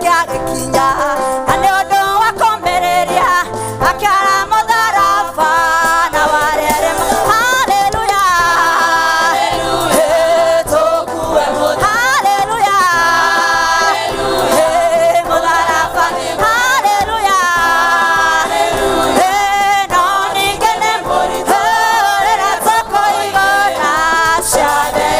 kinya ane odo wakombereria akara modarafa na warere haleluya haleluya tokuwe haleluya haleluya modarafa haleluya haleluya noni gene morito era toko igona shade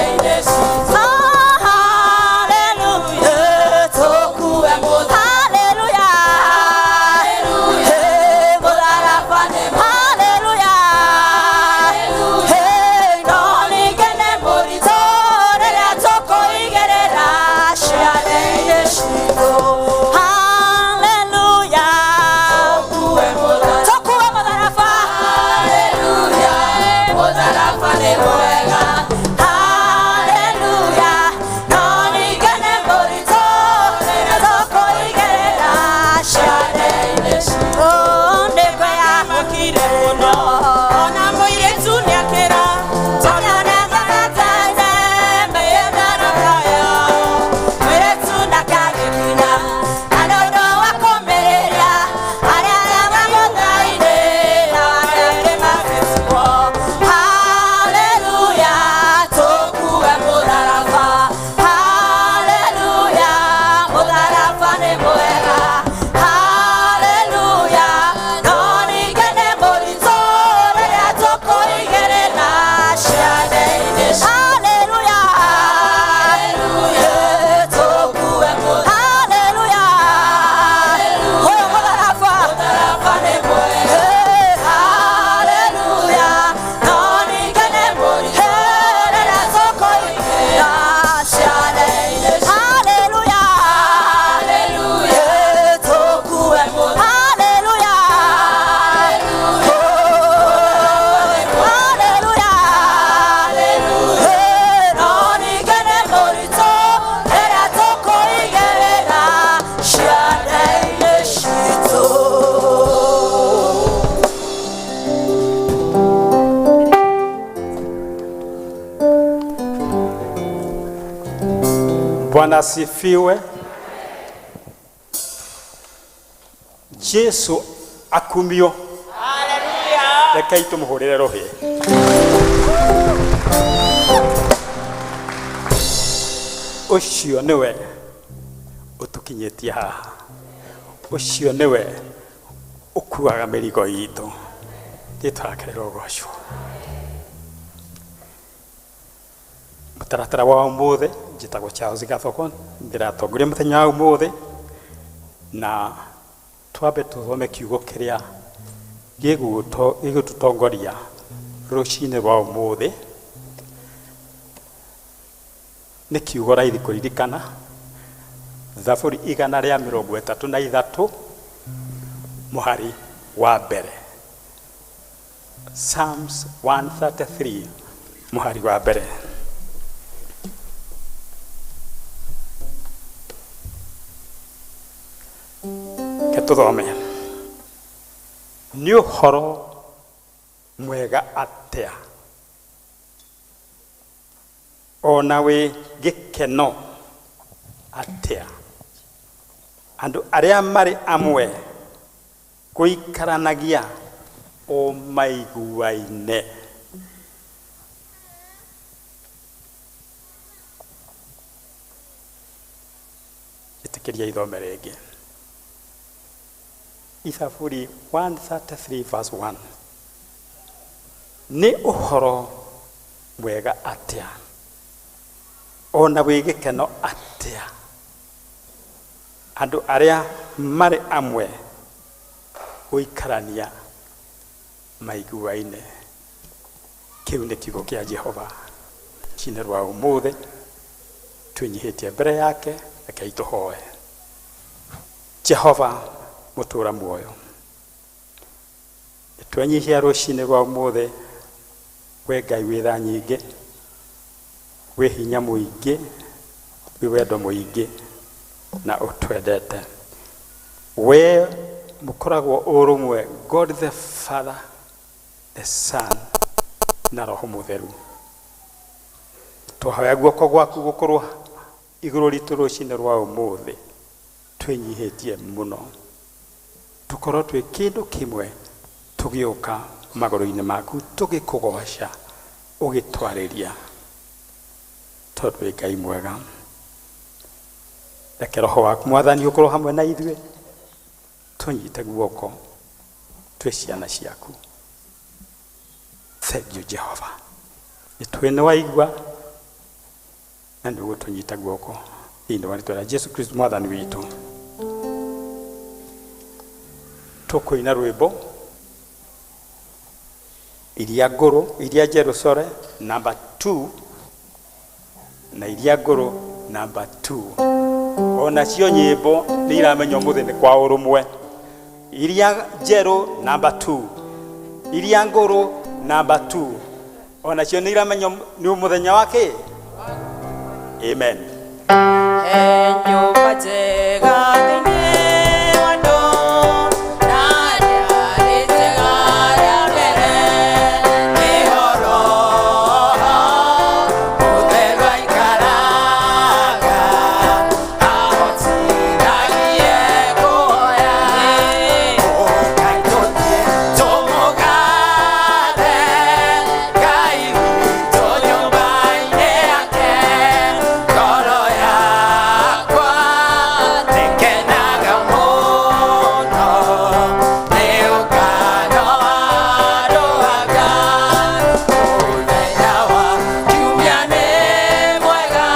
Bwana asifiwe. Yesu akumio. Haleluya. Reka itumuhurire rohe. Ucio niwe utukinyetie haha. Ucio niwe ukuaga mĩrigo itũ. Nditwakererwo gocwo. Mutaratara wa umuthi njitagwo Charles Gathoko ndiratongoria muthenya wa umuthi na twabe tuthome kiugo kiria gigututongoria rucini rwa umuthi. Ni kiugo raithi kuririkana Zaburi 133 muhari wa mbere. Psalms 133 muhari wa mbere. Ketuthome. Ni uhoro mwega atia ona we gikeno atia andu aria mari amwe kuikaranagia o maiguaine. Itikiria ithome ringi. Zaburi 133 verse 1. Ni uhoro mwega atia ona wigikeno atia andu aria mari amwe guikarania maiguaine. Kiu ni kiugo kia Jehova chini rwa umuthi twinyihitie mbere yake reke ituhoe. Jehova mutura muoyo twenyihia rucini rwa umuthi we Ngai witha nyingi we hinya muingi we wendo muingi na utwendete we mukoragwo urumwe God the Father, the Son na Roho Mutheru. Twahoya guoko gwaku gukorwo iguru ritu rucini rwa umuthi twenyihitie muno tukorwo twi kindu kimwe tugiuka magoro-ini maku tugikugoca ugitwariria tondu wi Ngai mwega. Reke roho waku Mwathani ukorwo hamwe na ithuĩ tunyite guoko twi ciana ciaku. Thank you Jehova, nitwene waigua na nĩguo tunyita guoko thĩinĩ wa rĩĩtwa rĩa Jesu Kristo Mwathani witũ. Tũkũina rwĩmbo iria ngũrũ iria njerũ core number 2 na iria ngũrũ number 2. Ona cio nyĩmbo nĩ iramenywo mũthenya kwa ũrũmwe. Iria njerũ number 2, iria ngũrũ number 2. Ona cio nĩ iramenywo nĩ mũthenya wa kĩ? Amen. Nyũmba njega thĩinĩ wa andũ na rĩarĩ njega rĩa mbere nĩ horo mũtheru aikaraga ahotithagie kũhoya Ngai tũthiĩ tũmũgathe Ngai witũ nyũmba-inĩ yake ngoro yakwa nĩkenaga mũno nĩ ũngano warũaga mũthenya wa kiumia nĩ mwega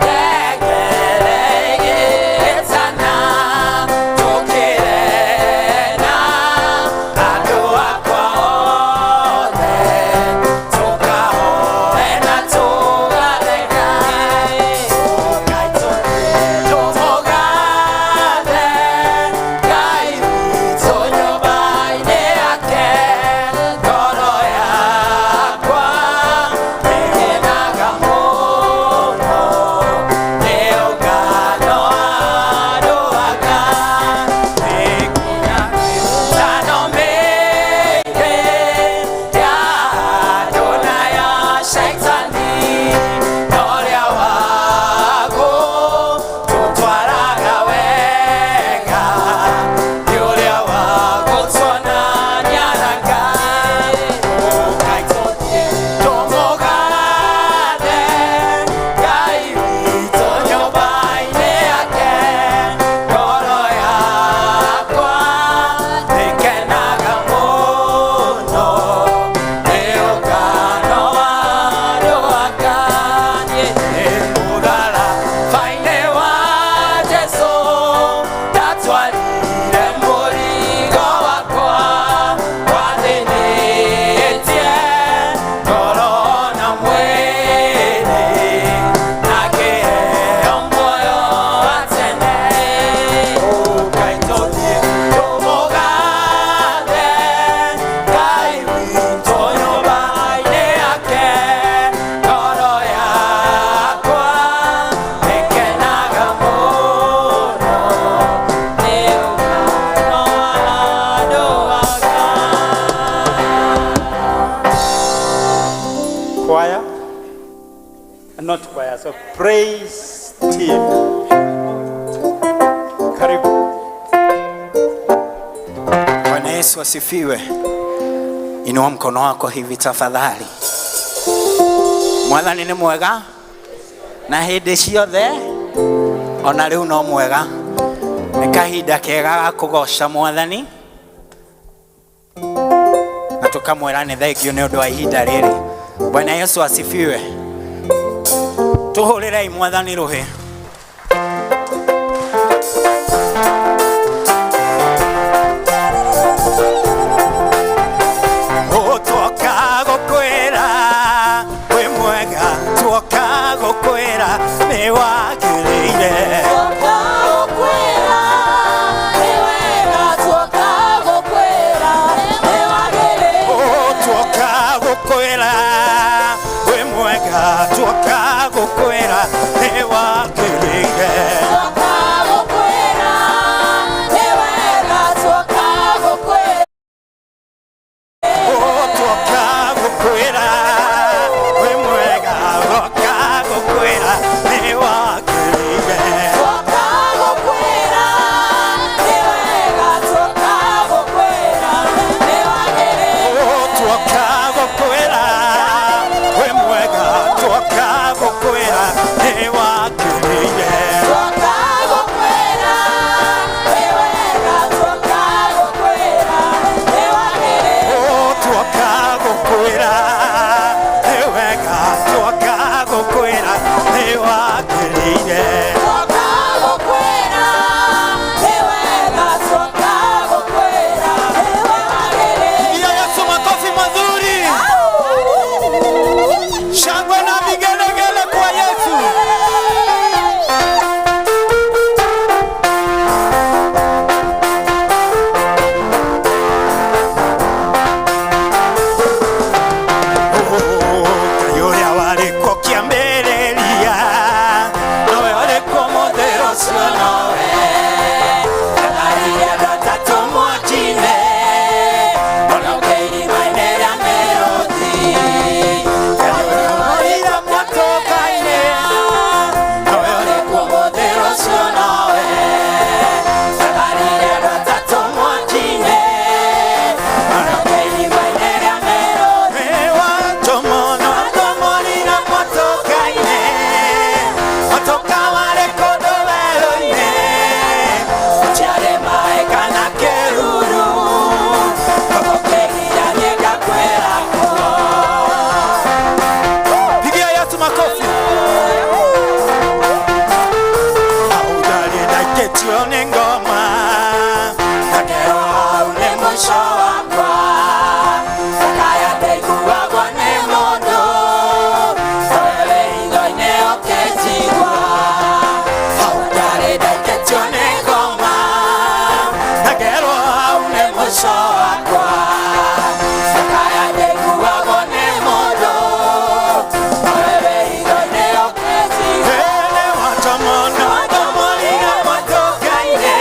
ngengere igĩtana tũkĩre na andũ akwa othe tũkahoe na tũgathe Ngai tũmũgathe Ngai witũ nyũmba-inĩ yake ngoro yakwa nĩkenaga mũno nĩ ũngano warũaga nĩnginya mĩrutano mĩingĩ ya andũ na ya Shaitani norĩa wagu tũtwaraga wega nĩ ũrĩa wagũtuonania na Ngai. Ngai tũthiĩ tũmũgathe Ngai witũ nyũmba-inĩ yake ngoro yakwa nĩkenaga mũno nĩ ũngano warũaga nĩ mũtharaba-inĩ wa Jesũ ndatwarire mũrigo wakwa wathĩnĩtie ngoro na mwĩrĩ na ngĩheo muoyo wa tene. Ngai tũthiĩ tũmũgathe Ngai witũ nyũmba-inĩ yake ngoro yakwa nĩkenaga mũno nĩ ũngano warũaga. Choir, not choir, so praise team. Karibu. Bwana Yesu asifiwe. Inua mkono wako hivi tafadhali. Mwathani nĩ mwega na hĩndĩ ciothe, ona rĩu no mwega. Nĩ kahinda kega ga kũgoca Mwathani na tũkamwĩra nĩ thengiũ nĩ ũndũ wa ihinda rĩrĩ. Bwana Yesu asifiwe. Tũhũrĩrei Mwathani rũhĩ. Tuoka gũkwĩra wĩ mwega, tuoka gũkwĩra nĩ wagĩrĩire. Tuoka gũkwĩra nĩ wega, tuoka gũkwĩra nĩ wagĩrĩire. Tuoka gũkwĩra wĩ mwega, tuoka gũkwĩra nĩ wagĩrĩire. nĩ ngoma na ngero hau nĩ mũico wakwa ndakaya ndaiguagwo nĩ mũndũ wewe hitho-inĩ ũkĩnjigua hau ndarĩ ndaikĩtio nĩ ngoma na ngero hau nĩ mũico wakwa ndakaya ndaiguagwo nĩ mũndũ wewe hitho-inĩ ũkĩnjigua nĩ watomono tomorire mwatũkaire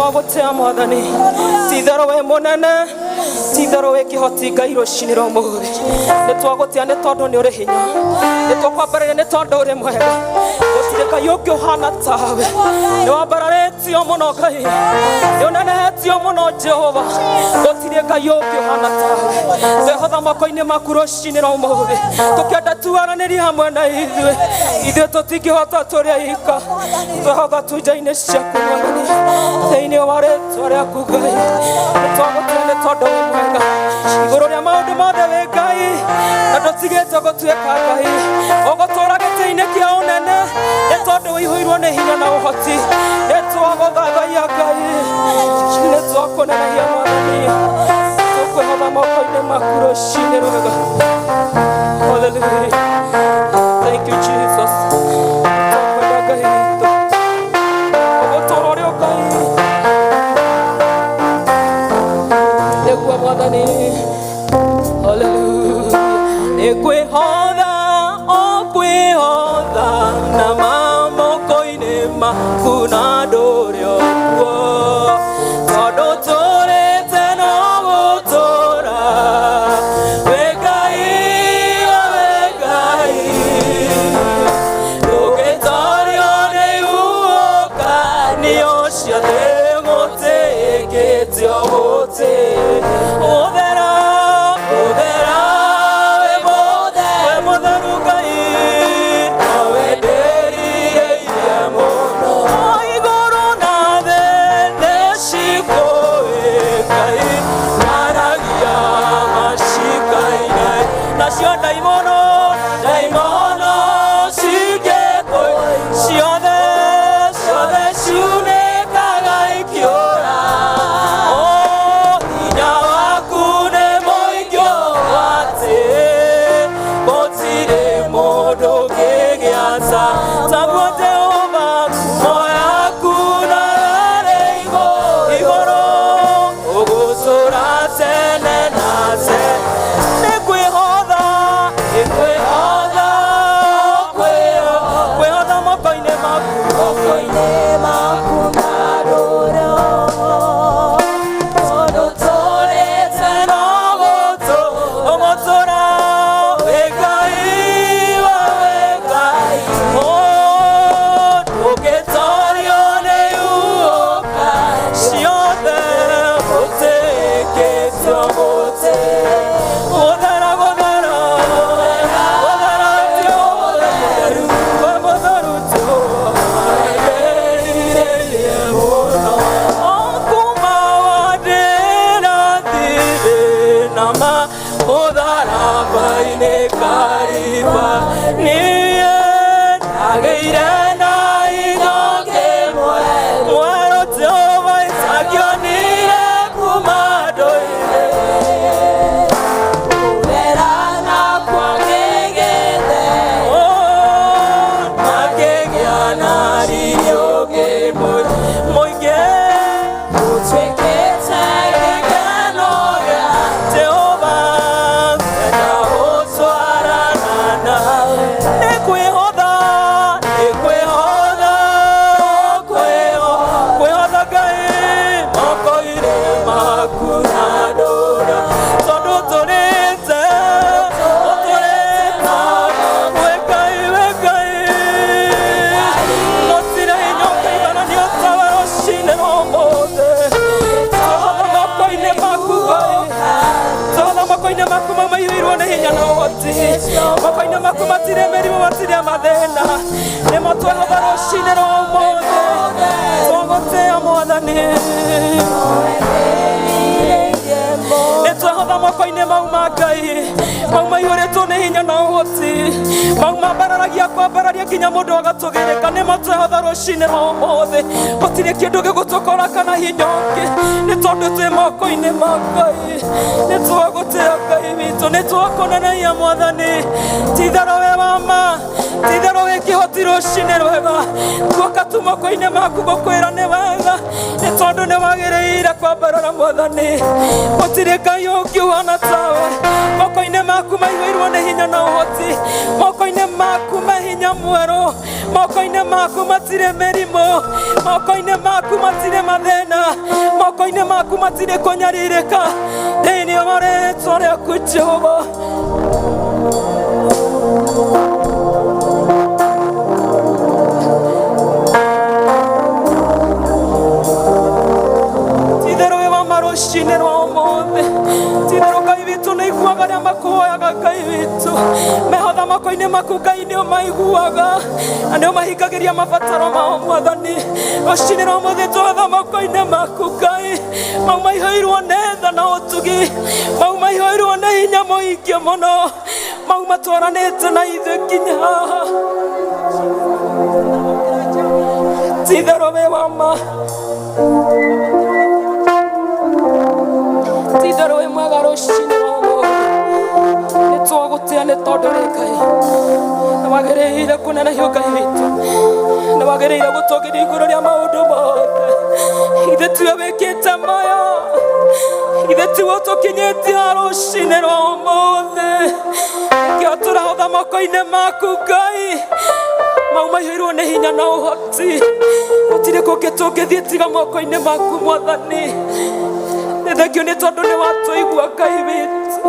Nitwagutea Mwathani tithero we munene tithero we kihoti Ngai ruciniro muthi nitwagutea ni tondu ni uri hinya nitwakwambararia ni tondu uri mwega gutire Ngai ungi uhana tawe niwambararitio muno Ngai niunenehetio muno Jehova gutire Ngai ungi uhana tawe twehotha moko-ini maku ruciniro muthi tukienda tuaranĩrie hamwe na ithuĩ tũtingĩhota tũrĩ ika twehotha tunja-inĩ ciaku Mwathani thĩinĩ wa rĩĩtwa rĩaku Ngai nĩtwagũtua nĩ tondũ wĩ mwega igũrũ rĩa maũndũ mothe wĩ Ngai na ndũtigĩte gũtuĩka Ngai ũgũtũũra gĩtĩ-inĩ kĩa ũnene nĩ tondũ wĩihũirwo nĩ hinya na ũhoti nĩtwagũthathaiya Ngai nĩtwakũneneia Mwathani tũkwĩhotha moko-inĩ maku rũcinĩ rwega. Hallelujah. Thank you, Jesus. Hallelujah. Ekwehodha na mamoko-ini maku na ndũrĩ kuo tondũ tũrĩte no gũtũũra wĩ Ngai ndũngĩtorio nĩ ihuhũkanio ciothe mũtĩkĩtio gũtĩ ũthera wĩ mũtheru Ngai nawe ndĩrirĩirie mũno igũrũ na thĩ nĩcikũĩ Ngai naragia macikaine nacio ndaimono cingĩkũĩ ciothe ciunĩkaga ikĩũra hinya waku nĩ mũingĩ ũũ atĩ gũtirĩ mũndũ ũngĩgĩa taguo Jehova ngumo yaku no yarĩ igũrũ ũgũtũũra tene na tene nĩkwĩhotha moko-inĩ maku na ndũrĩ tondũ tũrĩte no gũtũũra wĩ Ngai ndũngĩtorio nĩ ihuhũka ciothe mũtĩkĩtio gũtĩ gũthera tio ũtheru we mũtheru tio ndĩrirĩirie mũno kuma wandĩra thĩna mũtharaba-inĩ kariba niĩ ndagĩire na inoki mwerũ Jehova itakĩonire kuma ndũire kũgerana kwa kĩgĩte nakĩgĩa na riri ũngĩ mũingĩ ũtuĩkĩte gĩkeno gĩa Jehova enda gũtwarana nawe nĩkwĩhotha Ngai moko-inĩ maku na ndũrĩ tondũ tũrĩte wĩ Ngai gũtirĩ hinya ũkĩigananio tawe rũcinĩ rwa ũmũthĩ twehotha moko-inĩ maku Ngai twehotha moko-inĩ maku maihũirwo nĩ hinya na ũhoti moko-inĩ maku matirĩ mĩrimũ matirĩ mathĩna nĩmo twehotha rũcinĩ rwa ũmũthĩ twagũtĩa Mwathani nĩtwehotha moko-inĩ mau ma Ngai mau maihũrĩtwo nĩ hinya na ũhoti mau mambararagia kwambararia nginya mũndũ agatũgĩrĩka nĩmo twehotha rũcinĩ rwa ũmũthĩ gũtirĩ kĩndũ gĩgũtũkora kana hinya ũngĩ nĩ tondũ twĩ moko-inĩ ma Ngai nĩtwagũtĩa Ngai witũ nĩtwakũneneia Mwathani titherũ wĩ wa ma titherũ wĩ kĩhoti rũcinĩ rwega tuoka tu moko-inĩ maku gũkwĩra nĩ wega nĩ tondũ nĩ wagĩrĩire kwambarara Mwathani gũtirĩ Ngai ũngĩ ũhana tawe moko-inĩ maku maihũirwo nĩ hinya na ũhoti moko-inĩ maku me hinya mwero, moko-inĩ maku matirĩ mĩrimũ, moko-inĩ maku matirĩ mathĩna, moko-inĩ maku matirĩ kũnyarirĩka, thĩinĩ wa rĩĩtwa rĩaku Jehova. Rũcinĩ rwa ũmũthĩ ti-itherũ Ngai witũ nĩ aiguaga arĩa makũhoyaga Ngai witũ, mehotha moko-inĩ maku Ngai nĩ ũmaiguaga na nĩ ũmahingagĩria mabataro mao Mwathani. Rũcinĩ rwa ũmũthĩ twehotha moko-inĩ maku Ngai, mau maihũirwo nĩ tha na ũtugi, mau maihũirwo nĩ hinya mũingĩ mũno, mau matwaranĩte na ithuĩ nginya haha. Ti-itherũ wĩ wa ma, ti-itherũ wĩ mwega rũcinĩ rwa ũmũthĩ, nĩ twagũtĩa nĩ tondũ rĩ Ngai nĩ wagĩrĩire kũnenehio Ngai witũ, nĩ wagĩrĩire gũtũũgĩria igũrũ rĩa maũndũ mothe. Ithe tiwe wĩkĩte maya, ithe tiwe ũtũkinyĩtie rũcinĩ rwa ũmũthĩ, nĩkĩo tũrahotha moko-inĩ maku Ngai, mau maihũirwo nĩ hinya na ũhoti, gũtirĩ kũngĩ tũngĩthiĩ tiga moko-inĩ maku Mwathani. Thank you nĩ tondũ nĩ watũigua Ngai witũ.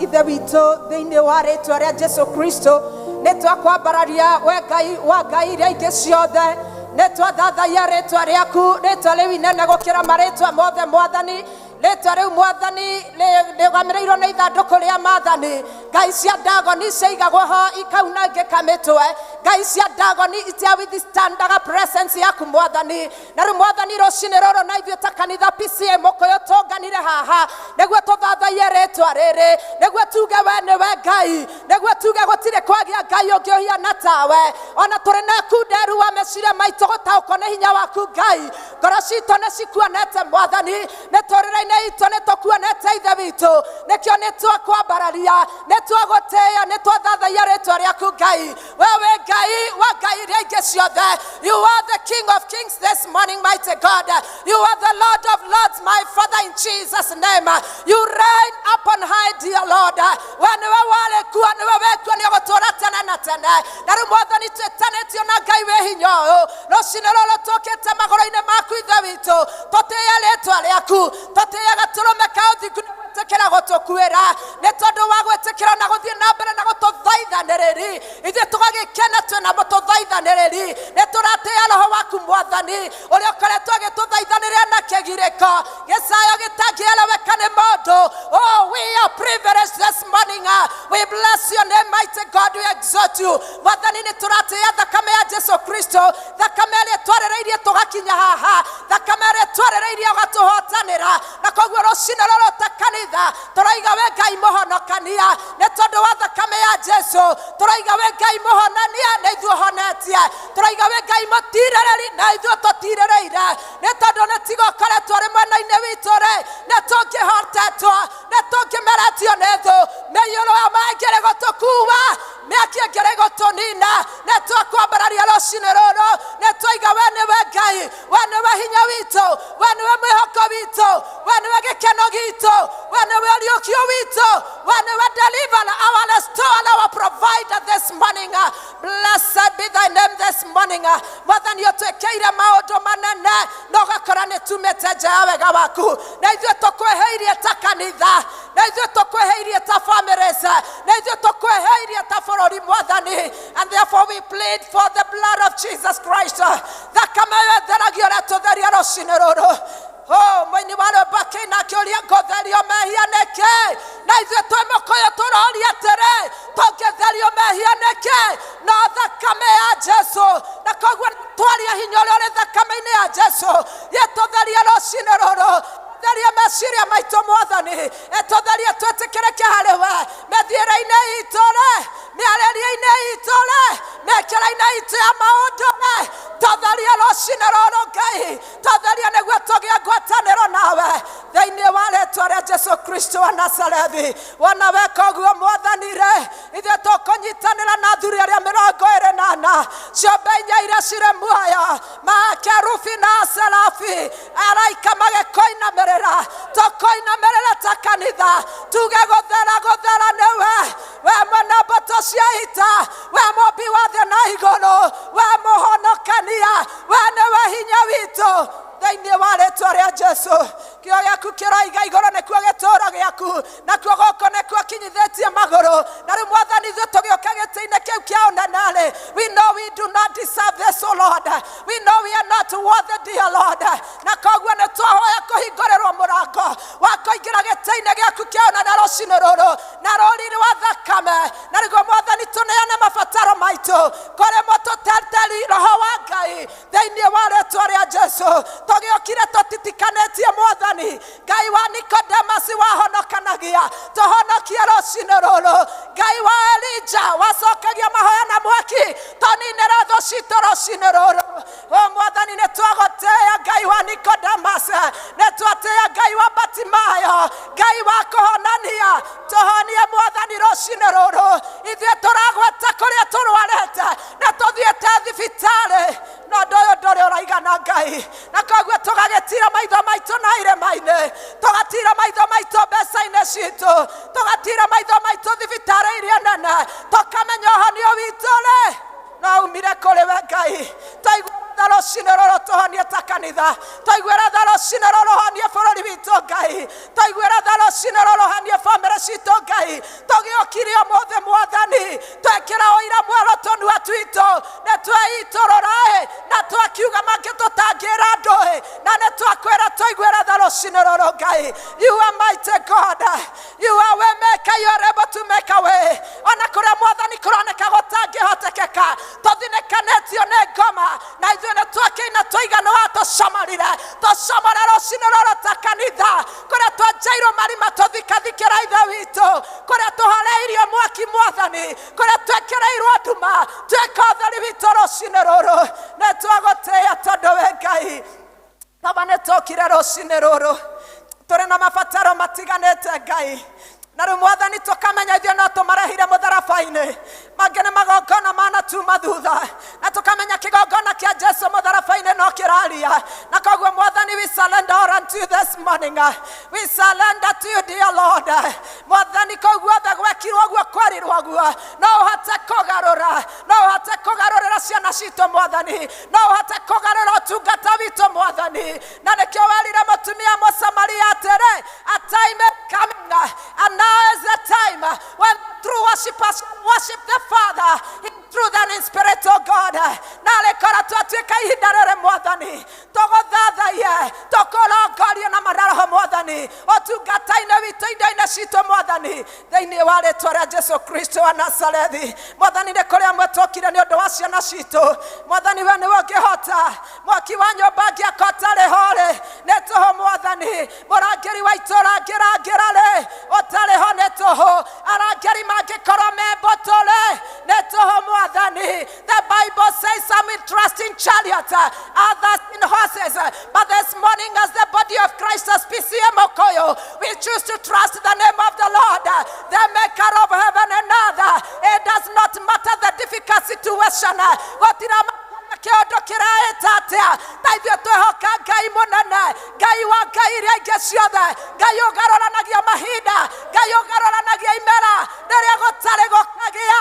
Ithe witũ thĩinĩ wa rĩĩtwa rĩa Jesũ Kristo, nĩ twakwambararia we Ngai wa Ngai iria ingĩ ciothe, nĩ twathathaia rĩĩtwa rĩaku, rĩĩtwa rĩu inene gũkĩra marĩĩtwa mothe Mwathani. Rĩĩtwa rĩu Mwathani rĩrũgamĩrĩirwo nĩ ithandũkũ rĩa maathani. Ngai cia Dagoni ciaigagwo ho ikaunangĩka mĩtwe, ngai cia Dagoni itiawithstandaga presence yaku Mwathani. Na rĩu Mwathani rũcinĩ rũrũ na ithuĩ ta kanitha PCA mũkũyũ tũnganire haha nĩguo tũthathaie rĩĩtwa rĩrĩ, nĩguo tuge we nĩwe Ngai, nĩguo tuge gũtirĩ kwagĩa Ngai ũngĩ ũhiana tawe. Ona tũrĩ na kunderu wa meciria maitũ gũtaũkwo nĩ hinya waku Ngai, ngoro citũ nĩ cikuonete Mwathani, mĩtũrĩre-inĩ itũ nĩ tũkuonete ithe witũ, nĩkĩo nĩ twakwambararia, nĩ twagũtĩĩa, nĩ twathathaia rĩĩtwa rĩaku Ngai. Wewe Ngai wa Ngai iria ingĩ ciothe, you are the King of Kings this morning, mighty God. You are the Lord of Lords, my Father, in Jesus' name. You reign upon high, dear Lord. We nĩwe warĩ kuo, nĩwe wekwo nĩ ũgũtũũra tene na tene. Na rĩu Mwathani twĩtanĩte tũtiganĩtio na Ngai wĩ hinya ũyũ rũciinĩ rũrũ tũkĩte magũrũ-inĩ maku ithe witũ tũtĩĩa rĩĩtwa rĩaku tũtĩĩa gatũrũme ka ũthingu gwĩtĩkĩra gũtũkuĩra nĩ tondũ wa gwĩtĩkĩra na gũthiĩ na mbere na gũtũthaithanĩrĩri ithuĩ tũgagĩkena twĩna mũtũthaithanĩrĩri nĩ tũratĩĩa roho waku mwathani ũrĩa ũkoretwo agĩtũthaithanĩrĩra na kĩgirĩko gĩcayo gĩtangĩeleweka nĩ mũndũ. Oh, we are privileged this morning. We bless your name, mighty God. We exalt you. Mwathani nĩ tũratĩĩa thakame ya Jesu Kristo, thakame ĩrĩa twarĩrĩirie tũgakinya haha, thakame ĩrĩa twarĩrĩirie ũgatũhotanĩra, na koguo rũciinĩ rũrũ ta kanitha tũroiga we Ngai mũhonokania nĩ tondũ wa thakame ya Jesu, tũroiga we Ngai mũhonania na ithuĩ ũhonetie, tũroiga we Ngai mũtirĩrĩri na ithuĩ tũtirĩrĩire nĩ tondũ nĩ tiga ũkoretwo ũrĩ mwena-inĩ witũ-rĩ nĩ tũngĩhotetwo nĩ tũngĩmeretio nĩ thũ, mĩiyũro ya maĩ ĩngĩrĩ gũtũkua mĩaki ĩngĩrĩ gũtũnina nĩ twakwambararia rũciinĩ rũrũ nĩ twoiga we nĩwe Ngai, we nĩwe hinya witũ, we nĩwe mwĩhoko witũ, we nĩwe gĩkeno gitũ, we nĩwe ũriũkio witũ, we nĩwe deliverer, our restorer, our provider this morning. Blessed be thy name this morning. Mwathani ũtwĩkĩire maũndũ manene na ũgakora nĩ tumĩte nja ya wega waku, na ithuĩ tũkwĩhĩirie ta kanitha, na ithuĩ tũkwĩhĩirie ta families, na ithuĩ tũkwĩhĩirie ta bũrũri mwathani, and therefore we plead for the blood of Jesus Christ. Thakame ĩyo ĩtheragio ũrĩa tũtheria rũciinĩ rũrũ. Oh, mũini wa rwĩmbo akĩina akĩũria ngũtherio mehia nĩkĩ, na ithuĩ twĩ mũkũyũ tũroria atĩrĩ tũngĩtherio mehia nĩkĩ no thakame ya Jesu, na koguo twaria hinya ũrĩa ũrĩ thakame-inĩ ya Jesu gĩtũtherie rũciinĩ rũrũ. Theria meciria maitũ mwathani, tũtherie twĩtĩkĩrĩke harĩ we mĩthiĩre-inĩ itũ-rĩ, mĩarĩrie-inĩ itũ-rĩ, mĩkĩre-inĩ itũ ya maũndũ-rĩ, tũtherie rũciinĩ rũrũ Ngai, tũtherie nĩguo tũgĩe ngwatanĩro nawe thĩinĩ wa rĩĩtwa rĩa Jesu Kristo wa Nazarethi. Wona weka ũguo mwathani-rĩ, ithuĩ tũkũnyitanĩra na athuri arĩa 24 ciũmbe inya iria cirĩ muoyo, makerubi na serafi, araika magĩkũinamĩrĩra, tũkũinamĩrĩra ta kanitha, tuge gũthera nĩwe, we mwene mbũtũ cia ita, we mũmbi wa thĩ na igũrũ, we mũhonokania, we nĩwe hinya witũ thĩinĩ wa rĩĩtwa rĩa Jesu. Kĩo gĩaku kĩroiga igũrũ nĩkuo gĩtũũro gĩaku, nakuo gũkũ nĩkuo kinyithĩtie magũrũ, na rĩu mwathani ithuĩ tũgĩũka gĩtĩ-inĩ kĩu kĩa ũnene-rĩ, we know we do not deserve this, O Lord, we know we are not worthy, dear Lord, na koguo nĩ twahoya kũhingũrĩrwo mũrango wa kũingĩra gĩtĩ-inĩ gĩaku kĩa ũnene rũciinĩ rũrũ na rũri wa thakame, na nĩguo mwathani tũneane mabataro maitũ kũrĩ mũtũteteri Roho wa Ngai thĩinĩ wa rĩĩtwa rĩa Jesu. Tũgĩũkire tũtitikanĩtie mwathani, Ngai wa Nicodemus wahonokanagia, tũhonokie rũciinĩ rũrũ, Ngai wa Elija wacokagia mahoya na mwaki, tũninĩre thũ citũ rũciinĩ rũrũ. O mwathani nĩ twagũtĩĩa Ngai wa Nicodemus, nĩ twatĩĩa Ngai wa Batimayo, Ngai wa kũhonania, tũhonie mwathani rũciinĩ rũrũ. Ithuĩ tũragweta kũrĩa tũrwarĩte na tũthiĩte thibitarĩ, no ũndũ ũyũ ndũrĩ ũraigana Ngai, na koguo tũgagĩtira maitho maitũ na irĩma-inĩ, tũgatira maitho maitũ mbeca-inĩ citũ, tũgatira maitho maitũ thibitarĩ iria nene, tũkamenya ũhonio witũ-rĩ no umire kũrĩ we Ngai. Twaiguĩra rũciinĩ rũrũ tũhonie ta kanitha, twaiguĩra rũciinĩ rũrũ ũhonie bũrũri witũ Ngai, twaiguĩra rũciinĩ rũrũ ũhonie bamĩrĩ citũ Ngai. Tũgĩũkire ũmũthĩ mwathani twekĩra ũira mwerũ tũnua twitũ, nĩ tweitũrũra na twakiuga mangĩ tũtangĩra andũ, na nĩ twakwĩra twaiguĩra rũciinĩ rũrũ Ngai. You are mighty God, you are way maker, you are able to make a way. Ona kũrĩa mwathani kũroneka gũtangĩhotekeka, tũthinĩkanĩtio nĩ ngoma, na ithuĩ nĩ twakĩina twaigana wa tũcomarire rũciinĩ rũrũ ta kanitha, kũrĩa twenjeirwo marima tũthikathikĩra ithe witũ, kũrĩa tũhoreirio mwaki mwathani, kũrĩa twekĩrĩirwo nduma, twĩka ũtheri witũ rũciinĩ rũrũ. Nĩ twagũtĩĩa tondũ we Ngai, baba nĩ tũkire rũciinĩ rũrũ tũrĩ na mabataro matiganĩte Ngai, na rĩu mwathani tũkamenya ithuĩ no tũmarehire mũtharaba-inĩ, mangĩ nĩ magongona manatuma thutha, na tũkamenya kĩgongona kĩa Jesu mũtharaba-inĩ no kĩraria, na koguo mwathani we surrender all unto you this morning, we surrender to you dear Lord. Mwathani koguo gwekirwo guo kwerirwo guo no ũhote kũgarũra, no ũhote kũgarũrĩra ciana ciana citå mwathani no ũhote kũgarũra ũtungata witũ mwathani na nĩkĩo werire mũtumia Mũsamaria atĩrĩ a time is coming and now is the time when true worshippers worship the Father in truth and in spirit, oh God. Na rekora twatuĩka ihinda rĩrĩ mwathani tũgũthathaie tũkũrongorie na maroho mwathani ũtungata-inĩ witũ indo-inĩ citũ mwathani thĩinĩ wa rĩĩtwa rĩa Jesũ Kristo wa Nazarethi. Mwathani nĩ kũrĩ amwe tũkire nĩ ũndũ wa ciana citũ mwathani we nĩwe ũngĩhota mwaki wa nyũmba ngĩaka ũtarĩ ho rĩ nĩ tũhũ mwathani mũrangĩri wa itũũra ngĩrangĩra rĩ ũtarĩ ho nĩ tũhũ arangĩri mangĩkorwo me mbũtũ rĩ nĩ tũhũ mwathani. The Bible says some will trust in chariots, others in horses, but this morning as the body of Christ as PCM Okoyo, we choose to trust the name of the Lord, the maker of heaven and earth. It does not matter the difficult situation. Kĩondo kĩraĩta atĩa ta ithuĩ twĩhoka Ngai mũnene Ngai wa Ngai iria ingĩ ciothe Ngai ũgarũranagia mahinda Ngai ũgarũranagia imera rĩrĩa gũtarĩ gũkagĩa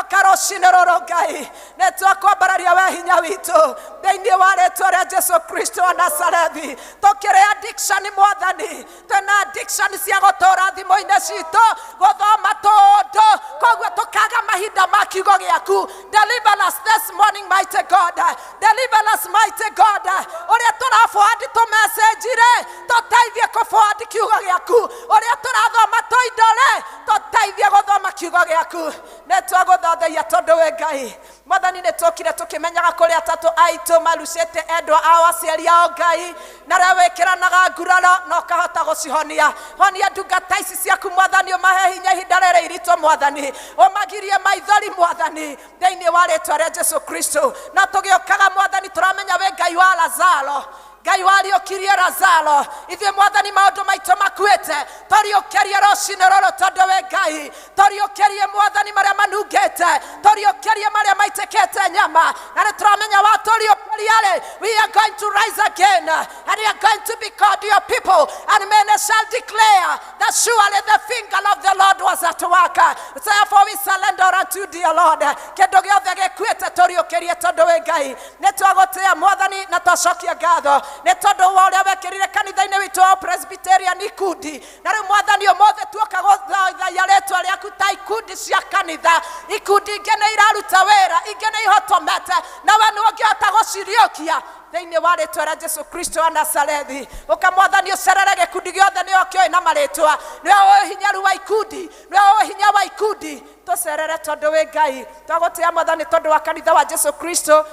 Karoshine roro Ngai nĩ twakwambararia we hinya witũ thĩinĩ wa rĩĩtwa rĩa Jesũ Kristo wa Nazarethi tũkĩrĩ addiction mwathani twĩna addiction cia gũtũũra thimũ-inĩ citũ gũthoma tũndũ koguo tũkaga mahinda ma kiugo gĩaku. Deliver us this morning mighty God, deliver us mighty God. Ũrĩa tũraforward tũmessage rĩ tũteithie kũforward kiugo gĩaku ũrĩa tũrathoma tũindo rĩ tũteithie gũthoma kiugo gĩaku nĩ twagũthathaiya tondũ wĩ Ngai mwathani nĩ tũkire tũkĩmenyaga kũrĩ atatũ aitũ marucĩte endwa ao aciari ao Ngai na rĩo wĩkĩranaga nguraro na ũkahota gũcihonia honia ndungata ici ciaku mwathani ũmahe hinya ihinda rĩrĩ iritũ mwathani ũmagirie maithori mwathani thĩinĩ wa rĩĩtwa rĩa Jesũ Kristo na tũgĩũkaga mwathani tũramenya wĩ Ngai wa Lazaro Ngai wariũkirie Lazaro ithuĩ mwathani maũndũ maitũ makuĩte tũriũkĩrie rũcinĩ rũrũ tondũ wĩ Ngai tũriũkĩrie mwathani marĩa manungĩte tũriũkĩrie marĩa maitĩkĩte nyama na nĩ tũramenya watũriũkĩria rĩ we are going to rise again and we are going to be called your people and men shall declare that surely the finger of the Lord was at work. Therefore we surrender unto thee, Lord. Kĩndũ gĩothe gĩkuĩte tũriũkĩrie tondũ wĩ Ngai nĩ twagũtĩĩa mwathani na twacokia ngatho nĩ tondũ wa ũrĩa wekĩrire kanitha-inĩ witũ wa Presbyterian ikundi na rĩu mwathani ũmũthĩ tuoka gũthaithia rĩĩtwa rĩaku ta ikundi cia kanitha ikundi ingĩ nĩ iraruta wĩra ingĩ nĩ ihotomete na we nĩ ũngĩhota gũciriũkia thĩinĩ wa rĩĩtwa rĩa Jesũ Kristo wa Nazarethi ũka mwathani ũcerere gĩkundi gĩothe nĩyo kĩoĩ na marĩĩtwa nĩwe ũĩ hinya wa ikundi nĩwe ũĩ hinya wa ikundi tũcerere tondũ wĩ Ngai twagũtĩĩa mwathani tondũ wa kanitha wa Jesũ Kristo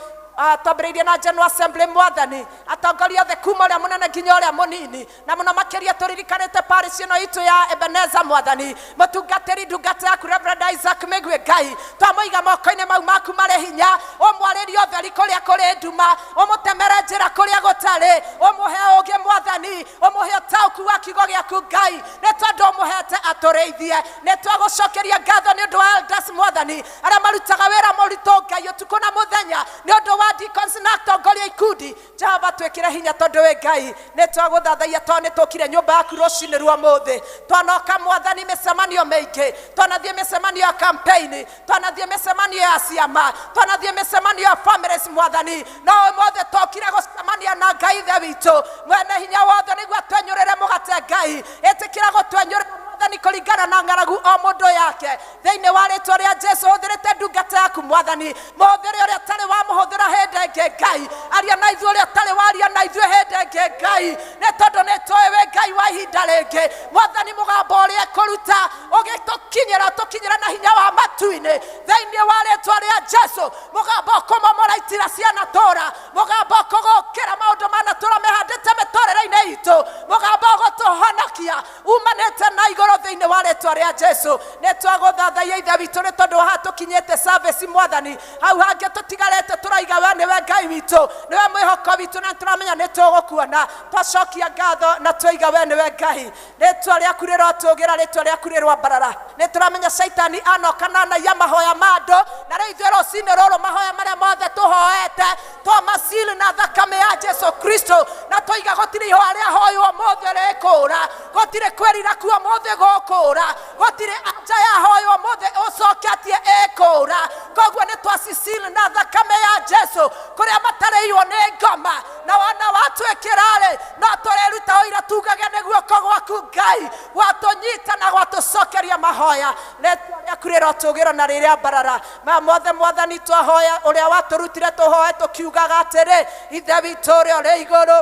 twambĩrĩirie na General Assembly mwathani atongoria othe kuma ũrĩa mũnene nginya ũrĩa mũnini na mũno makĩria tũririkanĩte parish ĩno itũ ya Ebenezer mwathani mũtungatĩri ndungata yaku Reverend Isaac Mĩgwi Ngai twamũiga moko-inĩ mau maku marĩ hinya ũmwarĩrie ũtheri kũrĩa kũrĩ nduma ũmũtemere njĩra kũrĩa gũtarĩ ũmũhe ũũgĩ mwathani ũmũhe ũtaũku wa kiugo gĩaku Ngai nĩ tondũ ũmũhete atũrĩithie nĩ twagũcokeria ngatho nĩ ũndũ wa elders mwathani arĩa marutaga wĩra mũritũ Ngai ũtukũ na mũthenya nĩ ũndũ deacons na atongoria ikundi Jehova twĩkĩre hinya tondũ wĩ Ngai nĩ twagũthathaia tondũ nĩ tũkire nyũmba yaku rũcinĩ rwa mũthĩ twanoka mwathani mĩcemanio mĩingĩ twanathiĩ mĩcemanio ya campaign twanathiĩ mĩcemanio ya ciama twanathiĩ mĩcemanio ya families mwathani no ũmũthĩ tũkire gũcemania na Ngai ithe witũ mwene hinya wothe nĩguo twenyũrĩre mũgate Ngai ĩtĩkĩra gũtwenyũrĩra mwathani kũringana na ng'aragu o mũndũ yake thĩinĩ wa rĩĩtwa rĩa Jesũ hũthĩrĩte ndungata yaku mwathani mũhũthĩre ũrĩa tarĩ wamũhũthĩra hĩndĩ ĩngĩ Ngai aria na ithuĩ ũrĩa tarĩ waria na ithuĩ hĩndĩ ĩngĩ Ngai nĩ tondũ nĩ tũĩ wĩ Ngai wa ihinda rĩngĩ mwathani mũgambo ũrĩa kũruta ũgĩtũkinyĩra na hinya wa matu-inĩ thĩinĩ wa rĩĩtwa rĩa Jesũ mũgambo ũkũmomora itira ciana tũra mũgambo ũkũgũkĩra maũndũ manatũra mehandĩte mĩtũrĩre-inĩ itũ mũgambo ũgũtũhonokia umanĩte na igũrũ thĩinĩ wa rĩĩtwa rĩa Jesũ nĩ twagũthathaia ithe witũ nĩ tondũ wa tũkinyĩte service mwathani hau hangĩ tũtigarĩte tũraiga we nĩwe Ngai witũ nĩwe mwĩhoko witũ na tũramenya nĩ tũgũkuona twacokia ngatho na twaiga we nĩwe Ngai rĩĩtwa rĩaku rĩrotũgĩra rĩĩtwa rĩaku rĩrwambarara nĩ tũramenya Saitani anoka na anaia mahoya ma andũ na rĩu ithuĩ rũcinĩ rũrũ mahoya marĩa mothe tũhoete twamasili na thakame ya Jesu Kristo na toiga gotire ho aria hoyo mothe rekora gotire kwerira kuo mothe gokora gotire anja ya hoyo mothe osokatie ekora kogwo ne twasisili na thakame ya Jesu kuria matareirwo ne ngoma na wana watu ekirare na toreruta oira tugage neguo kogwaku Ngai watonyita na gwatucokeria mahoya letwa kurira tugiro na riria barara ma mothe mwathani twahoya uria waturutire tuhoe tukiugaga atiri ithe witũ ũrĩa ũrĩ igũrũ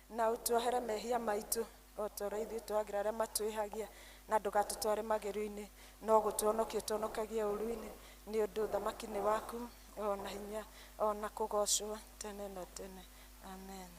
na ũtuohere mehia maitũ o ta ũrĩa ithuĩ twagĩra arĩa matwĩhagia na ndũgatũtware magerio-inĩ no gũtuonokia ũtuonokagie ũru-inĩ nĩ ũndũ ũthamaki nĩ waku ona hinya ona kũgocwo tene na tene amen.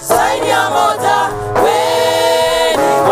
Zaidi ya moja, wewe ni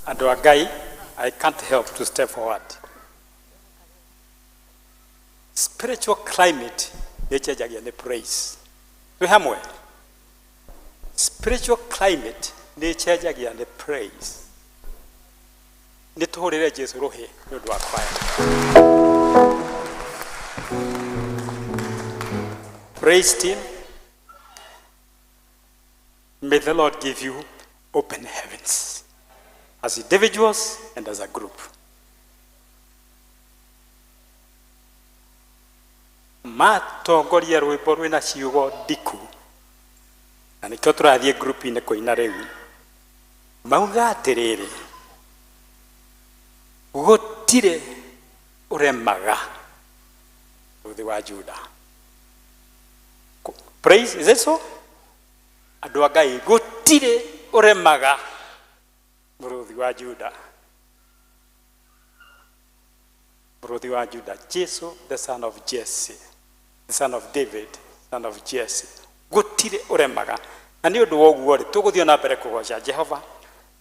And a guy, I can't help to step forward. Spiritual climate, nature jagene praise. We hamwe. Spiritual climate, nature jagene praise. Nituhurire Jesu rohe nundu wa kwaya. Praise team. May the Lord give you open heavens as individuals and as a group. Matongoria rwimbo rwina ciugo ndiku na nikio turathie group-inĩ kũina rĩu mauga atĩrĩrĩ gũtirĩ ũremaga rũthi wa Juda. Praise, is it so? Andũ a Ngai gũtirĩ ũremaga mũrũthi wa Juda. Mũrũthi wa Juda, Jesu, the son of Jesse, the son of David, son of Jesse. Gũtirĩ ũremaga. Na nĩ ũndũ wa ũguo rĩ tũgũthiĩ na mbere kũgoca Jehova.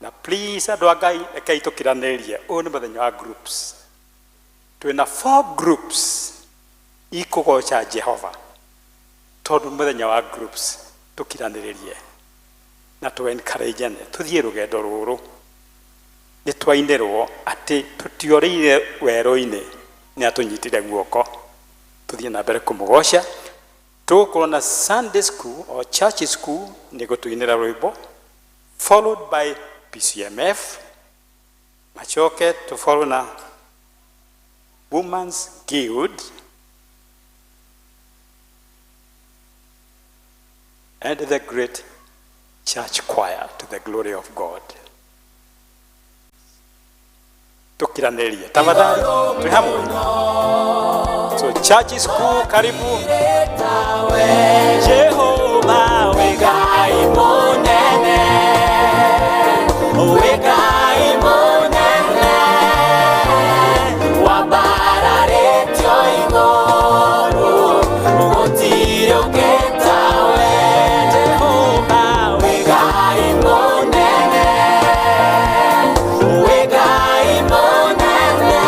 Na please andũ a Ngai rekei tũkiranĩrie ũyũ nĩ mũthenya wa groups. Twĩna 4 groups ikũgoca Jehova. Tondũ mũthenya wa groups tukiranĩrĩrie na tu encourage tuthiĩ rũgendo rũrũ. Nĩ twainĩrwo atĩ tũtiorĩire werũ-inĩ nĩ atũnyitire guoko. Tuthiĩ na mbere kũmũgoca. Tũgũkorwo na Sunday school or church school nĩ gũtũinĩra rwĩmbo, followed by PCMF. Machoke to follow na Women's Guild. And the great church choir to the glory of God. Tukiranĩrie tafadhali tuhamwe. So church school karibu. Jehova wegai monene, wegai monene, wabararetio igoro, gũtirĩ ũngĩtawe. Jehova wegai monene, wegai monene,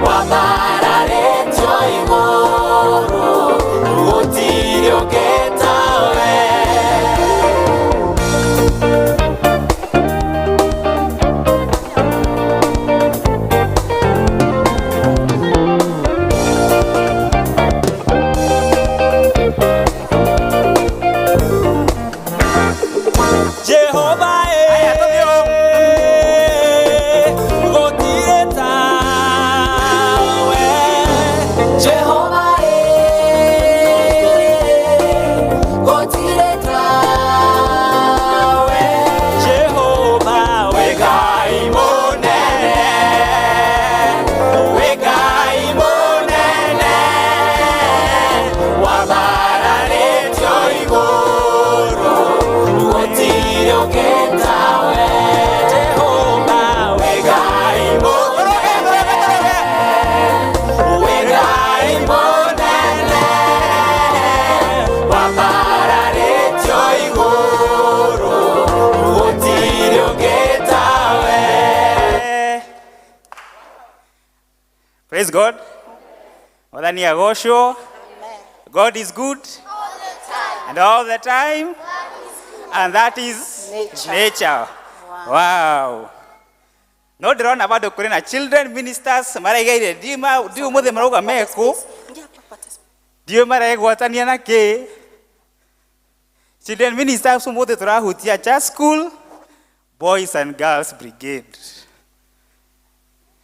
wabararetio igoro, gũtirĩ ũngĩtawe. Jehova gũtirĩ tawe. Jehova gũtirĩ tawe. Jehova wegai monene, wegai monene, wabararetio igũrũ, gũtirĩ ũngĩtawe. Jehova wegai monene, wegai monene, wabararetio igũrũ, gũtirĩ ũngĩtawe. Praise God. Mwathani agocwo. God is good. And all the time. And that is nature. Wow. No ndĩrona bado kũrĩ na children ministers maraigeire ndiũ mũthĩ marauga mekũ. Ndiũ maregwatania na kĩ. Children ministers mũthĩ tũrahutia church school, boys and girls brigade.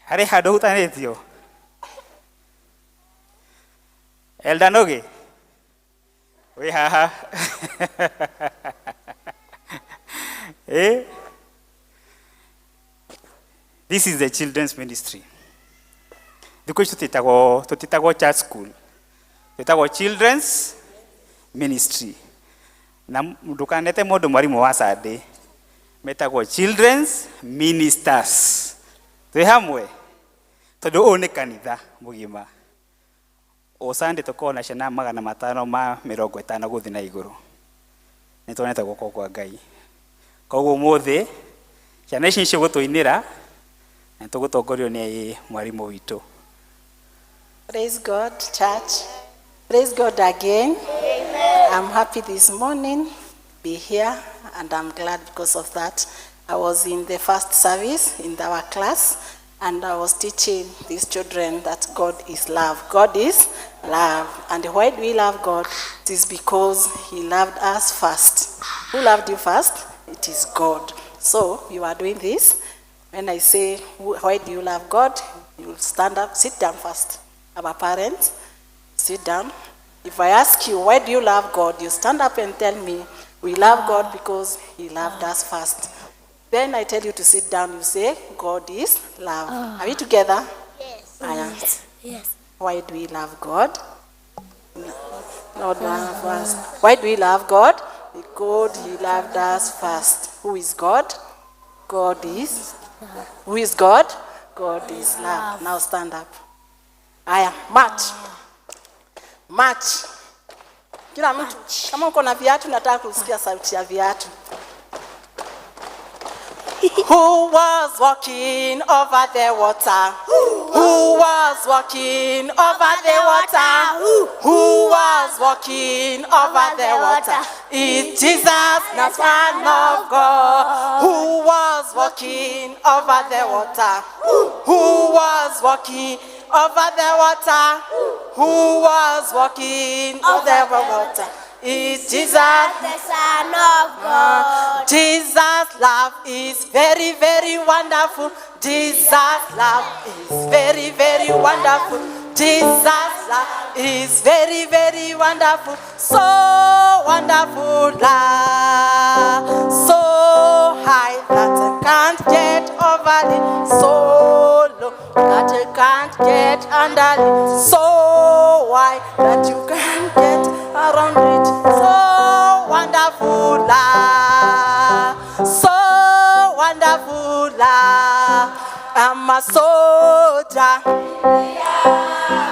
Harĩ handũ hutanĩtio. Elder Noge. We haha. Eh? This is the children's ministry. Thikũ ici tũtitagwo church school. Tũtagwo children's ministry. Na ndukanete mũndũ mwarimũ wa Sunday. Metagwo children's ministers. Twĩ hamwe. Tondũ ũũ nĩ kanitha mũgima. O Sunday tukorwo na ciana 550 gũthiĩ na igũrũ. Nĩ tuonete guoko kwa Ngai. Koguo mũthĩ ciana ici cigũtũinĩra na tũgũtongorio nĩ mwarimũ witũ. Praise God, church. Praise God again. Amen. I'm happy this morning to be here, and I'm glad because of that. I was in the first service in our class, and I was teaching these children that God is love. God is love. And why do we love God? It is because He loved us first. Who loved you first? It is God. So you are doing this. When I say, why do you love God? You will stand up, sit down first. Our parents, sit down. If I ask you, why do you love God? You stand up and tell me, we love God because He loved us first. Then I tell you to sit down. You say, God is love. Are we together? Yes. Yes. Why do we love God? Lord love us. Why do we love God? Because He loved us first. Who is God? God is. Who is God? God is love. Now stand up. March. March. Kila mtu, kama uko na viatu nataka kusikia sauti ya viatu. Who was walking over the water? Who was walking over the water? Who was walking over the water? It's Jesus, the Son of God. Who was walking over the water? Who was walking over the water? Who was walking over the water? It's Jesus, The Son of God. Jesus' love is very, very wonderful. Jesus' love is very, very wonderful. Jesus' love is very, very wonderful. So wonderful love, so high that I can't get over it. So low that I can't get under it. So wide that you can't get around it. So wonderful love, so wonderful love. I'm a soldier.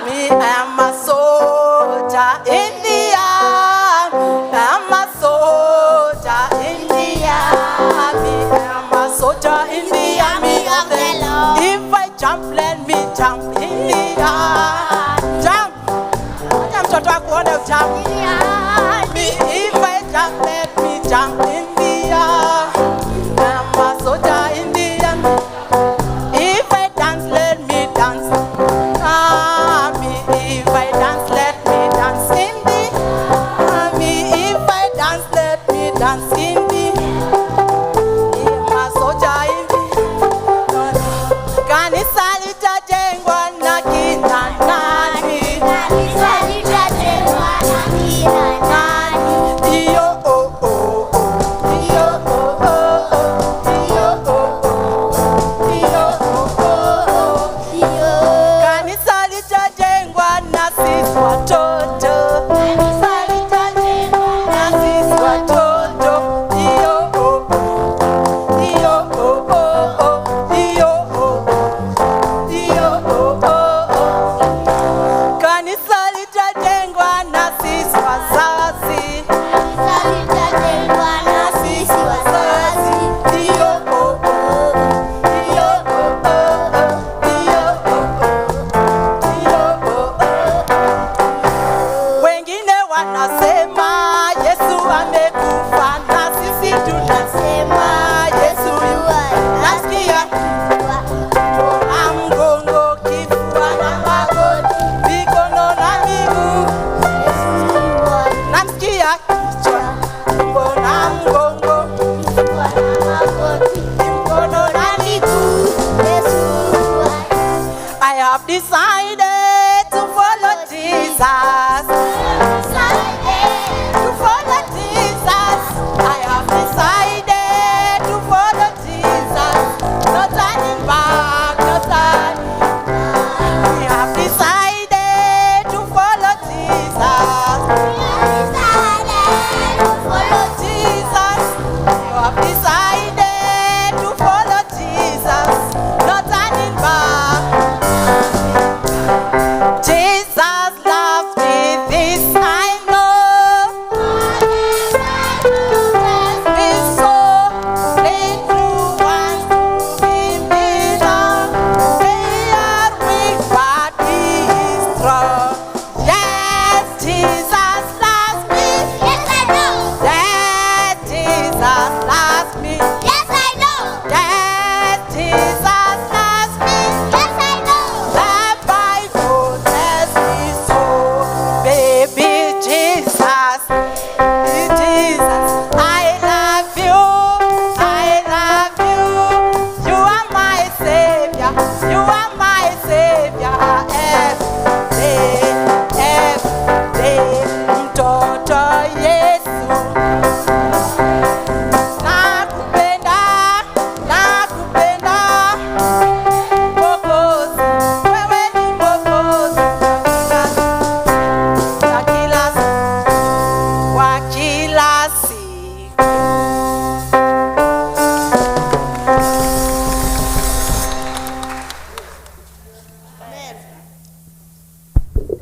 Me, I'm a soldier in the army. I'm a soldier in the army. I'm a soldier in the army of the Lord. If I jump, let me jump in the army. Jump. Jump, jump in the army. If I jump, let me jump in the army. I'm a soldier in the army. If I dance, let me dance. Army. If I dance, let me dance in the army. If I dance, let me dance in the. I'm a soldier in the. Kanisa litajengwa na kina nani? Kanisa litajengwa na kina nani? Iyo oh oh oh.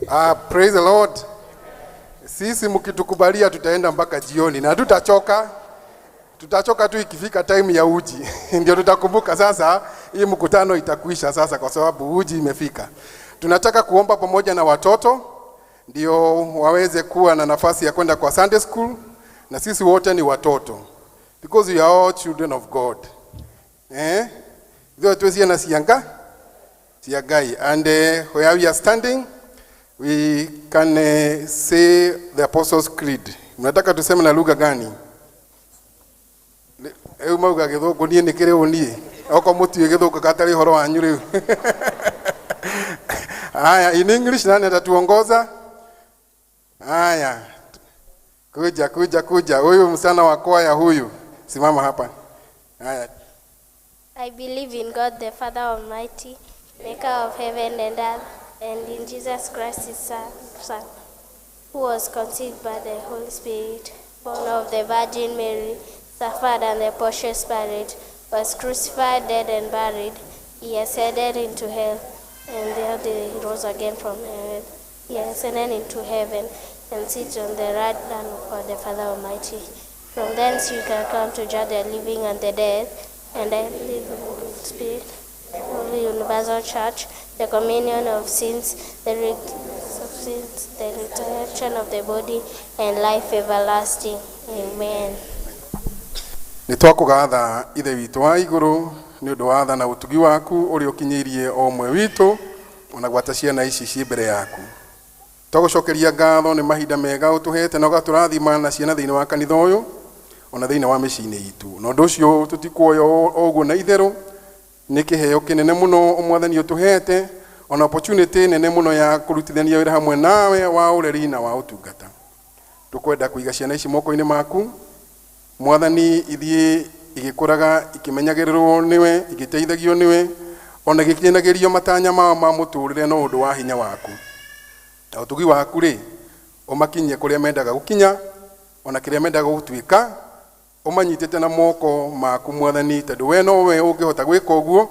Praise the Lord. Sisi mkitukubalia tutaenda mpaka jioni na tutachoka. Tutachoka tu ikifika time ya uji. Ndio tutakumbuka sasa hii mkutano itakuisha sasa kwa sababu uji imefika. Tunataka kuomba pamoja na watoto ndio waweze kuwa na nafasi ya kwenda kwa Sunday school, na sisi wote ni watoto because we are all children of God. Ndio tuwezi na sianga siagai, and where we are standing we can say the Apostles' Creed. Mnataka tuseme na lugha gani? Mauga githungu nie nikire unie oko mutie githungu katari horo wanyu riu. Haya, in English nani atatuongoza? Haya, kuja huyu msana wa kwaya huyu, simama hapa. Haya. I believe in God the Father Almighty, maker of heaven and earth, and in Jesus Christ his Son, who was conceived by the Holy Spirit, born of the Virgin Mary, suffered under Pontius Pilate, was crucified, dead and buried. He ascended into hell, and there he rose again from heaven. He ascended into heaven, and sits on the right hand of the Father Almighty. From thence you can come to judge the living and the dead, and I believe in the Spirit, Holy Universal Church, the communion of sins, the resurrection of the body, and life everlasting. Amen. Nitwakugatha ithe witu wa iguru ni undu wa tha na utugi waku uri ukinyirie o mwe witu ona gwata ciana ici ci mbere yaku. Twagucokeria ngatho ni mahinda mega utuhete na ugaturathima na ciana thiini wa kanitha uyu ona thiini wa micini itu. Na undu ucio tutikuoyo oguo na itheru ni kiheo kinene muno umwathani utuhete, ona opportunity nene muno ya kurutithania wira hamwe nawe wa ureri na wa utungata. Tukwenda kuiga ciana ici moko-ini maku mwathani, ithie igikuraga ikimenyagirirwo niwe, igiteithagio niwe, ona gikinagirio matanya mao ma muturire no undu wa hinya waku. Na utugi waku ri umakinyie kuria mendaga gukinya, ona kiria mendaga gutuika umanyitete na moko maku mwathani, tondu we no we ungihota gwika uguo,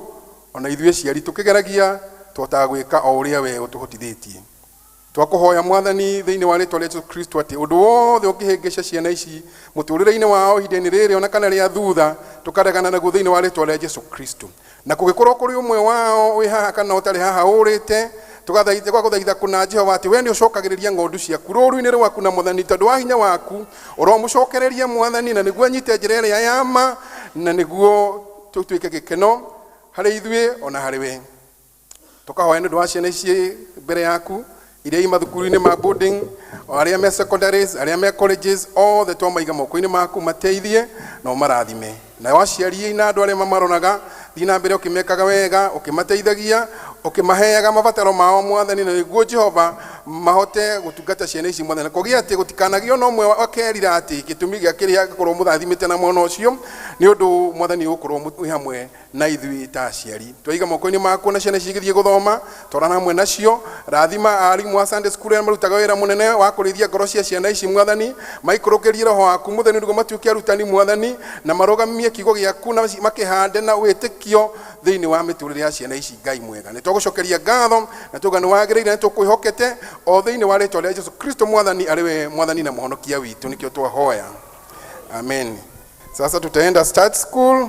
ona ithue ciari tukigeragia twotaga gwika o uria we utuhotithitie. Twakuhoya mwathani thiini wa ritwa ria Yesu Kristo ati undu wothe ukihingica ciana ici muturire-ini wao ihinda-ini riri ona kana ria thutha tukaregana naguo thiini wa ritwa ria Yesu Kristo. Na kugikorwo kuri umwe wao wi haha kana utari haha urite, tugathaitha kwa kuthaitha kuna Jehova ati we ni ucokagiriria ng'ondu ciaku ruru-ini rwaku na mwathani, tondu wa hinya waku uromucokereria mwathani, na niguo anyite njira iria yama, na niguo tutuike gikeno hari ithue ona hari we. Tukahoya ndu wa ciana ici mbere yaku iria i mathukuru-ini ma boarding, aria me secondaries, aria me colleges, all the twamaiga moko-ini maku mateithie na umarathime. Na waciarie na andu aria mamaronaga thina mbere ukimekaga wega, ukimateithagia, ukimaheaga mabataro mao mwathani, na niguo Jehova mahote gutungata ciana ici mwathani. Kugia ati gutikanagio no mwe akerira ati gitumi gia kiria gikorwo muthathimite na mwana ucio ni undu mwathani ukorwo mwi hamwe na ithui ta aciari. Twaiga moko-ini maku na ciana cigithie guthoma, twarana hamwe nacio, rathima arimu wa Sunday school ya marutaga wira munene wa kurithia ngoro cia ciana ici mwathani, maikurukirie roho waku muthani niguo matuike arutani mwathani, na marugamie kiugo giaku na makihande na witikio thiini wa miturire ya ciana ici. Ngai mwega, nitwagucokeria ngatho na tuga ni wagiriire, nitukwihokete o thiini wa ritwa ria Yesu Kristo mwathani ariwe mwathani na muhonokia witu, nikio twahoya, amen. Sasa tutaenda start school.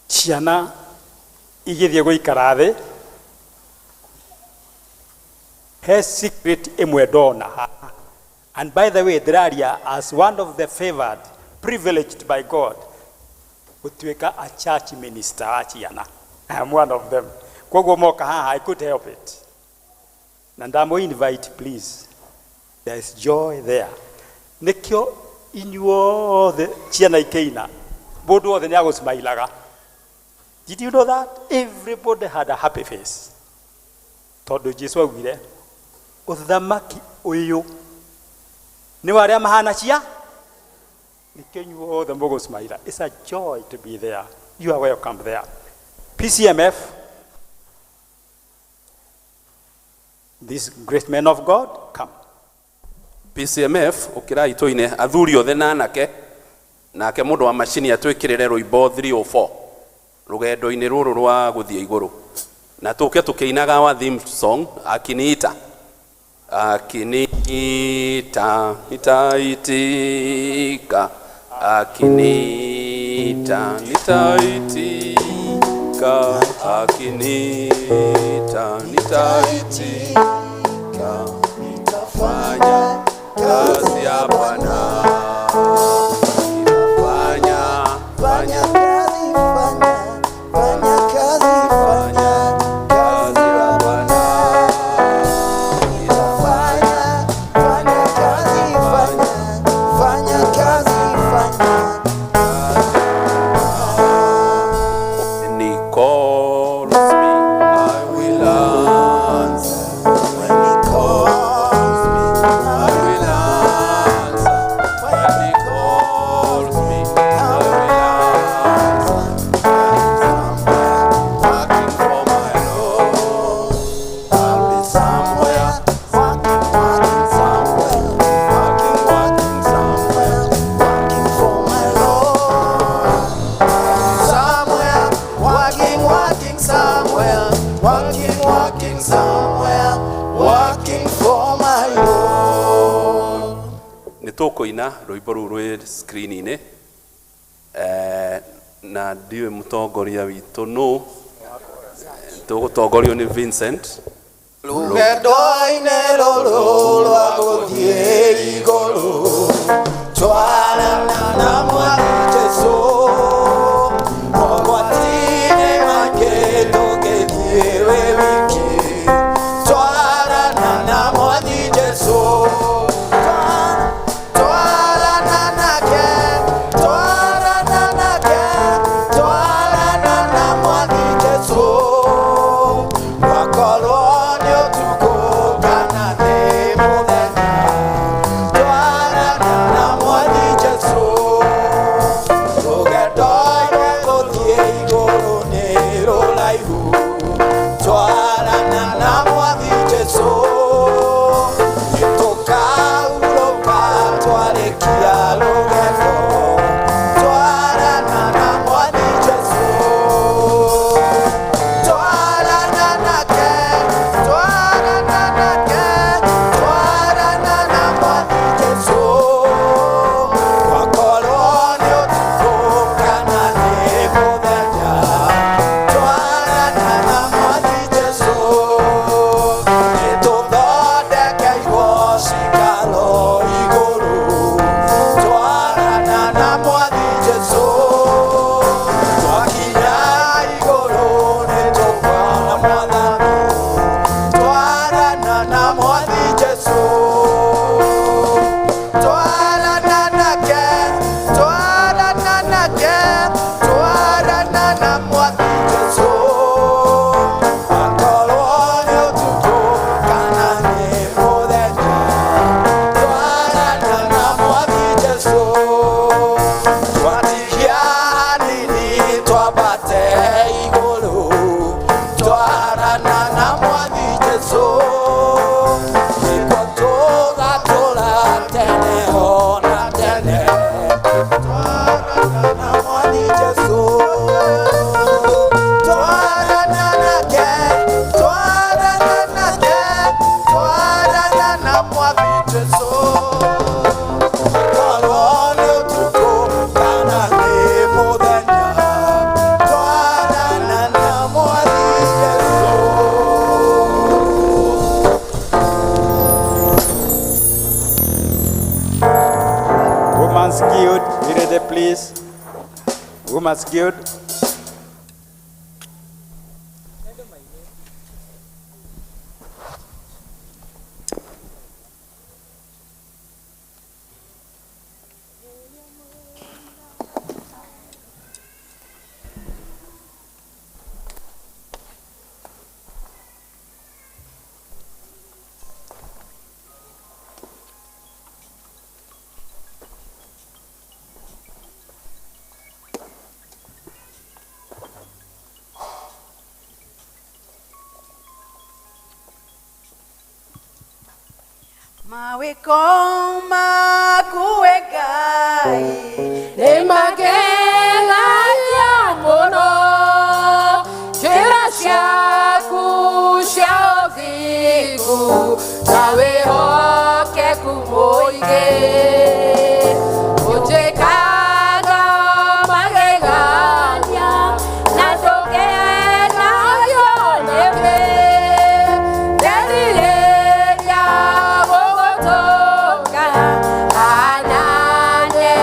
Ciana igithie guikara thi he secret imwe ndona haha. And by the way, Draria, as one of the favored, privileged by God, gutuika a church minister wa ciana. I am one of them. Koguo moka haha, I could help it. Na ndamu invite, please. There is joy there. Nikio inyuothe ciana ikeina, mundu wothe niagusmailaga. Did you know that? Everybody had a happy face. Tondu Jesu augire uthamaki uyu ni waria mahana cia nikenyu the mogo smile. It's a joy to be there. You are welcome there. PCMF, these great men of God come. PCMF ukirai toine athuri othe na anake nake mundu wa machini atwikirire rwimbo 304 rugendo-ini ruru rwa guthia iguru na tuke tukiinaga wa theme song akiniita nitaitika akiniita nitaitika akiniita nitaitika nitafanya kazi ya Bwana fanya kazi ya Bwana When he calls me, I will answer. When he calls me, I will answer. When he calls me, I will answer. Working for my Lord. I'll be somewhere, working somewhere, working somewhere, working for my Lord. Somewhere, working somewhere, working somewhere, working for my Lord. Nitukuina rwimbo ruru rwi screen-ini na ndiwe mutongoria witu no tugutongorio ni Vincent rugendo-ini ruru rwa guthie iguru twarana na Mwathani Jesu mogwati-ini maingĩ tũngĩthiĩ wĩ wiki twarana na Mwathani Jesu twarana nake na Mwathani Jesu wakorwo nĩ ũtukũ kana nĩ mũthenya twarana na Mwathani Jesu rũgendo rwa gũthiĩ igũrũ nĩ rũraihu twarana na Mwathani Jesu nĩtũkaurũka twarĩkia rũgendo twarana na Mwathani Jesu twarana nake twarana na Mwathani Jesu wakorwo nĩ ũtukũ kana nĩ mũthenya twarana na Mwathani Jesu nĩtũthondekeirwo cikaro igũrũ twarana na Mwathani Jesu twakinya igũrũ nĩtũkona Mwathani twarana na Mwathani Jesu twarana nake twarana na Mwathani Jesu wakorwo nĩ ũtukũ kana nĩ mũthenya twarana na Mwathani Jesu twatigia hanini twambate igũrũ twarana na Mwathani Jesu nĩkuo tũgatũũra tene ona tene twarana na Mwathani Jesu twarana nake twarana na Mwathani Jesu wakorwo nĩ ũtukũ kana nĩ mũthenya twarana na Mwathani Jesu. Women's Guild, be ready please. Women's Guild. Mawiko makuwe Ngai nĩ makeng'agia mũno njĩra ciaku cia ũthingu na wĩhokeku mũingĩ ũnjĩkaga magegania na ndũkenagio nĩ thĩ nderirĩria gũgũtũnga anane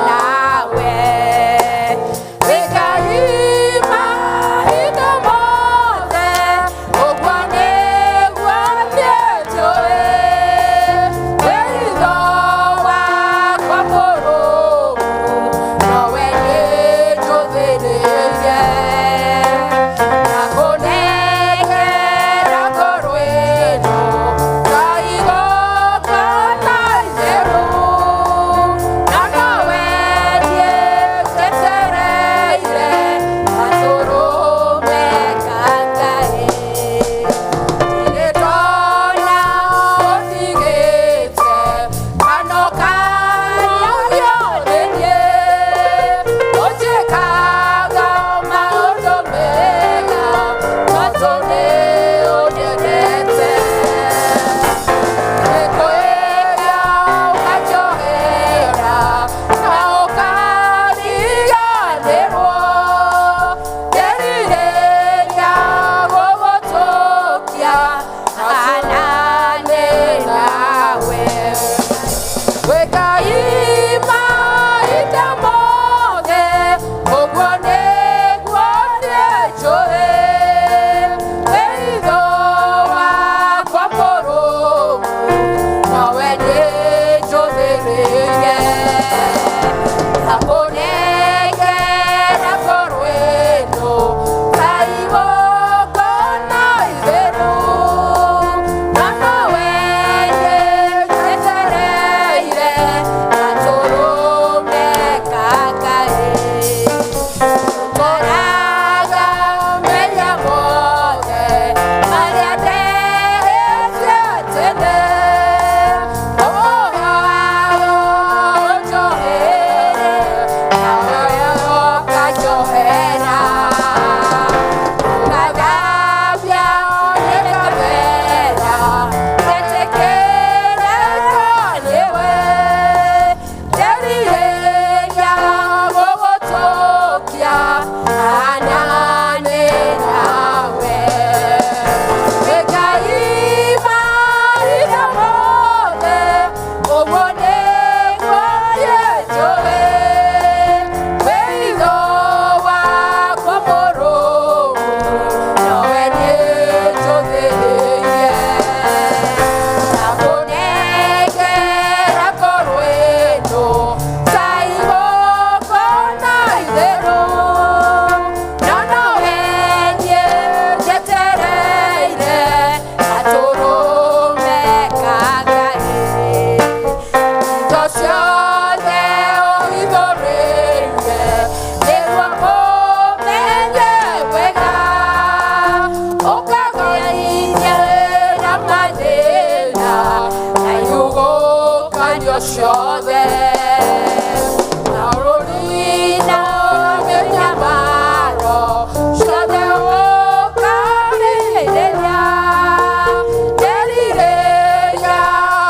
nawe wĩkaima indo mothe ũguo nĩguo niĩ njũĩ wĩitho wakwa mũrũmu nowe nĩnjũthĩrĩirie na kũnengera ngoro ĩno ta igongona itheru na nowe nĩnjetereire gatũrũme ka Ngai ndĩrĩtona ũtigĩte kanokanyagio nĩ niĩ ũnjĩkaga maũndũ mega tondũ nĩ ũnyendete wĩkwĩra ũkanjohera na ũkariganĩrwo nderirĩria gũgũtũkia anane nawe wĩkaima indo mothe ũguo nĩguo niĩ njũĩ wĩitho wakwa mũrũmu nowe nĩnjũthĩrĩirie na kũnengera ngoro ĩno ta igongona itheru na nowe nĩnjetereire gatũrũme ka Ngai ũkoraga menya mothe marĩa ndehĩtie tene ũhoyaga ũnjohere nawe ũkanjohera ũgathambia nĩkamera ngetĩkĩrĩtwo nĩwe nderirĩria gũgũtũkia anane nawe wĩkaima indo mothe ũguo nĩguo niĩ njũĩ wĩitho wakwa mũrũmu nowe nĩnjũthĩrĩirie na kũnengera ngoro ĩno ta igongona itheru na nowe niĩ njetereire gatũrũme ka Ngai indo ciothe ũhithũrĩire nĩguo mũmenye wega ũkagĩithia na mathĩna na ihũgũkanio ciothe na ũrũrina mĩnyamaro ciothe ũkarĩrĩria nderirĩria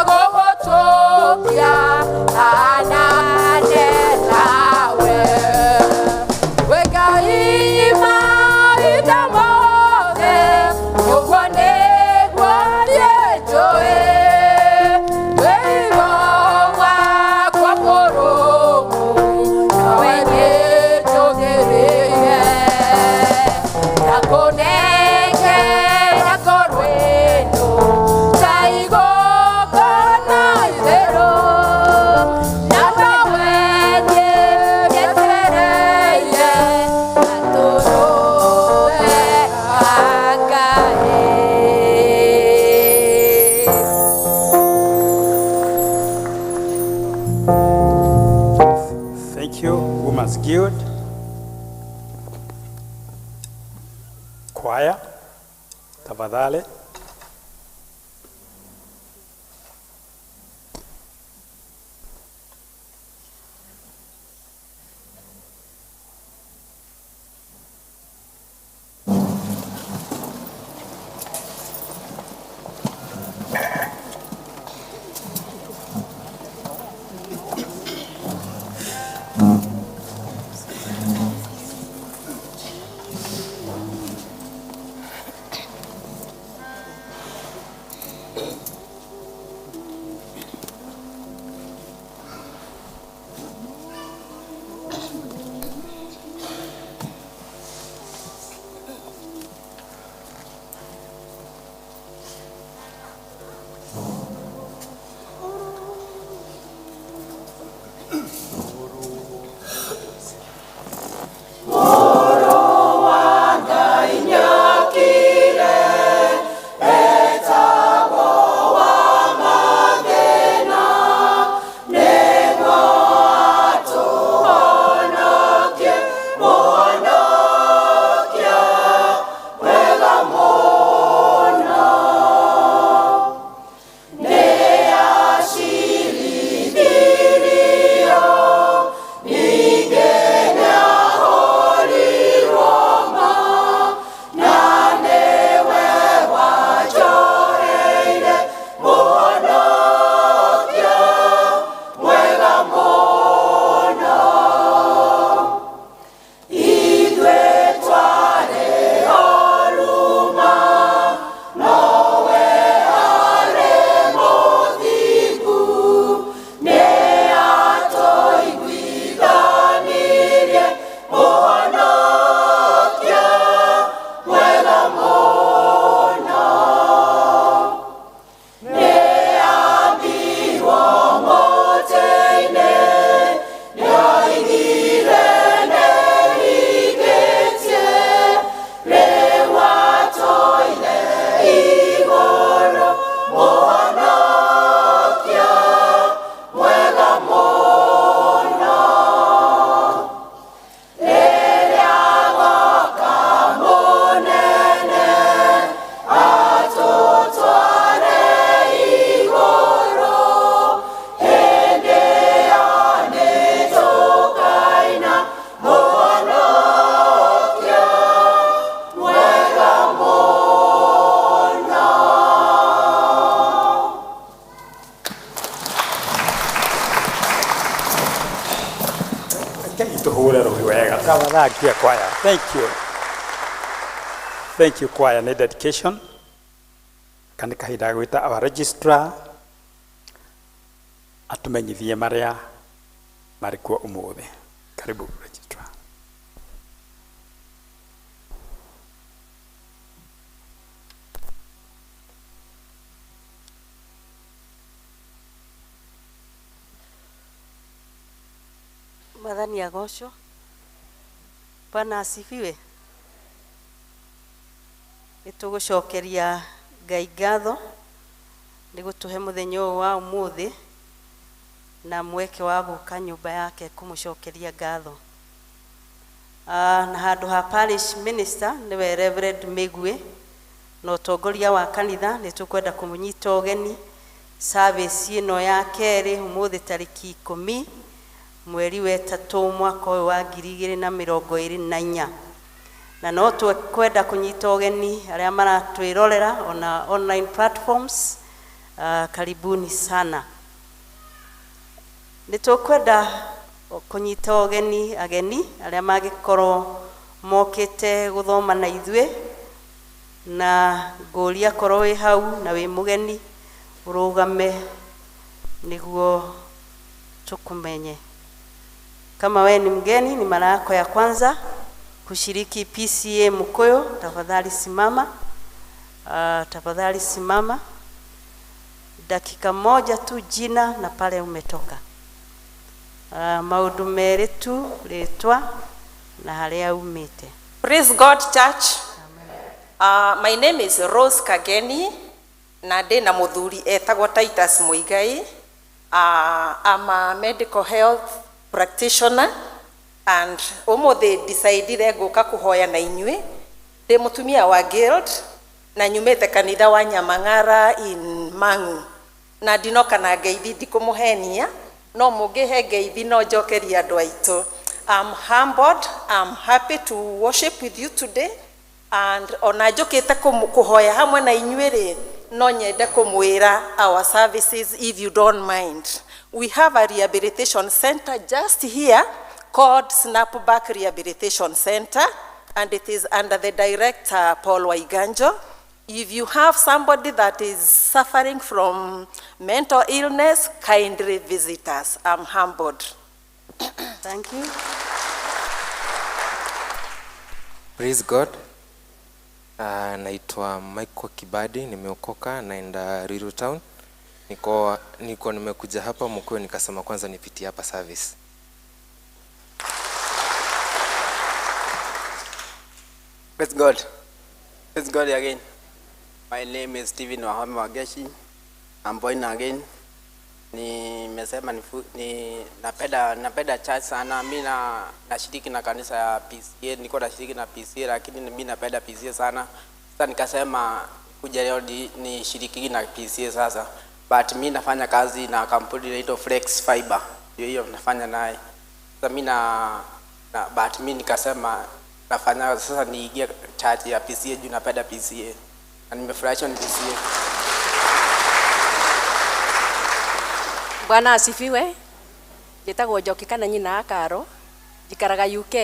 gũgũtũkia anane nawe wĩkaima indo mothe ũguo nĩguo niĩ njũĩ wĩitho wakwa mũrũmu nowe nĩnjũthĩrĩirie na kũnengera ngoro ĩno ta igongona itheru na nowe nĩnjetereire gatũrũme ka Ngai. Thank you, Women's Guild. Choir, tafadhali. Reke ituhure rohi wega. Tafadhali kwaya. Thank you. Thank you choir ni dedication. Kandi kahinda gwita our registrar atumenyithie maria marikuo umuthi. Karibu registrar. Mwathani agocwo. Bwana asifiwe. Nitugucokeria Ngai ngatho ni gutuhe muthenya wa umuthi na mweke wa guka nyumba yake kumucokeria ngatho. Na handu ha parish minister niwe Reverend Migwe no tongoria wa kanitha nitukwenda kumunyita ugeni service ino ya keri umuthi tariki 10 mweri wa 3 mwaka wa 2024 na no tukwenda kunyita ugeni aria maratwirorera ona online platforms. Karibuni sana. Nitukwenda kunyita ugeni ageni aria magikorwo mokite guthoma na ithwe na nguria korwo wi hau na wi mugeni urugame niguo tukumenye. Kama we ni mgeni, ni mara yako ya kwanza kushiriki PCA Mukoyo, tafadhali simama. Tafadhali simama. Dakika moja tu, jina na pale umetoka. Maundu meri tu, ritwa na haria umite. Praise God, church. My name is Rose Kageni na ndi na muthuri etagwo Titus Muigai. I'm a medical health practitioner and umuthi decidire guka kuhoya na inywe. Ndi mutumia wa guild na nyumete kanitha wa Nyamang'ara in Mang'u na ndinoka na ngeithi ndikumuhenia no mungihe ngeithi no njokeria andu aitu. I'm humbled. I'm happy to worship with you today and ona njukite kuhoya hamwe na inywe ri no nyende kumwira our services if you don't mind. We have a rehabilitation center just here called Snapback Rehabilitation Center, and it is under the director Paul Waiganjo. If you have somebody that is suffering from mental illness, kindly visit us. I'm humbled. Thank you. Praise God. Naitwa Michael Kibadi, nimeokoka naenda Ruiru Town. Niko nimekuja hapa Mukoyo nikasema kwanza nipitie hapa service. Praise God. Praise God again. My name is Steven Wahome Wageshi. I'm born again. Nimesema ni napenda church sana. Mimi nashiriki na kanisa ya PCA. Niko nashiriki na PCA lakini mimi napenda PCA sana. Sasa nikasema kuja leo ni shiriki na PCA sasa. But mimi nafanya kazi na kampuni inaitwa Flex Fiber. Hiyo nafanya naye. Sasa mimi but mimi nikasema nafanya sasa niingia church ya PCA juu napenda PCA. Na nimefurahishwa ni PCA. Bwana asifiwe. Njitagwo Njoki kana nyina akaro. Njikaraga UK.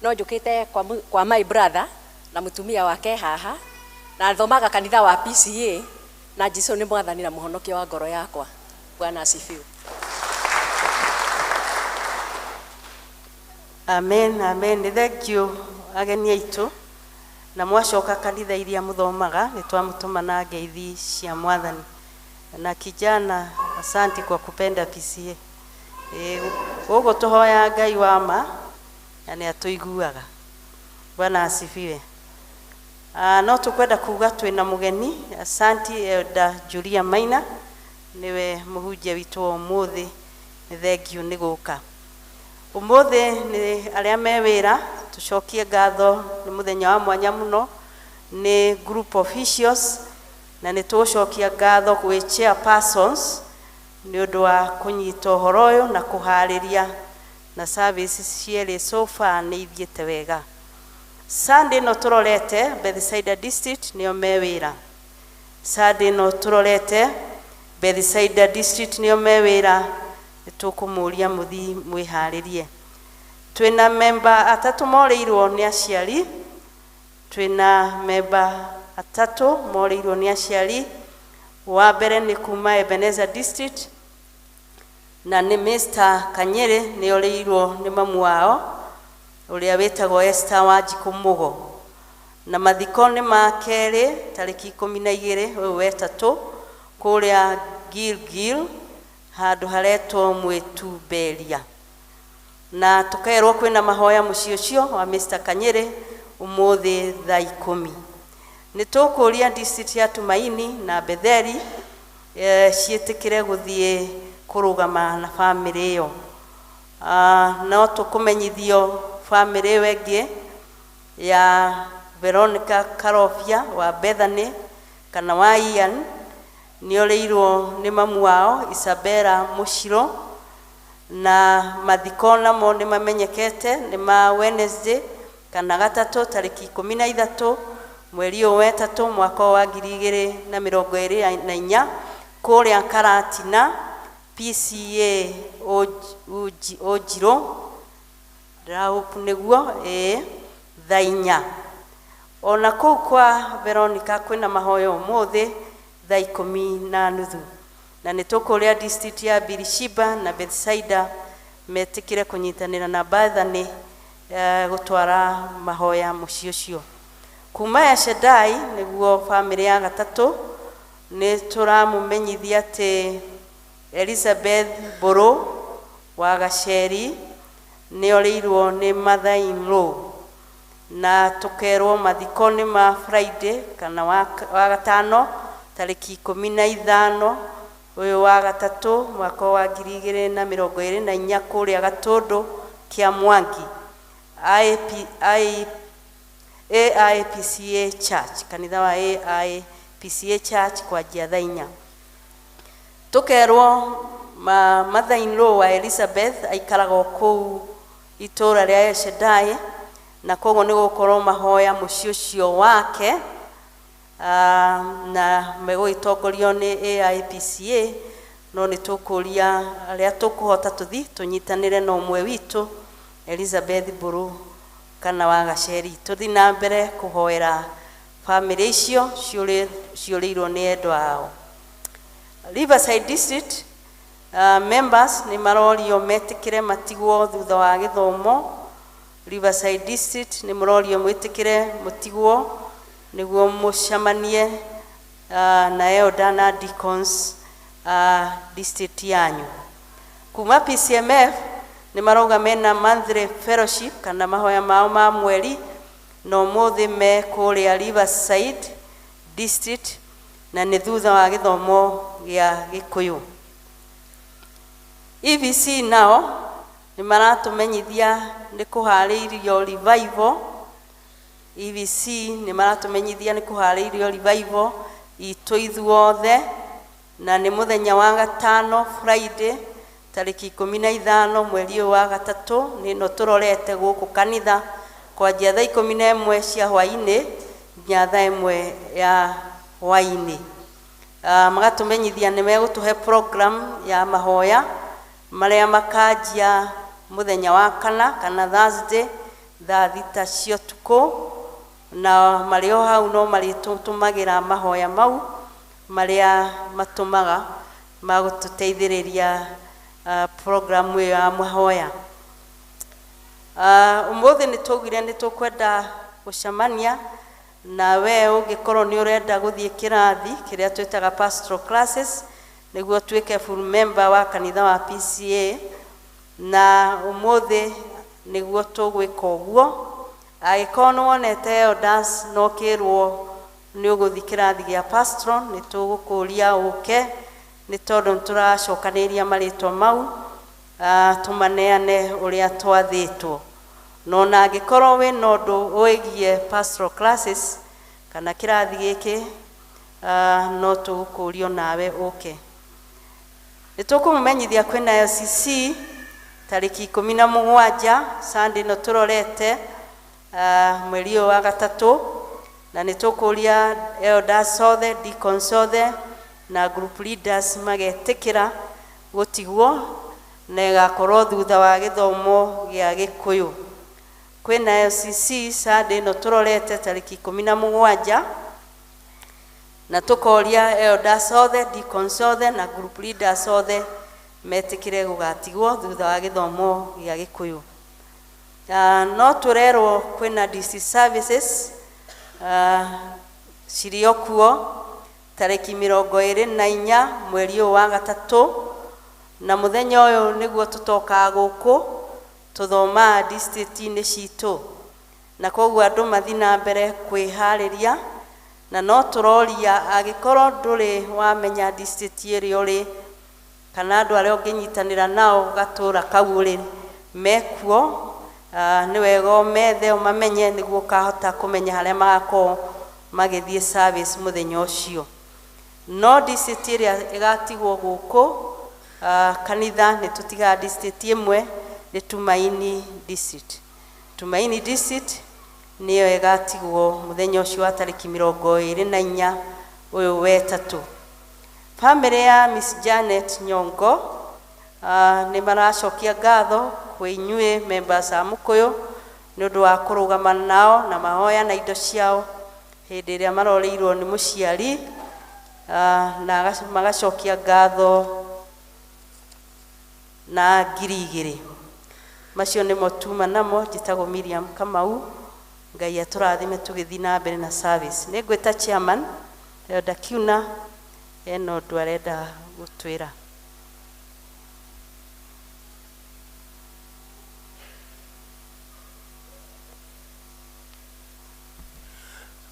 No njukite kwa my brother na mutumia wake haha. Na thomaga kanitha wa PCA na Jesu ni mwathani na muhonokia wa ngoro yakwa. Bwana asifiwe. Amen, amen. Thank you ageni aitu. Na mwacoka kanitha iria muthomaga ni twamutuma na ngeithi cia mwathani. Na kijana, asante kwa kupenda PCA. Ugo tuhoya Ngai wa ma yani atuiguaga. Bwana asifiwe. No tukwenda kuga twina mugeni. Asante Elda Julia Maina niwe muhunjia witu umuthi. Ni thank you ni guka. Umuthi ni aria mewira tucokie ngatho ni muthenya wa mwanya muno ni group officials na ni tucokia ngatho gwi chairpersons ni undu wa kunyita uhoro uyu na kuhariria na services ciere so far ni ithiete wega. Sunday no turorete Bethsaida district niyo mewira. Sunday no turorete Bethsaida district niyo mewira. Tukumuria muthi mwiharirie. Twina memba atatu moreirwo ni aciari. Twina memba atatu moreirwo ni aciari. Wa mbere ni kuma Ebenezer District na ni Mr. Kanyere ni oreirwo ni mamu wao uria wetagwo Esther Wanjiku Mugo. Na mathiko ni makere tariki 12 uyu wetatu kuria Gilgil handu haretwo Mwitumberia. Na tukaerwo kwina mahoya mucio cio wa Mr. Kanyere umuthi thaa 10. Ni tukuria district ya Tumaini na Betheri cietikire guthie kurugama na family yo. No tukumenyithio family wengi ya Veronica Karofia wa Bethany kana wa Ian ni oreirwo ni mamu wao Isabella Mushiro. Na mathiko namo ni mamenyekete ni ma Wednesday kana gatatu tariki 13 mweri wa 3 mwaka wa 2024 kuria Karatina PCA Ojiro Raupu niguo thaa 4. Ona kuu kwa Veronica kwina mahoyo umuthi thaa 10:30. Na nitukuria district ya Birishiba na Bethsaida metikire kunyitanira na Bethany gutwara mahoya mucio cio. Kuma ya Shaddai niguo family ya gatatu ni turamumenyithia ati Elizabeth Boro wa Gaceri ni oreirwo ni mother-in-law. Na tukerwo mathiko ni ma Friday kana wa gatano tariki 15 uyu wa gatatu mwaka wa 2024 kuria Gatundu kia Mwangi AIPCA Church, kanitha wa AIPCA Church kwa thaa 4. Tukerwo mother-in-law wa Elizabeth aikaraga kuu itura ria Shaddai na kogo ni gukorwo mahoya mucio cio wake. Na mego itongorio ni AIPCA no ni tukuria aria tukuhota tuthi tunyitanire no mwe witu Elizabeth Buru kana wa Gaceri tuthi na mbere kuhoera family icio cioreirwo ni endwa ao. Riverside District members ni marorio metikire matigwo thutha wa githomo. Riverside District ni marorio mwitikire mutigwo niguo mucamanie na elder na deacons district yanyu. Kuma PCMF ni marauga mena monthly fellowship kana mahoya mao ma mweri no muthi me kuria Riverside District na ni thutha wa githomo gia Gikuyu. EVC nao ni maratumenyithia ni kuhariirio revival. EVC ni maratumenyithia ni kuhariirio revival itu ithuothe na ni muthenya wa gatano Friday tariki 15 mweri wa gatatu ni no turorete guku kanitha kwa thaa 11 cia hwaini nginya thaa 1 ya hwaini. Magatumenyithia ni megutuhe program ya mahoya maria makajia muthenya wa kana Thursday thaa 6 cia tuko. Na mario hau no maritumagira mahoya mau maria matumaga magututeithiriria program ya mahoya. Umuthi ni tugire ni tukwenda gucamania na we ungikorwo ni urenda guthie kirathi kiria twitaga pastoral classes niguo twike full member wa kanitha wa PCA. Na umuthi niguo tugwika uguo agikono wonete elders no kirwo ni uguthi kirathi gia pastoral ni tugukuria uke ni tondu turacokaniria maritwa mau tumaneane uria twathitwo. No na agikorwo we nondu oigie pastoral classes kana kirathi giki no tugukurio nawe uke. Ni tukumumenyithia kwina LCC tariki 17 Sunday no turorete mweri wa gatatu na ni tukuria elders othe deacons othe na group leaders magetikira gutigwo na igakorwo thutha wa githomo gia Gikuyu. Kwina LCC Sunday no turorete tariki 17 na tukoria elders othe, deacons othe na group leaders othe metikire gugatigwo thutha wa githomo gia Gikuyu. No turerwo kwina DC services ciriokuo tariki 24 mweri wa gatatu, na muthenya uyu niguo tutoka guku tuthoma district-ini citu, na koguo andu mathina mbere kwihariria, na no turoria agikorwo nduri wamenya district iri uri kana andu aria unginyitanira nao gatura kau uri mekuo, ni wega methe mamenye niguo kahota kumenya haria magako magithie service muthenya ucio. No district iria igatigwo guku kanitha ni tutiga district imwe ni Tumaini district. Tumaini district niyo igatigwo muthenya ucio wa tariki 24 uyu wetatu. Family ya Miss Janet Nyongo ni maracokia ngatho kwi inyue members a Mukuyu ni undu wa kurugama nao na mahoya na indo ciao hindi iria maroreirwo ni muciari, na magacokia ngatho na ngiri. Macio ni motuma namo njitagwo Miriam Kamau. Ngai aturathime tugithi na mbere na service. Ni ngwita chairman Elder Kiuna eno ndu arenda gutwira.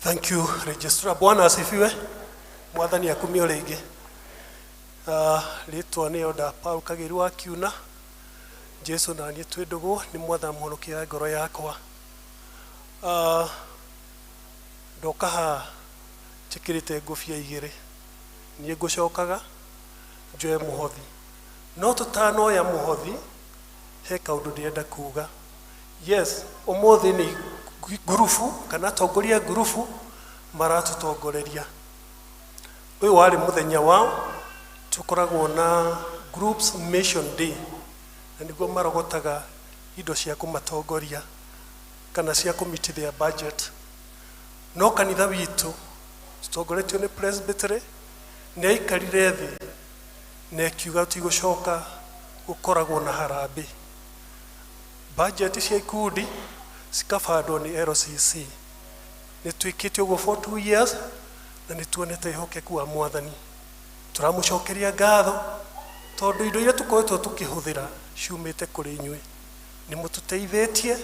Thank you, Registrar. Bwana asifiwe. Mwathani akumio rĩngĩ. Rĩtwa nĩ Elder Paul Kagiru wa Kiuna. Jesu na niĩ twĩ ndũgũ nĩ Mwathani mũhonokia ngoro yakwa. Ndoka haha njĩkĩrĩte ngũbia igĩrĩ. Niĩ ngũcokaga njoe mũhothi. No tũtanoya mũhothi he kaũndũ ndĩrenda kuga. Yes, ũmũthĩ nĩ gurufu kana tongoria gurufu maratutongoreria. Uyu wari muthenya wao tukoragwo na groups mission day, na niguo marogotaga indo cia kumatongoria kana cia kumitithia budget. No kanitha witu tutongoretio ni presbytery ni aikarire thi na akiuga tigũcoka gukoragwo na harambe. Budget cia ikundi sikafadwo ni LCC. Ni twikite ugo for 2 years na ni tuonete ihokeku wa Mwathani. Turamucokeria ngatho tondu indo iria tukoretwo tukihuthira ciumite kuri inyue. Ni mututeithĩtie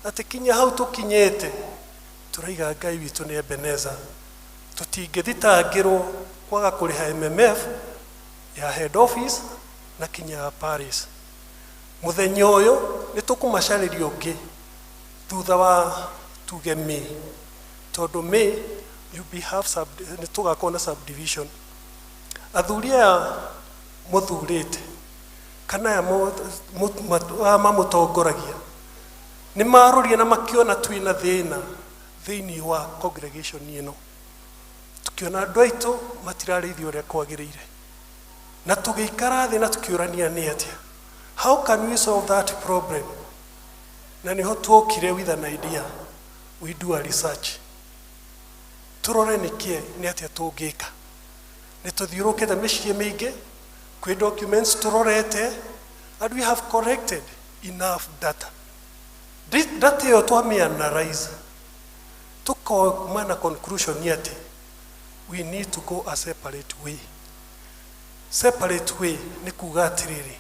ati kinya hau tukinyete turaiga Ngai witu ni Ebeneza. Tutingithitangirwo kwaga kuriha MMF ya head office na kinya Paris. Muthenya uyu ni tukumacariria ungi thutha wa tuge May, tondu May you be have ni tugakona subdivision. Athuria ya muthurite kana ya mamutongoragia ni maruria na makiona twina thina thiini wa congregation ino, tukiona andu aitu matirarithio uria kwagirire na tugiikara thi na tukiurania ni atia, how can we solve that problem? Na niho twokire with an idea. We do a research. Turore nikie ni atia tungika. Ni tuthiurukite miciĩ mĩingĩ kwi documents turorete, and we have collected enough data. Data yo twamianalyze tukauma conclusion ni ati we need to go a separate way. Separate way ni kuga atiriri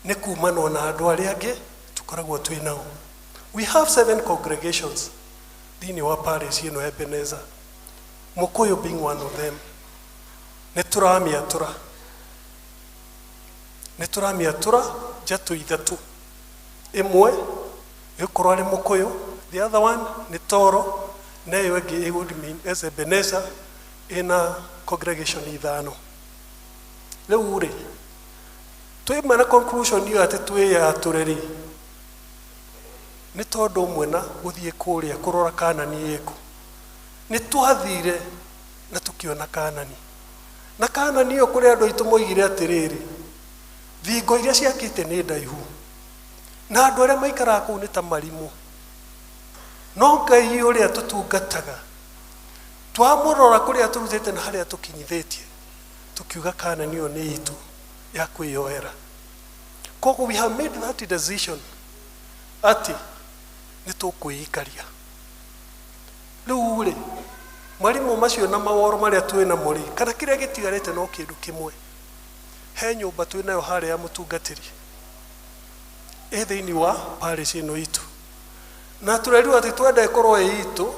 ni kumana na andu aria angi tukoragwo twinao. We have 7 congregations thini wa parish ino Ebeneza, Mukuyu being one of them. Neturamiatura jatu ithatu. Imwe ikorwo ari Mukuyu, the other one ni Toro, na iyo ingi it would mean as Ebeneza ina congregation ithano. Riu ri twimana conclusion iyo ati twiya tureri ni tondu mwena guthie kuria kurora Kanani yeku. Ni twathire na tukiona Kanani, na Kanani yo kuri andu aitu moigire atiriri thingo iria ciakĩte nĩ ndaihu na andũ arĩa maikaraga kũu nĩ ta marimũ, no Ngai ũrĩa tũtungataga twamũrora kũrĩa tũrutĩte na harĩa tũkinyithĩtie tukiuga Kaanani ĩyo nĩ itũ ya kwĩyoera. Koguo we have made that decision ati nĩ tũkwĩikaria. Rĩu rĩ, marimũ macio na maworo marĩa twĩ namo rĩ, kana kĩrĩa gĩtigarĩte no kĩndũ kĩmwe. He nyũmba twĩ nayo harĩa ya mũtungatĩri ĩ thĩinĩ wa parish ĩno itũ, na tũrerirwo atĩ twenda ĩkorwo ĩ itũ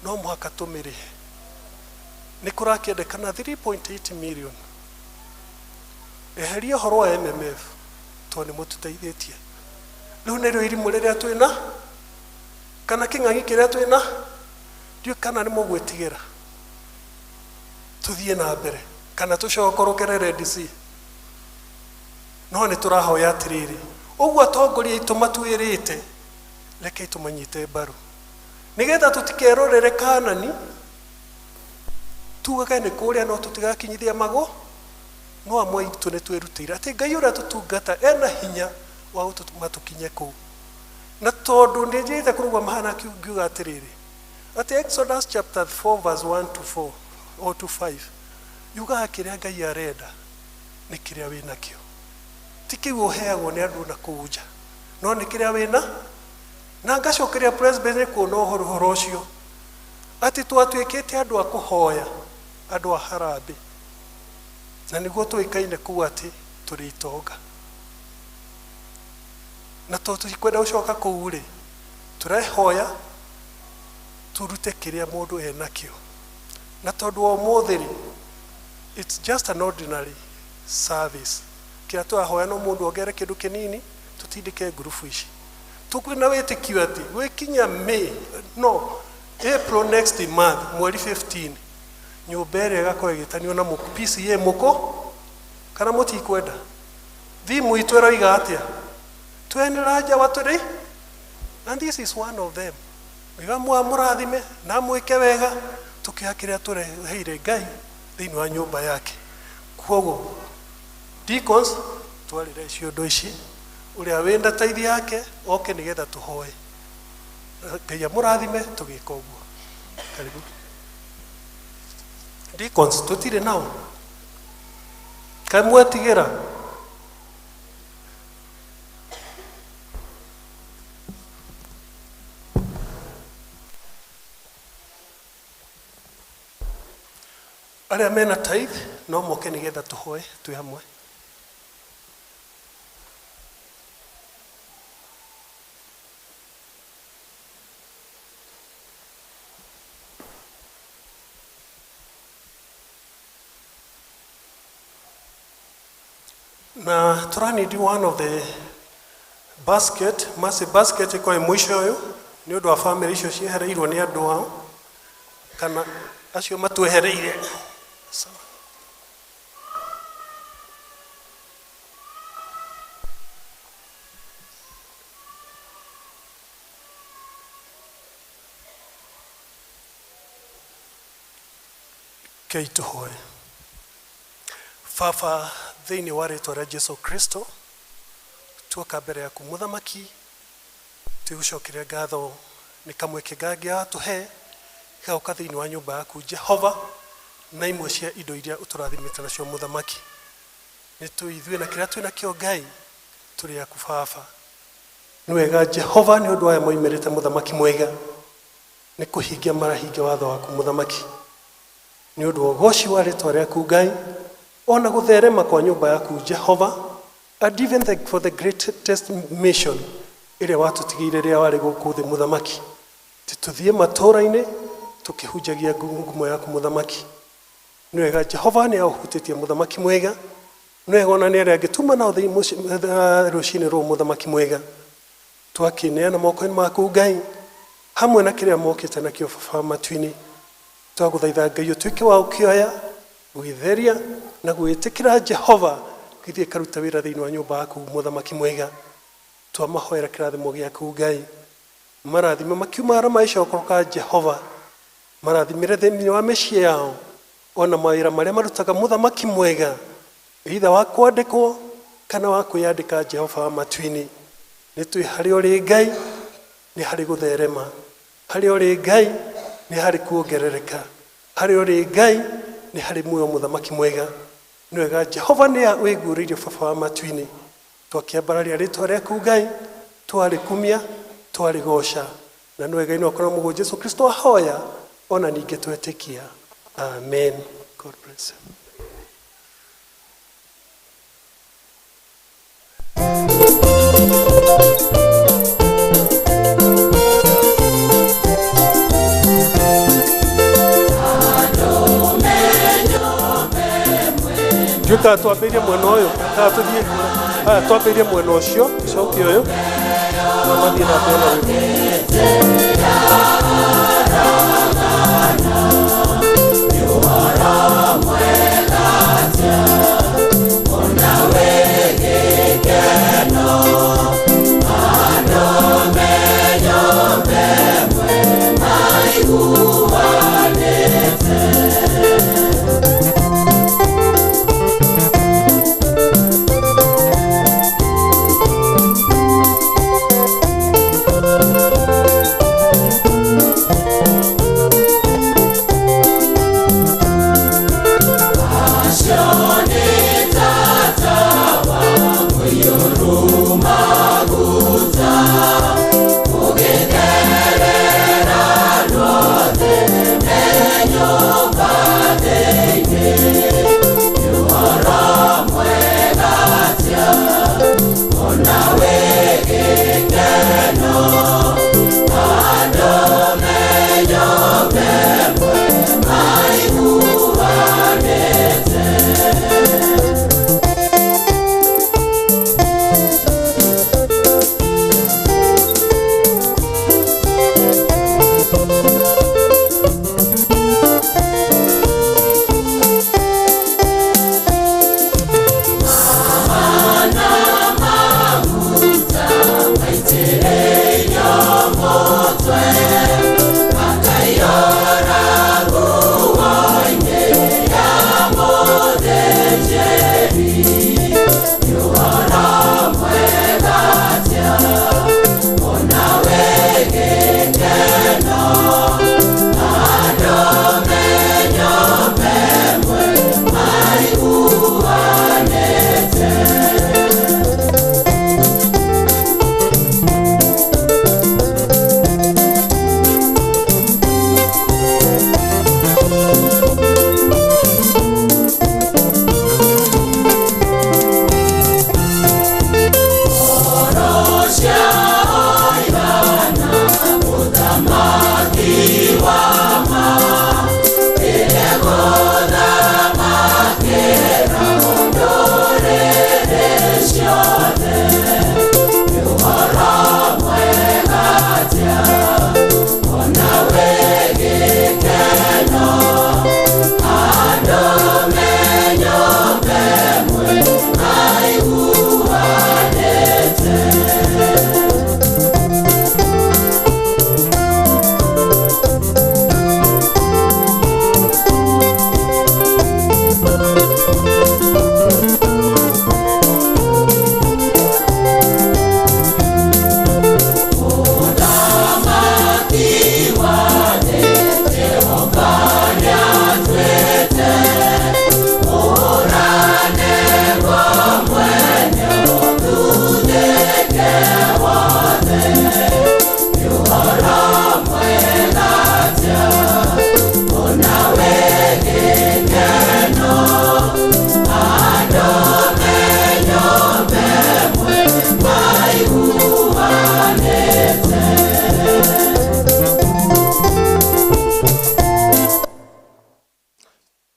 no mũhaka tũmĩrĩhe. Nĩ kũrakĩendekana 3.8 million. Eheria ũhoro wa MMF tondũ nĩ mũtũteithĩtie. Rĩu nĩrĩo irimũ rĩrĩa twĩna kana kĩng'ang'i kĩrĩa twĩna, ndiũ kana nĩ mũgwĩtigĩra tuthiĩ na mbere kana tũcokorokere Red Sea. No nĩ tũrahoya atĩrĩrĩ, ũguo atongoria aitũ matuĩrĩte, rekei tũmanyite mbaru nĩgetha tũtikerorere Kaanani tugage nĩ kũrĩa no tũtigakinyithia mago, no amwe aitũ nĩ twĩrutĩire atĩ Ngai ũrĩa tũtungata ena hinya wa gũtũtũma tũkinye kũu. Na tondũ nĩ njĩte kũrũgama mahana kiuga atĩrĩrĩ atĩ Exodus chapter 4 verse 1 to 4 or to 5 yugaga kĩrĩa Ngai arenda nĩ kĩrĩa wĩ nakĩo, ti kĩu ũheagwo nĩ andũ na kũu nja, no nĩ kĩrĩa wĩna. Na ngacokeria president kuona ũhoro ũcio atĩ twatuĩkĩte andũ a kũhoya, andũ a harambĩ, na nĩguo tũĩkaine kũu atĩ tũrĩ itonga. Na tondũ tũtikwenda gũcoka kũu rĩ, tũrehoya turute kĩrĩa mũndũ enakĩo. Na tondũ wa ũmũthĩ rĩ, it's just an ordinary service. Kĩrĩa tũrahoya no mũndũ ongere kĩndũ kĩnini tũtindĩke ngurubu ici. Tukwina wĩtĩkio atĩ gwĩkinya April next month, mweri 15, nyũmba ĩrĩa ĩgakorwo ĩgĩtanio na PCA mũko kana mũtikwenda. Thimũ itũ ĩroiga atĩa? Twenera nja watũrĩ, and this is one of them. Wega mũrathime na mwĩke wega tũkĩoya kĩrĩa tũreheire Ngai thĩinĩ wa nyũmba yake. Kwoguo deacons twarĩre ciondo ici, ũrĩa wenda taithi yake oke nĩgetha tũhoe. Ngai amũrathime tũgĩka ũguo. Karibu. Deacons tũtirĩ nao, kaĩ mwetigĩra? Arĩa mena tithe no moke nĩgetha tũhoe twĩ hamwe. Na tũranidi one of the basket, massive basket ĩkorwo ĩ mũico ũyũ nĩ ũndũ wa family icio ciehereirwo nĩ andũ ao kana acio matwehereire. Kei tũhoe. Baba, thĩinĩ wa rĩĩtwa rĩa Jesũ Kristo, tuoka mbere yaku mũthamaki, twĩgũcokeria ngatho nĩ kamweke gangĩ watũhe gauka thĩinĩ wa nyũmba yaku Jehova, na imwe cia indo iria ũtũrathimĩte nacio mũthamaki. Nĩ tũithuĩ na kĩrĩa twĩ nakĩo Ngai tũrĩ aku Baba. Nĩ wega Jehova nĩ ũndũ aya moimĩrĩte mũthamaki mwega, nĩ kũhingia marahingia watho waku mũthamaki. Nĩ ũndũ wa ũgoci wa rĩĩtwa rĩaku Ngai, ona gũtherema kwa nyũmba yaku Jehova, and even for the greatest mission ĩrĩa watũtigĩire rĩrĩa warĩ gũkũ thĩ mũthamaki, tũthiĩ matũũra-inĩ tũkĩhunjagia ngumo yaku mũthamaki. Nĩ wega Jehova nĩ ahutĩtie mũthamaki mwega, nĩ wega ona nĩ arĩa angĩtuma nao rũciinĩ rũu mũthamaki mwega, twakĩneana moko-inĩ maku Ngai, hamwe na kĩrĩa mokĩte nakĩo Baba matu-inĩ. Twagũthaitha Ngai ũtuĩke wa ũkĩoya, gwĩtheria na gwĩtĩkĩra Jehova gĩthiĩ karuta wĩra thĩinĩ wa nyũmba yaku mũthamaki mwega. Twamahoera kĩrathimo gĩaku Ngai, marathime makiuma arama icokoroka Jehova, marathimĩre thĩinĩ wa mĩciĩ yao, ona mawĩra marĩa marutaga mũthamaki mwega, either wa kwandĩkwo kana wa kwiyandika Jehova wa matu-ini nĩ tũĩ harĩ ũrĩ Ngai nĩ harĩ gũtherema, harĩ ũrĩ Ngai nĩ harĩ kuongerereka, harĩ ũrĩ Ngai nĩ harĩ muoyo mũthamaki mwega. Nĩ wega Jehova nĩ wĩguũrĩirio baba wa matu-ini, twakĩambararia rĩtwa rĩaku Ngai, twarĩkumia twarĩgoca, na nĩ wega inokorwo mũgũ Jesu Kristo ahoya ona ningĩ twetĩkia. Amen. God bless you. Njuka twambĩrie mwena ũyũ, twambĩrie mwena ũcio, coki ũyũ, na mathiĩ na mbere na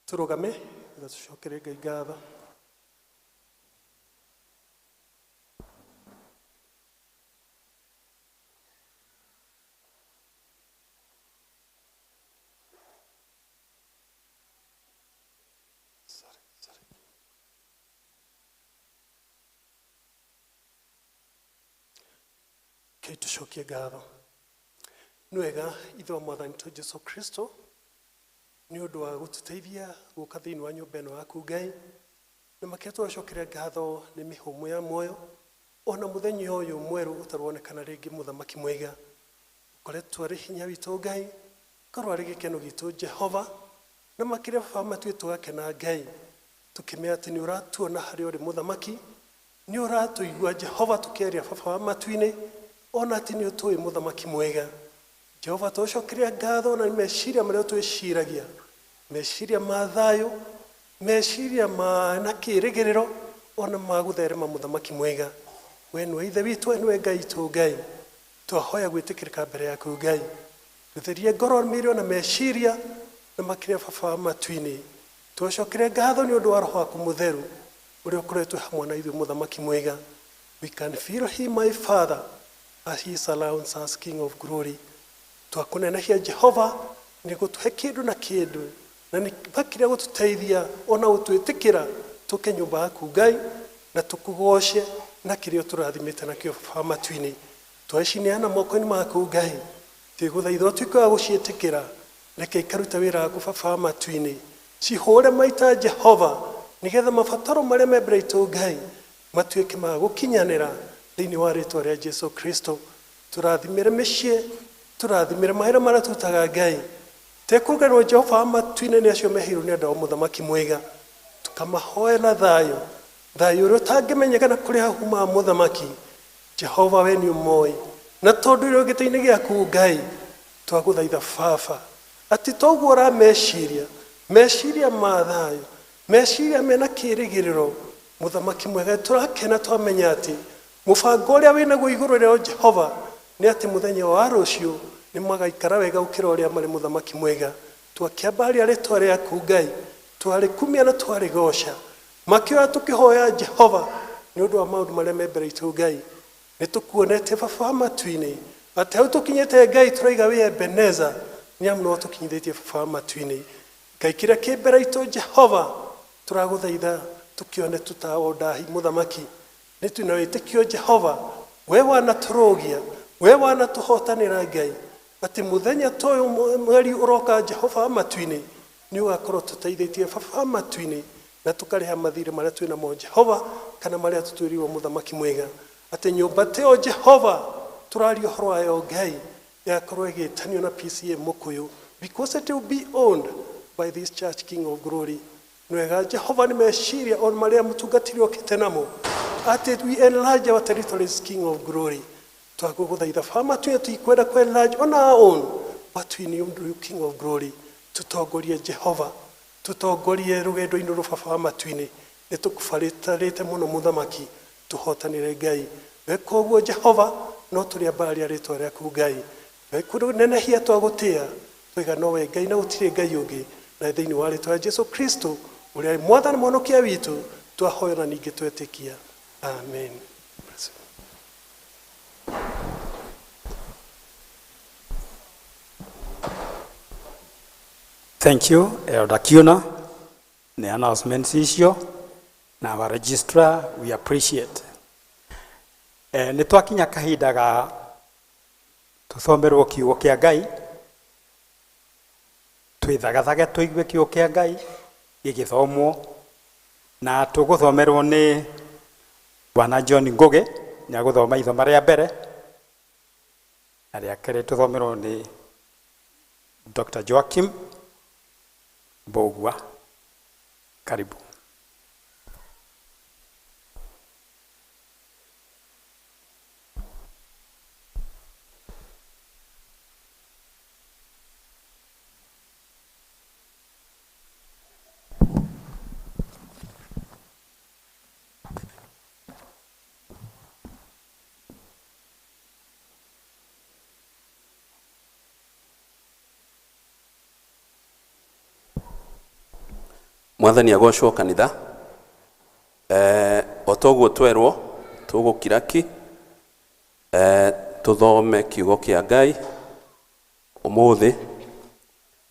turugame tucokere Ngai ngatho. Kei tucokie ngatho. Nĩ wega ithuĩ Mwathani witũ Jesu Kristo nĩ ũndũ wa gũtũteithia gũka thĩinĩ wa nyũmba ĩno yaku Ngai, na makia twacokeria ngatho nĩ mĩhũmũ ya muoyo ona mũthenya ũyũ mwerũ ũtaronekana rĩngĩ mũthamaki mwega ũkoretwo arĩ hinya witũ Ngai korwo arĩ gĩkeno gitũ Jehova na makĩria baba matuĩ tũgakena Ngai tũkĩmenya atĩ nĩ ũratuona harĩ ũrĩ mũthamaki nĩ ũratũigua Jehova tũkĩaria baba wa matu-inĩ ona atĩ nĩ ũtũĩ mũthamaki mwega Jehova tũcokeria ngatho na meciria marĩa twĩciragia meciria ma thayũ meciria na kĩĩrĩgĩrĩro ona ma gũtherema mũthamaki mwega we nĩwe ithe witũ nĩwe Ngai witũ Ngai twahoya gwĩtĩkĩrĩka mbere yaku Ngai gũtheria ngoro mĩĩrĩ na meciria na makĩria baba wa matu-inĩ twacokeria ngatho nĩ ũndũ wa roho waku mũtheru ũrĩa ũkoretwo hamwe na ithuĩ mũthamaki mwega we can feel him my father as he surrounds us King of glory twakũnenehia Jehova nĩ gũtũhe kĩndũ na kĩndũ na nĩ makĩria gũtũteithia ona gũtwĩtĩkĩra tũke nyũmba yaku Ngai na tũkũgoce na kĩrĩa tũrathimĩte nakĩo baba matu-inĩ twaciniana moko-inĩ maku Ngai twĩgũthaitha ũtuĩke wa gũciĩtĩkĩra reke ikaruta wĩra waku baba matu-inĩ cihũre maita Jehova nĩgetha mabataro marĩa me mbere itũ Ngai matuĩke ma gũkinyanĩra thĩinĩ wa rĩĩtwa rĩa Jesũ Kristo tũrathimĩre mĩciĩ tũrathimĩre mawĩra marĩa tutaga Ngai tekũrũganĩrwo Jehova matu-inĩ nĩ acio meheirwo nĩ andũ a mũthamaki mwega tukamahoera thayũ ũrĩa ũtangĩmenyekana kũrĩa humaga mũthamaki Jehova we nĩ ũmoĩ na tondũ ũrĩ gĩtĩ-inĩ gĩaku Ngai twagũthaitha baba atĩ toguo ũrameciria meciria ma thayũ meciria mena kĩĩrĩgĩrĩro mũthamaki mwega tũrakena twamenya atĩ mũbango ũrĩa wĩnaguo igũrũ rĩao Jehova nĩ atĩ mũthenya wa rũciũ nĩ magaikara wega gũkĩra ũrĩa marĩ mũthamaki mwega twakĩambaria rĩĩtwa rĩaku Ngai twarĩkumia na twarĩgoca makĩoya tũkĩhoya Jehova nĩ ũndũ wa maũndũ marĩa me mbere itũ Ngai nĩ tũkuonete baba wa matu-inĩ atĩ hau tũkinyĩte Ngai tũraiga wĩ Ebeneza nĩ amu no tũkinyithĩtie baba wa matu-inĩ Ngai kĩrĩa kĩ mbere itũ Jehova tũragũthaitha tũkĩone tũtaondahi mũthamaki nĩ twĩna wĩtĩkio Jehova we wanatũrũgia we wanatũhotanĩra Ngai atĩ mũthenya ta ũyũ mweri ũroka Jehova wa matu-inĩ nĩ ũgakorwo tũteithĩtie baba wa matu-inĩ na tũkarĩha mathirĩ marĩa twĩnamo Jehova kana marĩa tũtuĩrĩirwo mũthamaki mwega atĩ nyũmba ta ĩyo Jehova tũraria ũhoro wayo Ngai yakorwo ĩgĩtanio na PCA Mũkũyũ because it will be owned by this church King of glory nwega Jehova nĩ meciria on marĩa mũtungatĩri okĩte namo atĩ we enlarge our territories King of glory twagũgũthaitha baba matu-inĩ tũikwenda kũ enlarge on our own matu-inĩ ũndũ King of glory tũtongorie Jehova tũtongorie rũgendo-inĩ rũ baba wa matu-inĩ nĩ tũkũbarĩtarĩte mũno mũthamaki tũhotanĩre Ngai weka ũguo Jehova no tũrĩambararia rĩĩtwa rĩaku Ngai wekũnenehia twagũtĩĩa twiga nowe Ngai na gũtirĩ Ngai ũngĩ na thĩinĩ wa rĩĩtwa rĩa Jesũ Kristo ũrĩa mwathani mũhonokia witũ twahoya na ningĩ twetĩkia amen. Thank you, Elder Kiuna. The announcements icio na our registrar, we appreciate. Nĩ twakinya kahinda ga tũthomerwo kiugo kĩa Ngai twĩthagathage tũigue kiugo kĩa Ngai gĩgĩthomwo na tũgũthomerwo nĩ Bwana John Ngugi nĩ agũthoma ithoma rĩa mbere na rĩa kerĩ tũthomerwo nĩ Dr. Joakim Mbogua. Karibu. Mwathani agocwo kanitha otoguo twerwo tũgũkiraki tũthome kiugo kĩa Ngai ũmũthĩ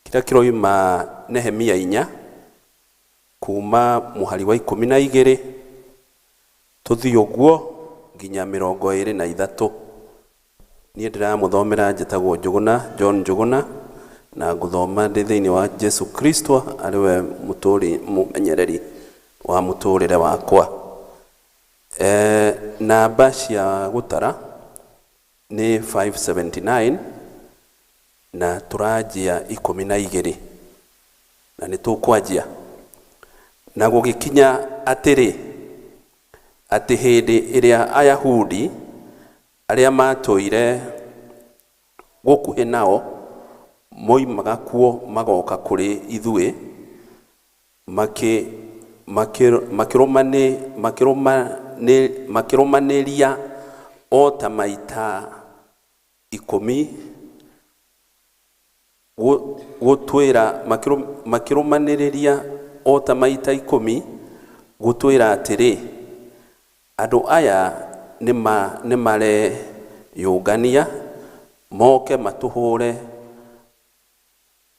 kĩrĩa kĩroima Nehemia 4 kuma mũhari wa 12 tũthiĩ ũguo nginya 23. Niĩ ndĩramũthomera njĩtagwo Njũgũna John Njũgũna na ngũthoma ndĩ thĩinĩ wa Jesu Kristo arĩwe mũtũri mũmenyereri wa muturire wakwa. Namba cia gutara ni 579 na turajia 12 na ni tukwanjia na gugikinya atiri ati hindi iria Ayahudi aria matoire gukuhi nao moimaga kuo magoka kuri ithui makirumaniria o ta maita 10 gutwira makirumaniria o ta maita 10 gutwira atiri andu aya nĩ mareyũngania moke matuhure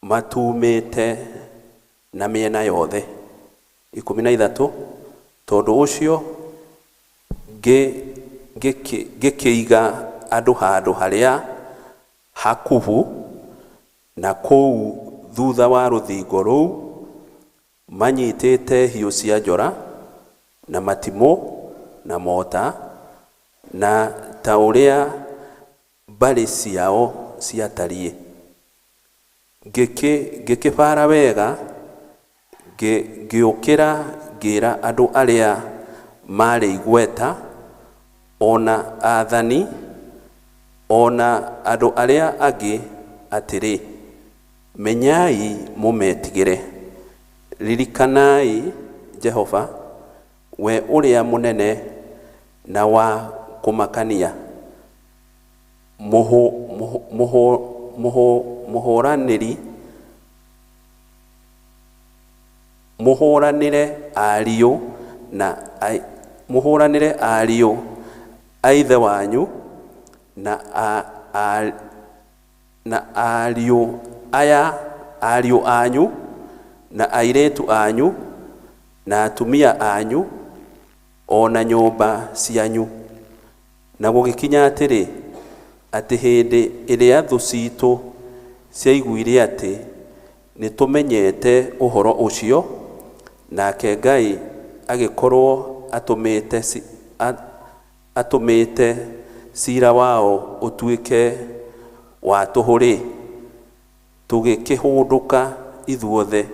matumĩte na mĩena yothe 13. Tondu ucio ngĩkĩiga andũ handũ harĩa hakuhu na kũu thutha wa rũthingo rũu manyitĩte hiũ cia njora na matimũ na mota na ta ũrĩa mbarĩ ciao ciatariĩ. Ngĩkĩbara wega ngĩũkĩra ngĩra andũ arĩa marĩ igweta ona athani ona andũ arĩa angĩ atĩrĩ, menyai mũmetigĩre, ririkanai Jehova we ũrĩa mũnene na wa kũmakania, mũhũranĩre ariũ a ithe wanyu na ariũ anyu na airĩtu anyu na atumia anyu ona nyũmba cianyu. Na gũgĩkinya atĩrĩ atĩ hĩndĩ ĩrĩa thũ citũ ciaiguire atĩ nĩtũmenyete ũhoro ũcio, nake Ngai agĩkorwo atũmĩte cira wao ũtuĩke wa tũhũ-rĩ, tũgĩkĩhũndũka ithuothe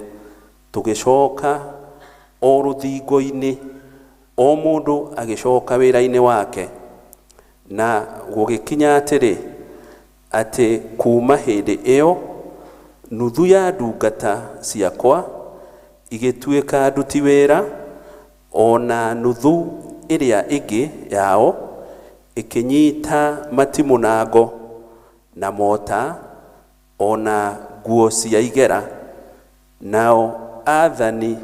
tũgĩcoka o rũthingo-inĩ, o mũndũ agĩcoka wĩra-inĩ wake. Na gũgĩkinya atĩrĩ atĩ kuma hĩndĩ ĩyo nuthu ya ndungata ciakwa igĩtuĩka nduti wĩra, ona nuthu ĩrĩa ĩngĩ yao ĩkĩnyita matimũ na ngo na mota ona nguo cia igera. Nao athani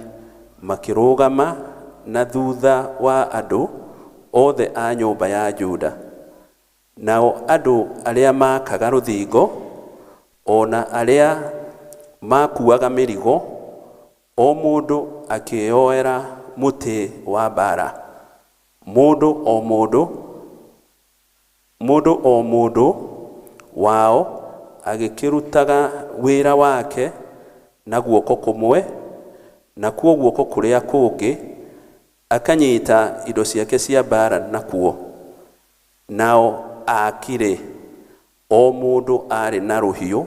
makĩrũgama na thutha wa andũ othe a nyũmba ya Juda. Nao andũ arĩa makaga rũthingo ona arĩa makuaga mĩrigo, o mũndũ akĩyoera mũtĩ wa mbara, mũndũ o mũndũ wao agĩkĩrutaga wĩra wake na guoko kũmwe, na kuo guoko kũrĩa kũngĩ akanyita indo ciake cia mbara nakuo. Nao akire o mũndũ arĩ na rũhiũ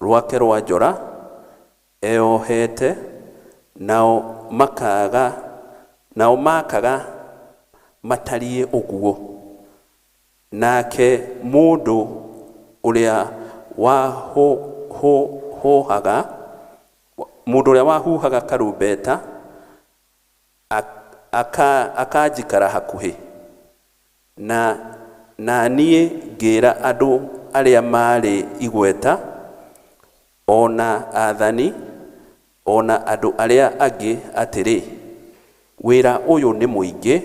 rwake rwa njora eyohete, nao makaga matariĩ ũguo. Nake mũndũ ũrĩa wahuhaga karumbeta akanjikara hakuhĩ, na niĩ ngĩra andũ arĩa marĩ igweta ona athani ona andũ arĩa angĩ atĩrĩ, wĩra ũyũ nĩ mũingĩ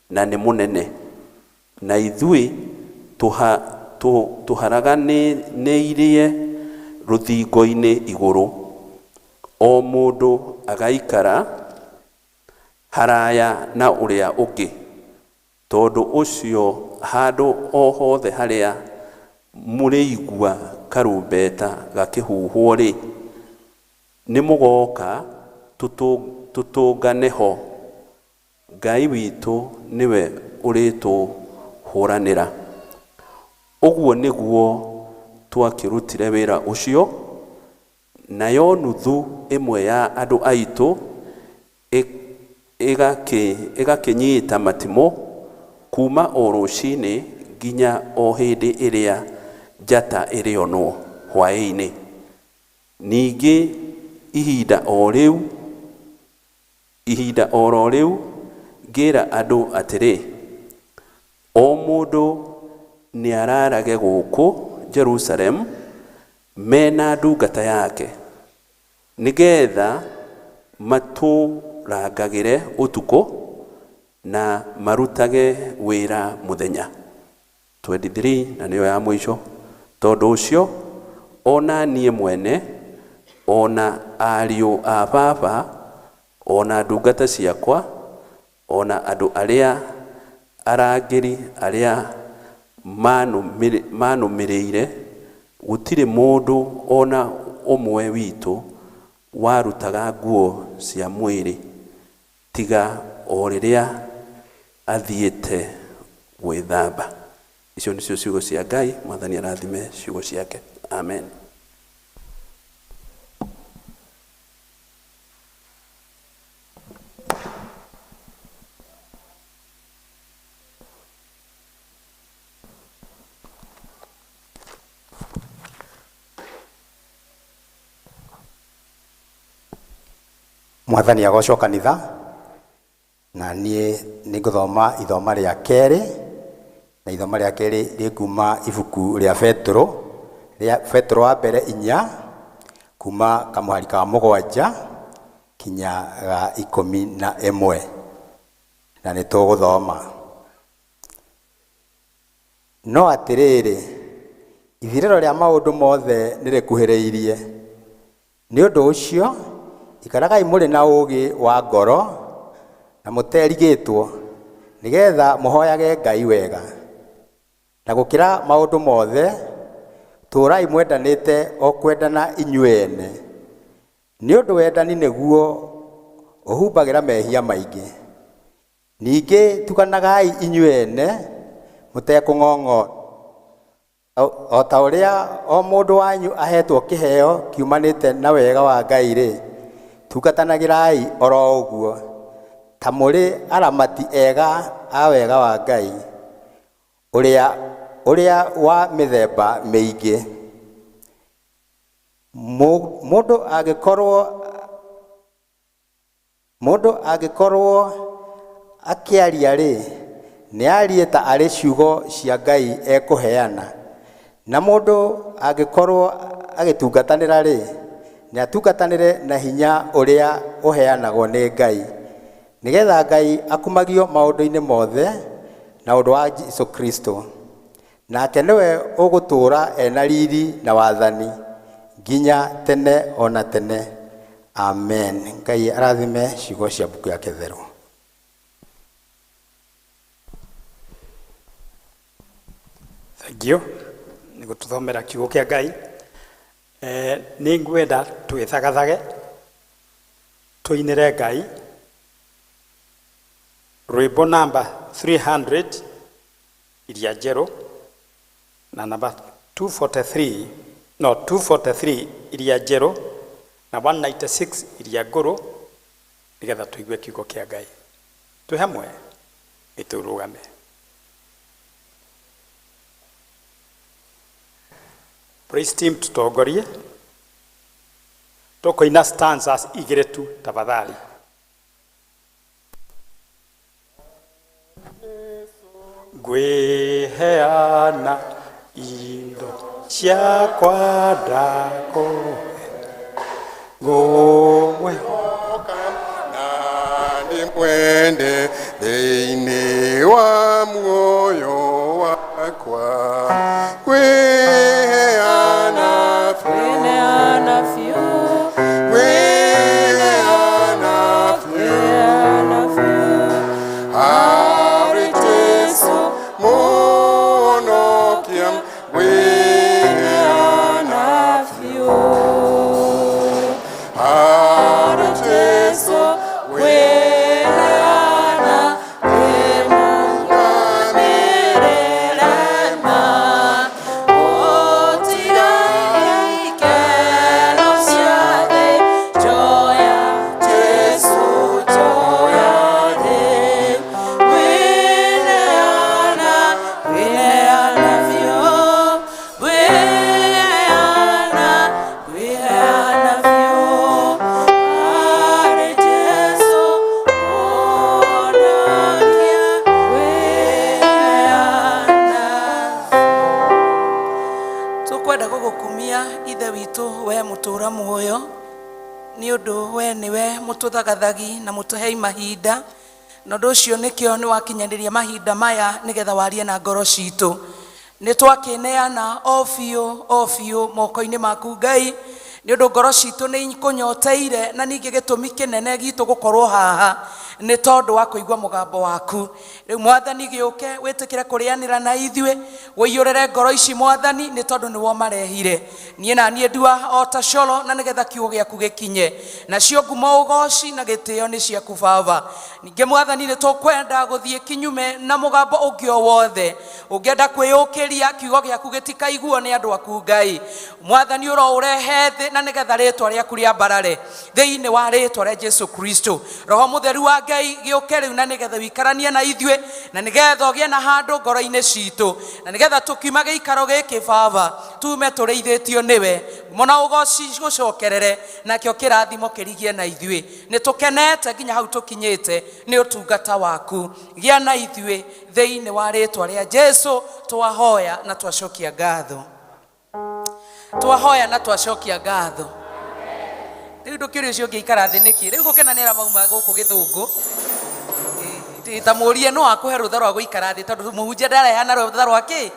na nĩ mũnene, na ithuĩ tũharaganĩirie rũthingo-inĩ igũrũ, o mũndũ agaikara haraya na ũrĩa ũngĩ. Tondũ ũcio handũ o hothe harĩa mũrĩigua karumbeta gakĩhuhwo-rĩ, nĩ mũgoka tutũnganeho Ngai witũ niwe ũrĩtũhũranĩra. Ũguo nĩguo twakĩrutire wĩra ũcio, nayo nuthu ĩmwe ya andũ aitũ ĩgakĩnyita matimũ kuma o rũcinĩ nginya o hĩndĩ ĩrĩa njata ĩrĩonwo hwaĩ-inĩ. Ningĩ ihinda o ro rĩu ngĩra andũ atĩrĩ, o mũndũ nĩararage gũkũ Jerusalem mena ndungata yake, nĩgetha matũrangagĩre ũtukũ na marutage wĩra mũthenya. 23 na nĩyo ya mũico. Tondũ ũcio, ona niĩ mwene, ona ariũ a baba, ona ndungata ciakwa, ona andũ arĩa arangĩri arĩa manũmĩrĩire, gũtirĩ mũndũ ona ũmwe witũ warutaga nguo cia mwĩrĩ, tiga o rĩrĩa athiĩte gwĩthamba. Icio nĩcio ciugo cia Ngai. Mwathani arathime ciugo ciake. Amen. Mwathani agocwo kanitha, na niĩ nĩngũthoma ithoma rĩa kerĩ, na ithoma rĩa kerĩ rĩkuma ibuku rĩa Petro wa mbere 4 kuma kamũhari ka 7 kinya ga 11, na nĩtũgũthoma. No atĩrĩrĩ, ithirĩro rĩa maũndũ mothe nĩrĩkuhĩrĩirie. Nĩ ũndũ ũcio ikaragai mũrĩ na ũũgĩ wa ngoro na mũterigĩtwo, nĩgetha mũhoyage Ngai wega. Na gũkĩra maũndũ mothe, tũũrai mwendanĩte o kwendana inyuĩ ene. Nĩ ũndũ wendani nĩguo ũhumbagĩra mehia maingĩ. Ningĩ tukanagai inyuĩ ene mũtekũng'ong'o, o ta ũrĩa o mũndũ wanyu ahetwo kĩheo kiumanĩte na wega wa Ngai-rĩ, tungatanagĩrai oro ũguo, ta mũrĩ aramati ega a wega wa Ngai, ũrĩa wa mĩthemba mĩingĩ. Mũndũ angĩkorwo akĩaria-rĩ, nĩarie ta arĩ ciugo cia Ngai ekũheana. Na mũndũ angĩkorwo agĩtungatanĩra-rĩ, nĩatungatanĩre na hinya ũrĩa ũheanagwo nĩ Ngai, nĩgetha Ngai akumagio maũndũ-inĩ mothe na ũndũ wa Jesũ Kristo. Nake nĩwe ũgũtũũra ena riri na wathani nginya tene ona tene. Amen. Ngai arathime ciugo cia mbuku yake theru. Thank you. Nĩgũtũthomera kiugo kĩa Ngai. Nĩ ngwenda twĩthagathage, tũinĩre Ngai. Rwĩmbo namba 300 iria njerũ na namba 243 iria njerũ na 196 iria ngũrũ, nĩgetha tũigue kiugo kĩa Ngai. Twĩ hamwe nĩtũrũgame. Praise team tutongorie. Tũkũina stanzas 2 tu tafadhali. Ngwĩheana indo ciakwa ndakũhe, ngũmwĩhoka na ndĩmwende thĩinĩ wa muoyo wakwa. Ngwĩheana biũ, ngwĩheana biũ, harĩ Jesũ mũhonokia, ngwĩheana biũ, harĩ Jesũ kwenda gugukumia ithe witu we mutura muoyo ni undu we niwe mututhagathagi na mutuhei mahinda na undu ucio nikio ni wakinyaniria mahinda maya nigetha warie na ngoro citu ni twakineana ofio moko-ini maku Ngai ni undu ngoro citu ni kunyoteire na ningi gitumi kinene gitu gukorwo haha ni tondu wa kuigua mugambo waku riu Mwathani giuke witikire kurianira na ithue wiyurire ngoro ici Mwathani ni tondu niwo marehire nie na nie ndua ota coro na nigetha kiugo giaku gikinye na cio ngumo ugoci na gitio ni ciaku Baba ninge Mwathani ni tukwenda guthie kinyume na mugambo ungi o wothe ungienda kwiyukiria kiugo giaku gitikaiguo ni andu aku Ngai Mwathani uro urehe thi na nigetha ritwa riaku ria barare thiini wa ritwa ria Jesu Kristo roho mutheru wa Ngai giuke riu na nigetha wikaranie na ithue na nigetha ugie na handu ngoro-ini citu na nigetha tukiuma giikaro giki Baba tume tureithitio niwe mona ugoci gucokerere na kio kirathimo kirigie na ithue ni tukenete nginya hau tukinyite ni utungata waku gia na ithue thiini wa ritwa ria Jesu twahoya na twacokia ngatho twahoya na twacokia ngatho riu ndukiri ucio ngiikara thi niki riu gukenanira mauma guku githungu tamurie no akuhe rutha rwa guikara thi tondu muhunjia ndarehana rutha rwaki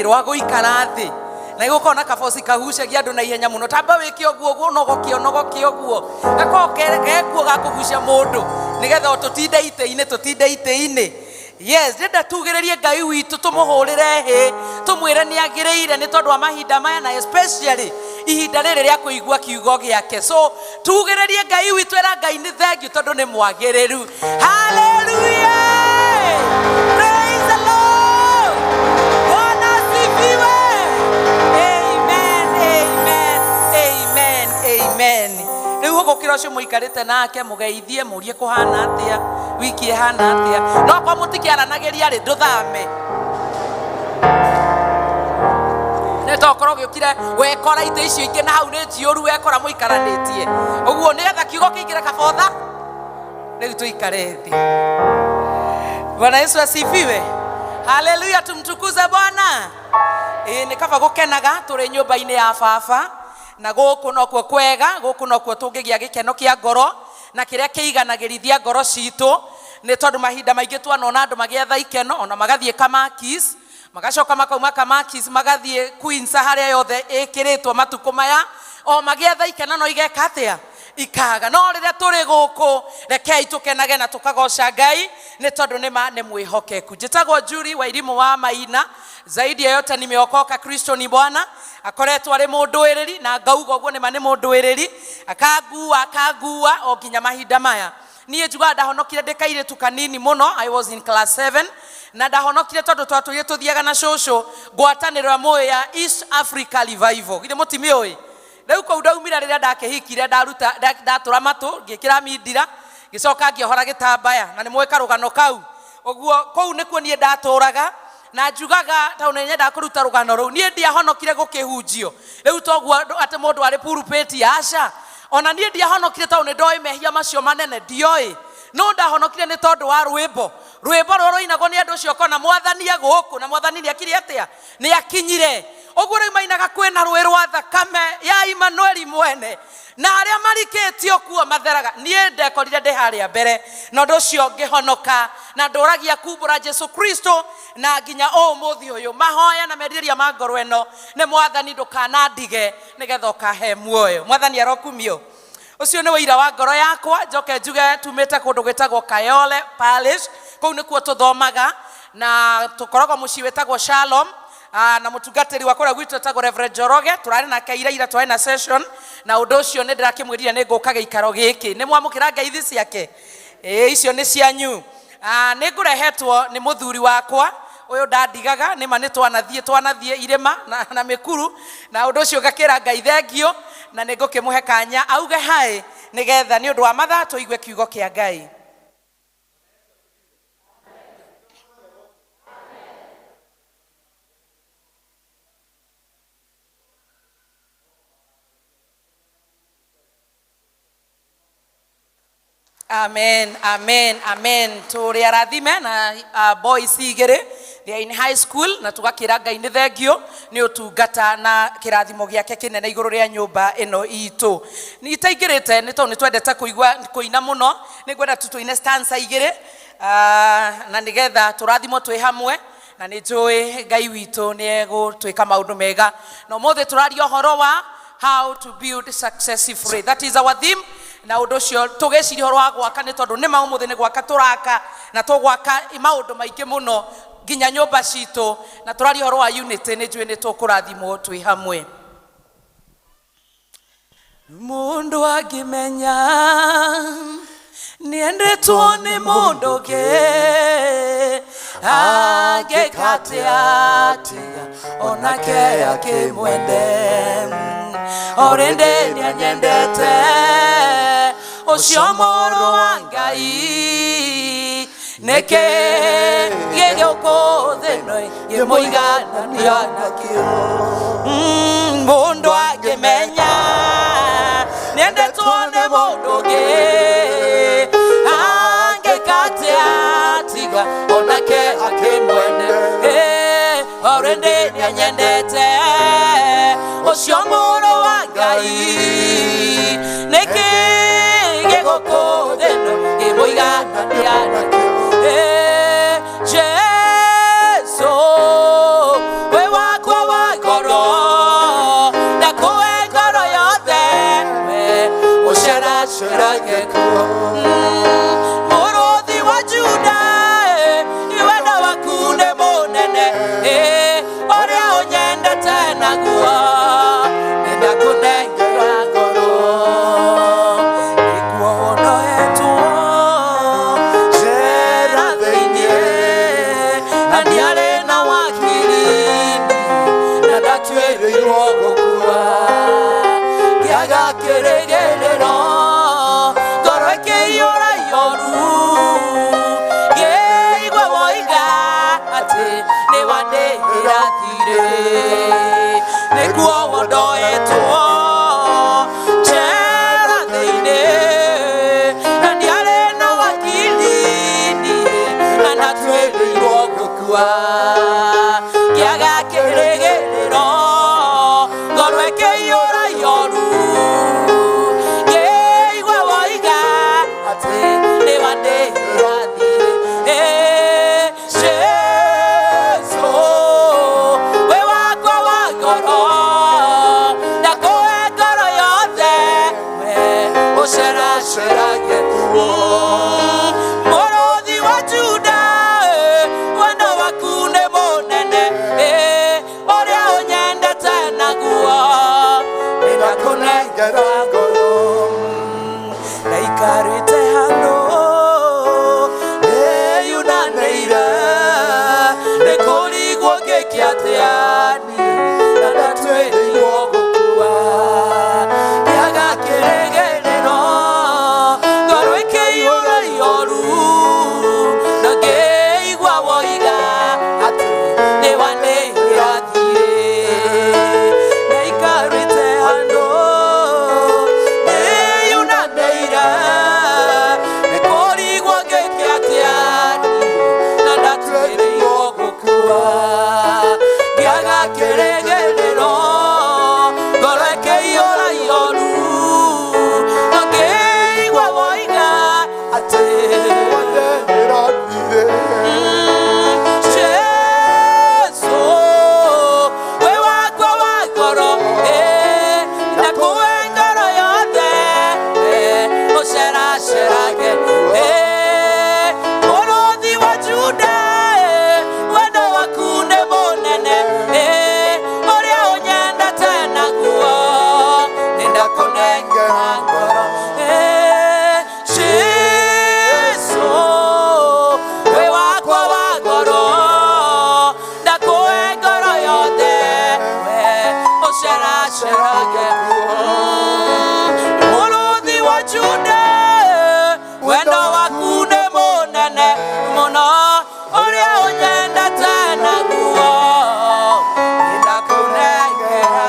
rwa guikara thi na igukona kabosi kagucagia andu na ihenya muno tamba wiki oguo nogokie oguo gakogerekuo gakugucia mundu nigetha tutinde ite-ini yes ndenda tugiririe Ngai witu tumuhurire hi tumwire ni agiriire ni tondu wa mahinda maya na especially ihinda riri ria kuigua kiugo giake so tugiririe Ngai witu era Ngai ni thengiu tondu ni mwagiriru hallelujah praise the Lord Bwana asifiwe amen riu gukira ucio muikarite nake mugeithie murie kuhana atia wiki hana atia no kwa mutikiaranagiria ri nduthame netokoro giukire wekora ite icio ingi na hau ni njiuru wekora muikaranitie uguo ni etha kiugo kiingire kabotha riu tuikare thi Bwana Yesu asifiwe haleluya tumtukuze Bwana ni kaba gukenaga turi nyumba-ini ya Baba na guku nokuo kwega guku nokuo tungigia gikeno kia ngoro na kiria kiiganagirithia ngoro citu ni tondu mahinda maingi twanona andu magietha ikeno ona magathie Kamakis magacoka makauma Kamakis magathie Queens haria yothe ikiritwo matuku maya o magietha ikeno no igeka atia ikaga no riria turi guku rekei tukenage na tukagoca Ngai ni tondu ni mwihokeku njitagwo Juri wa irimu wa Maina zaidi ya yote nimeokoka Kristo ni Bwana akoretwo ari munduiriri na ngauga uguo ni mani munduiriri akagua o nginya mahinda maya nie njuga ndahonokire ndikaire tu kanini muno I was in class 7 na ndahonokire tondu twatũire tuthiaga na cũcũ ngwatanĩro ya ya East Africa Revival githĩ mũtimiũĩ riu kũu ndaumire rĩrĩa ndakĩhikire ndatũra matũ ngĩkĩra mindira ngĩcoka ngĩohora gĩtambaya na nĩ mũĩ karũgano kau ũguo kũu nĩkuo niĩ ndatũraga na njugaga ta unenya kuruta rugano ru nie ndiahonokire gukihunjio riu toguo ate mundu ari pulpit aca ona nie ndiahonokire ta unendoi mehia macio manene ndioi no ndahonokire ni tondu wa rwimbo ruru inago ni andu cio kona Mwathani aguku na Mwathani ni akiri atia ni akinyire oguo ri mainaga kwina rwi rwa thakame ya Emmanuel mwene na aria marikitio kuo matheraga nie ndekorire ndi haria mbere no ndu cio ngihonoka na nduragia kumbura Jesu Kristo na nginya o muthi uyu mahoya na meriria ma ngoro eno ni Mwathani ndukanandige nigetha ukahe muoyo Mwathani arokumio ucio ni wira wa ngoro yakwa njoke njuge tumite kundu gwitagwo Kayole Parish kuu nikuo tuthomaga na tukoragwo mucii witagwo Shalom na mutungatiri wa kura gwitu etagwo Reverend Joroge turari na kaira twari na session na undu ucio ni ndirakimwirire ni ngukaga ikaro giki ni mwamukira ngeithi ciake icio ni cianyu ni ngurehetwo ni muthuri wakwa uyu ndandigaga ni ma ni twanathie irima na mikuru na undu ucio ngakira Ngai thengio na ni ngukimuhe kanya auge hai nigetha ni undu wa mathaa tuigue kiugo kia Ngai. Amen, amen, amen. Turi arathime na boys igere they in high school na tugakira Ngai ni thengio ni utungata na kirathimo giake kinene iguru ria nyumba ino itu ni itaingirite ni to ni twendete kuigwa kuina muno ni gwenda tutuine stanza igire na nigetha turathimo twi hamwe na ni njui Ngai witu ni egutwika maundu mega no mothe turaria horo wa how to build successfully. That is our theme. Na undu cio tugeciria horo wa gwaka ni tondu ni maumuthe ni gwaka turaka na tugwaka maundu maingi muno nginya nyumba citu na turaria horo wa unity ni njui ni tukurathimwo twi hamwe. Mundu angimenya niendetwo ni mundu ge agikatia onake akimwende orende nyendete ucio moro wa Ngai neke gĩgĩũkũ thĩ ĩno gĩmũiganania nakĩo mũndũ angĩmenya nĩendetwo nĩ mũndũ ũngĩ angĩkatia tiga onake akĩmwende orende nĩanyendete ucio mũrũ wa Ngai nĩkĩ gĩgũkũ thĩ ĩno gĩmũiganania nakĩo Jesu we wakwa wa ngoro ndakũhe ngoro yothe we ũceraceragie kuo mũrũthi wa Juda wendo waku nĩ mũnene ũrĩa ũnyendete naguo nĩndakũnengera ngoro nĩguo ũndohetwo njera thĩinĩ na ndiarĩ na wakiri na ndatuĩrĩirwo gũkua ngĩaga kĩrĩgĩrĩro ngoro ĩkĩiyũra ihoru ngĩigua woiga atĩ nĩ wandĩhĩra thirĩ nĩguo ũndohetwo njera thĩinĩ na ndiarĩ na wakiri na ndatuĩrĩirwo gũkua ngĩaga kĩrĩgĩrĩro ngoro ĩkĩiyũra ihoru ngĩigua woiga atĩ nĩ wandĩhĩra thirĩ Jesu we wakwa wa ngoro ndakũhe ngoro yothe we ũceraceragie kuo mũrũthi wa Juda wendo waku nĩ mũnene ũrĩa ũnyendete naguo nĩndakũnengera ngoro ndaikarĩte handũ nĩyunanĩire nĩkũrigwo ngĩkĩatĩani na ndatuĩrĩirwo gũkua ngĩaga kĩrĩgĩrĩro ngoro ĩkĩiyũra ihoru na ngĩigua woiga atĩ nĩ wandĩhĩra thirĩ ndaikarĩte handũ nĩyunanĩire nĩkũrigwo ngĩkĩatĩani na ndatuĩrĩirwo gũkua ngĩaga kĩrĩgĩrĩro ngoro ĩkĩiyũra ihoru na ngĩigua woiga atĩ wandĩhĩra thirĩ Jesu we wakwa wa ngoro ndakũhe ngoro yothe ũceraceragie mũrũthi wa Juda wendo waku nĩ mũnene ũrĩa ũnyendete naguo nĩndakũnengera ngoro Jesu we wakwa wa ngoro ndakũhe ngoro yothe we ũceraceragie mũrũthi wa Juda wendo waku nĩ mũnene mũno ũrĩa ũnyendete naguo nĩndakũnengera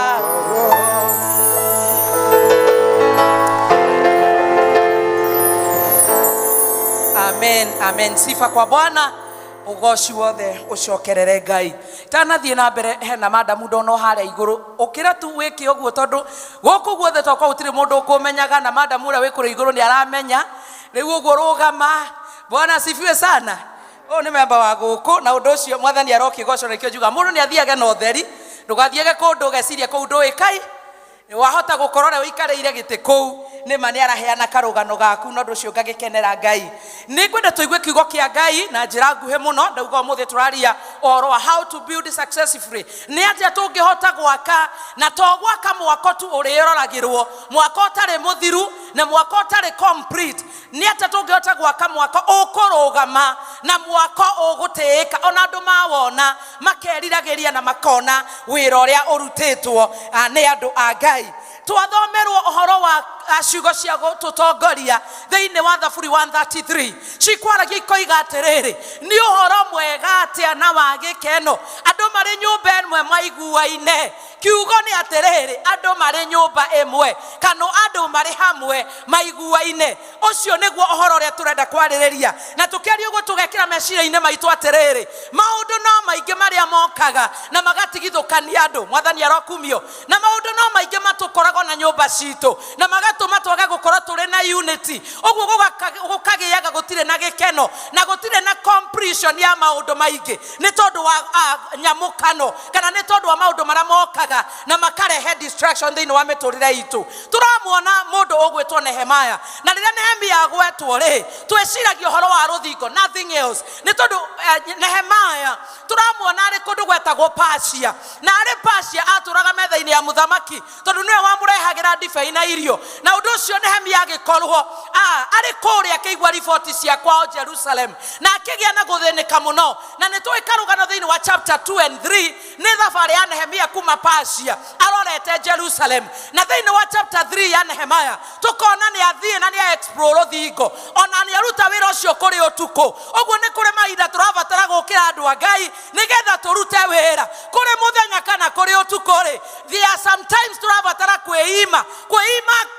Amen, amen. Sifa kwa Bwana. ugoci wothe ucokerere Ngai. Tanathie na mbere hena madamu ndono haria iguru ukira tu wiki oguo tondu guku guothe tokwa utire mundu ukumenyaga na madamu ria wikuru iguru ni aramenya riu uguo rugama. Bwana asifiwe sana. Ni memba wa guku na undu ucio mwathani aroki goco rekio juga mundu ni athiage na utheri ndugathiage kundu geciria kuu ndui kai wahota gukorora uikareire giti kuu ni mani araheana karugano gaku no nducio ngagikenera Ngai. Ni kwenda tuigue kiugo kia Ngai na njira nguhe muno ndauga muthe turaria oro how to build successfully. Ni atia tungihota gwaka na to gwaka mwako tu uriroragirwo mwako utari muthiru na mwako utari complete. Ni atia tungihota gwaka mwako ukurugama na mwako ugutiika ona andu mawona makeriragiria na makona wira uria urutitwo ni andu a Ngai. Twathomerwo uhoro wa ciugo cia gututongoria thiini wa Thaburi 133 cikwaragia ikoiga atiriri ni uhoro mwega atia na wa gikeno andu mari nyumba imwe maiguaine. Kiugo ni atiriri andu mari nyumba imwe kana andu mari hamwe maiguaine. Ucio niguo uhoro uria turenda kwaririria na tukiaria uguo tugekira meciria-ini maitu atiriri maundu no maingi maria mokaga na magatigithukania andu. Mwathani arokumio na maundu no maingi matukorago na nyumba citu na magatuma twaga gukorwo turi na unity. Uguo gukagiaga gutire na gikeno na gutire na completion ya maundu maingi ni tondu wa nyamukano kana ni tondu wa maundu maria mokaga na makarehe distraction thiini wa miturire itu. Turamuona mundu ugwitwo Nehemia na riria Nehemia agwetwo ri tweciragia uhoro wa ruthingo nothing else ni tondu Nehemia turamuona ari kundu gwetagwo Persia na ari Persia aturaga metha-ini ya muthamaki tondu niwe wamurehagira ndibei na irio na undu ucio Nehemia agikorwo ari kuria akigua riboti cia kwao Jerusalem na akigia na guthinika muno na nitwikarugano thiini wa chapter 2 and 3 ni thabari ya Nehemia kuma Persia arorete Jerusalem na thiini wa chapter 3 ya Nehemia tukona ni athie na ni explore ruthingo ona ni aruta wira ucio kuri utuku. Uguo ni kuri mahinda turabatara gukira andu a Ngai nigetha turute wira kuri muthenya kana kuri utuku ri. There are sometimes turabatara kweima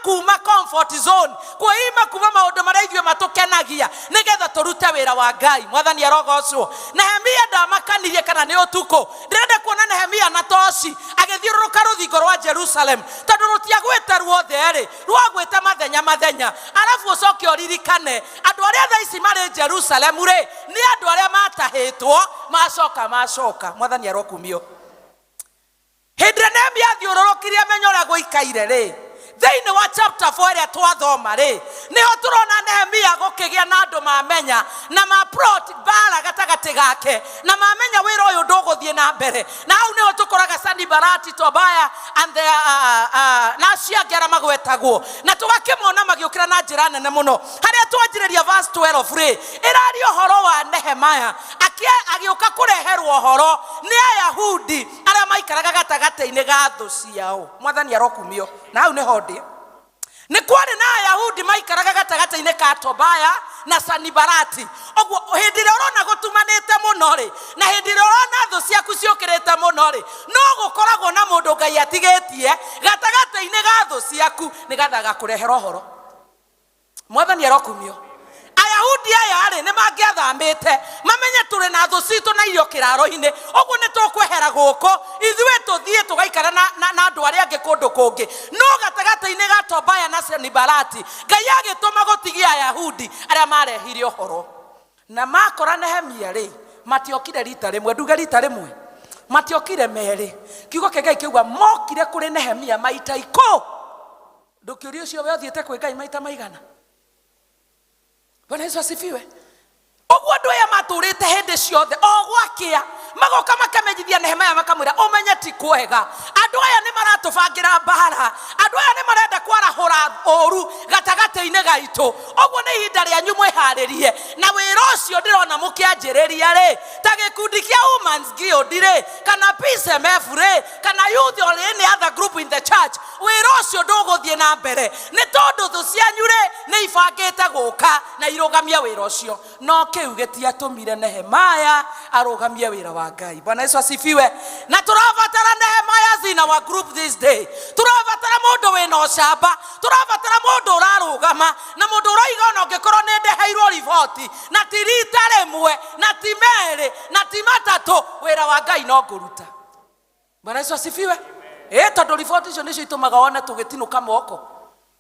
kuma comfort zone kweima kuma maundu maria ithue matukenagia nigetha turute wira wa Ngai. Mwathani arogocwo. Nehemia ndamakanirie kana ni utuku ndirenda kuona Nehemia na toci agithiururuka ruthingo rwa Jerusalem tondu rutiagwite ruothe ri rwagwite mathenya arafu ucoke uririkane andu aria thaa ici mari Jerusalem ri ni andu aria matahitwo macoka. Mwathani arokumio. Hindi Nehemia athiururukirie menyo uria guikaire ri thiini wa chapter 4 iria twathoma ri niho turona Nehemia gukigia na andu mamenya na maplot bara gatagati gake na mamenya wira uyu nduguthie na mbere na hau niho tukoraga Sanbalati, Tobia and na ciangera magwetagwo na tugakimona magiukira na njira nene muno. Haria twanjiriria verse 12 ri irari uhoro wa Nehemia agiuka kureherwo uhoro ni Ayahudi aria maikaraga gatagati-ini ga thu ciao. Mwathani arokumio. Na hau niho ni kwari na Ayahudi maikaraga gatagati-ini ka Tobia na Sanbalati. Oguo hindi ria urona gutumanite muno ri na hindi ria urona thu ciaku ciukirite muno ri no gukoragwo na mundu Ngai atigitie gatagati-ini ga thu ciaku nigetha gakurehera uhoro. Mwathani arokumio. Ayahudi aya ri ni mangiathambite mamenye turi na thu citu na irio kiraro-ini. Oguo ni tukwehera guko ithue tuthie tugaikara na andu aria angi kundu kungi no gatagati-ini ga Tobia na Sanbalati Ngai agituma gutigia Ayahudi aria marehire uhoro na makora Nehemia ri matiokire rita rimwe nduga rita rimwe matiokire meri. Kiugo kia Ngai kiuga mokire kuri Nehemia maita iko. Ndukiuria ucio we uthiete kwi Ngai maita maigana? Bwana Yesu asifiwe. Oguo andu aya maturite hindi ciothe o gwakia magoka makamenyithia Nehemia makamwira umenye ti kwega andu aya ni maratubangira mbara andu aya ni marenda kwarahura oru gatagati-ini gaitu. Oguo ni ihinda rianyu mwiharirie na wira ucio ndirona mukianjiriria ri ta gikundi kia Women's Guild ri kana PCMF ri kana youth or any other group in the church wira ucio nduguthie na mbere ni tondu thu cianyu ri ni ibangite guka na irugamia wira ucio no kiu gitiatumire Nehemaya arugamie wira wa Ngai. Bwana Yesu asifiwe. Na turabatara Nehemaya zina wa group this day. Turabatara mundu wina ucamba, turabatara mundu urarugama na mundu uraiga ona ungikorwo ni ndeheirwo riboti na ti rita rimwe na ti meri na ti matatu wira wa Ngai no nguruta. Bwana Yesu asifiwe. Tondu riboti icio nicio itumaga wone tugitinuka moko.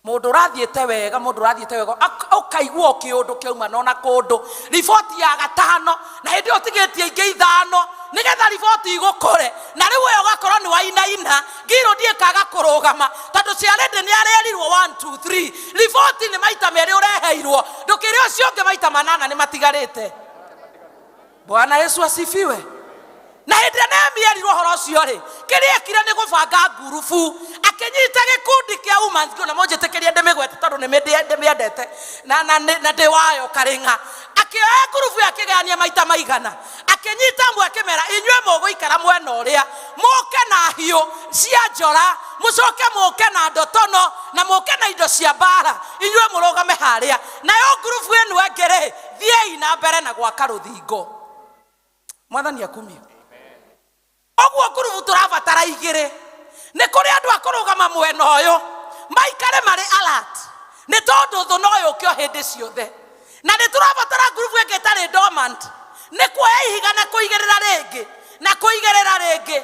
Mundu rathiete wega, mundu rathiete wega ukaigua kiundu kiauma nona kundu riboti ya gatano na hindi utigitie ingi ithano nigetha riboti igukore na riu uyo gakorwo ni wainaina ngiro ndie kaga kurugama tondu ciarende ni arerirwo 1 2 3 riboti ni maita meri ureheirwo ndukiri ucio ungi maita 8 ni matigarite. Bwana Yesu asifiwe. Na hindi Nehemia erirwo horo ucio ri kiria ekire ni gubanga ngurubu akinyita gikundi kia humans na monjetekeria ndemegwete tondu ni ndemiendete na ndi wayo karinga akioya ngurubu akigania maita maigana akinyita mwe akimera inywe muguikara mwena uria muke na hiu cia njora mucoke muke na ndotono na muke na indo cia mbara inywe murugame haria nayo ngurubu enu engere thiei na mbere na gwaka ruthingo. Mwathani akumio. Oguo ngurubu turabatara igire ni kuri andu akurugama mwena uyu maikare mari alert ni tondu thu noyo kio hindi ciothe na ni turabatara ngurubu ingitari dormant ni kuoya ihiga na kuigirira ringi na kuigirira ringi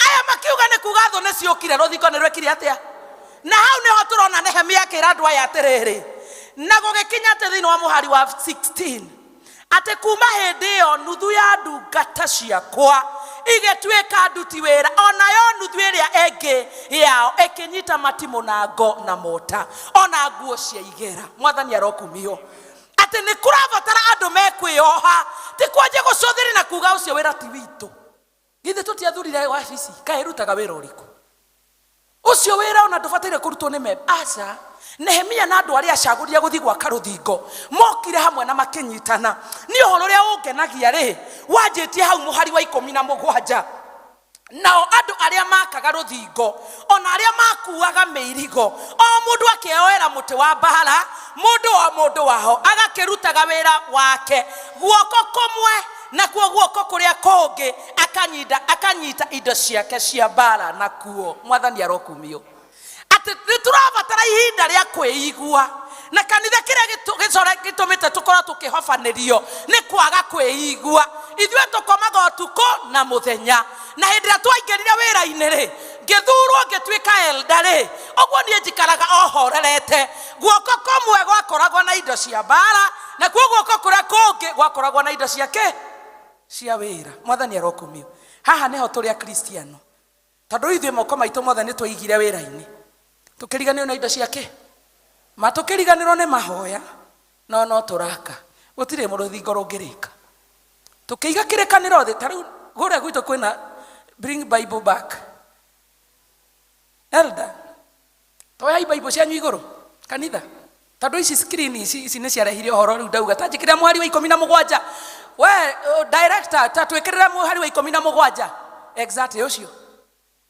aya makiuga ni kuga thu ni ciukire ruthingo ni rwekire atia na hau niho turona Nehemia akira andu aya atiriri na gugikinya ati thiini wa muhari wa 16 ati kuma hindi iyo nuthu ya ndungata ciakwa igetuika nduti wira onayo nuthu iria engi yao ikinyita matimu na ngo na mota ona nguo cia igera. Mwathani arokumio ati ni kurabatara andu mekwioha ti kwanje gucuthiri na kuga ucio wira ti witu githe tutiathurire wabici kairutaga wira uriku ucio wira ona ndubataire kurutwo ni mebe aca. Nehemia na andu aria acaguria guthi gwaka ruthingo mokire hamwe na makinyitana ni uhoro ria ungenagia ri wanjitie hau muhari wa 17 nao andu aria makaga ruthingo ona aria makuaga meirigo o mundu akioera muti wa mbara mundu waho agakirutaga wira wake guoko kumwe na kuo guoko kuria kungi akanyita indo ciake cia mbara na kuo. Mwathani arokumio ati niturabatara ihinda ria kwiigua na kanitha kiria gitumite tukorwo tukihofanirio ni kwaga kwiigua ithwe tukomaga utuko na muthenya na hindi ria twaingirire wira-ini ri ngithurwo ngituika elder ri oguo nie njikaraga ohorerete guoko kumwe gwakoragwo na indo cia mbara na kuo guoko kuria kungi gwakoragwo na indo ciake cia wira. Mwathani arokumio haha niho turi a Kristiano tondu ithwe moko maitu mothe ni twaigire wira-ini tukiriganirwo na indo ciake matukiriganirwo ni mahoya no turaka gutire muruthingo rungirika tukiiga kirikaniro thi tariu guria gwitu kwina bring Bible back elder toya Bible cianyu iguru kanitha tondu ici screen ici ni ciarehire horo riu ndauga tanjikira mwari wa 17 we director tatwikirira mwari wa 17 exactly ucio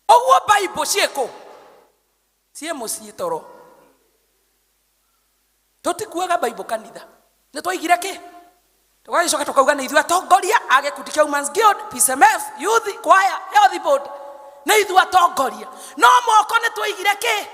oguo Bible cieko sie mucie toro tutikuaga Bible kanitha ni twaigire ki tugacoka tukauga ni ithu atongoria age kutika Humans Guild PCMF youth choir health board ni ithu atongoria no moko ni twaigire ki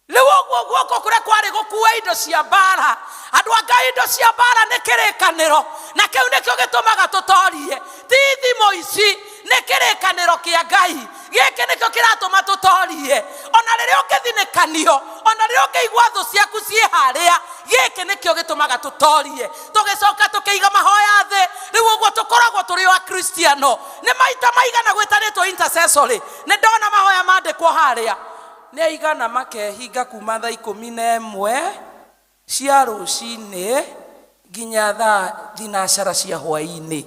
riu oguo guoko kuria kwari gukua indo cia mbara andu anga indo cia mbara ni kirikaniro na kiu nikio gitumaga tutorie ti thimo ici ni kirikaniro kia Ngai giki nikio kiratuma tutorie ona riria ungithinikanio ona riria ungeigua thu ciaku cie haria giki nikio gitumaga tutorie tugicoka tukiiga mahoya thi riu uguo tukoragwo turi wa Kristiano ni maita maigana gwitanitwo intercessory ni ndona mahoya mandikwo haria ni aigana makehinga kuma thaa 11 cia rucini nginya thaa thinacara cia hwaini.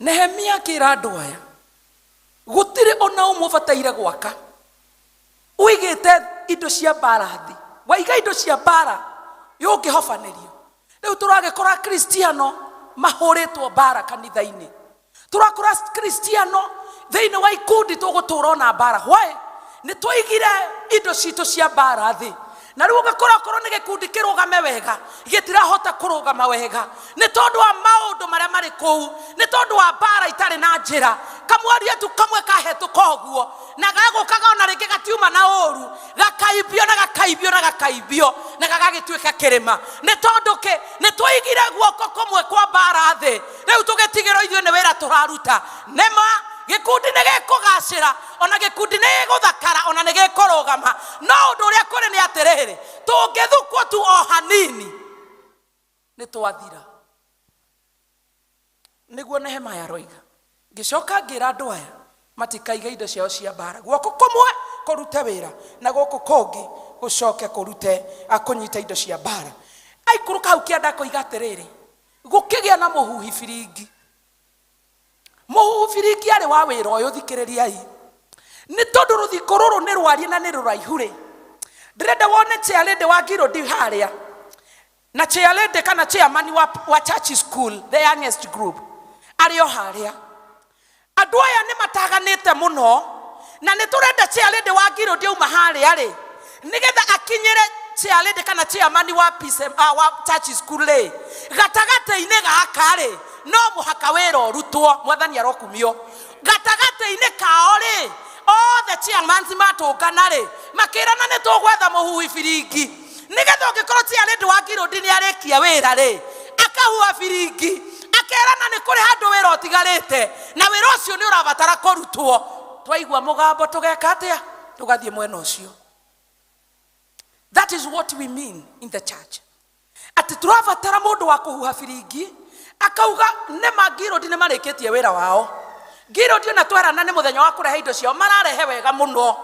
Nehemia kira andu aya gutire ona umwe bataire gwaka uigite indo cia mbara thi waiga indo cia mbara yungihofanirio riu turagikora Kristiano mahuritwo mbara kanitha-ini turakora Kristiano thĩinĩ wa ikundi tũgũtũra na mbara. Why? Nĩ tũigire indo citũ cia mbara thĩ, na rĩu ũgakora korwo nĩ gĩkundi kĩrũgame wega gĩtirahota kũrũgama wega nĩ tondũ wa maũndũ marĩa marĩ kũu, nĩ tondũ wa mbara itarĩ na njĩra. Kamwaria tu kamwe kahetũka ũguo na gagũkaga ona rĩngĩ gatiuma na ũru, gakaibio na gakaibio na gakaibio na gagagĩtuĩka kĩrĩma. Nĩ tondũ kĩ? Nĩ tũigire guoko kũmwe kwa mbara thĩ, rĩu tũgĩtigĩrwo ithuĩ nĩ wĩra tũraruta. Nema gĩkundi nĩ gĩkũgacĩra, ona gĩkundi nĩ gĩgũthakara, ona nĩ gĩkũrũgama. No ũndũ ũrĩa kũrĩ nĩ atĩrĩrĩ, tũngĩthukwo tu o hanini nĩ twathira. Nĩguo Nehemia aroiga, ngĩcoka ngĩra andũ aya matikaiga indo ciao cia mbara, guoko kũmwe kũrute wĩra na gũkũ kũngĩ gũcoke kũrute kũnyita indo cia mbara. Aikũrũka hau kĩanda koiga atĩrĩrĩ, gũkĩgĩa na mũhuhi biringi. Mũhuhi biringi arĩ wa wĩra ũyũ, thikĩrĩriai, nĩ tondũ rũthiko rũrũ nĩ rwarie na nĩ rũraihu rĩ. Ndĩrenda wone chairlady wa Girodi harĩa na chairlady kana chairman wa church school, the youngest group, arĩ o harĩa. Andũ aya nĩ mataganĩte mũno, na nĩ tũrenda chairlady wa Girodi auma harĩa rĩ, nĩgetha akinyĩre chairlady kana chairman wa church school rĩ, gatagatĩ-inĩ gaka rĩ, no mũhaka wĩra ũrutwo. Mwathani arokumio. Gatagatĩ-inĩ kao rĩ, othe chairman matũngana rĩ, makĩrana nĩ tũgwetha mũhuhi biringi, nĩgetha ũngĩkorwo chairlady wa Girodi nĩ arĩkia wĩra rĩ, akahuha biringi, akerana nĩ kũrĩ handũ wĩra ũtigarĩte na wĩra ũcio nĩ ũrabatara kũrutwo. Twaigua mũgambo tũgeka atĩa? Tũgathiĩ mwena ũcio. That is what we mean in the church. Ati tũrabatara mũndũ wa kũhuha biringi, akauga nĩma Girodi nĩ marĩkĩtie wĩra wao. Girodi na twerana nĩ mũthenya wa kũrehe indo ciao mararehe wega mũno.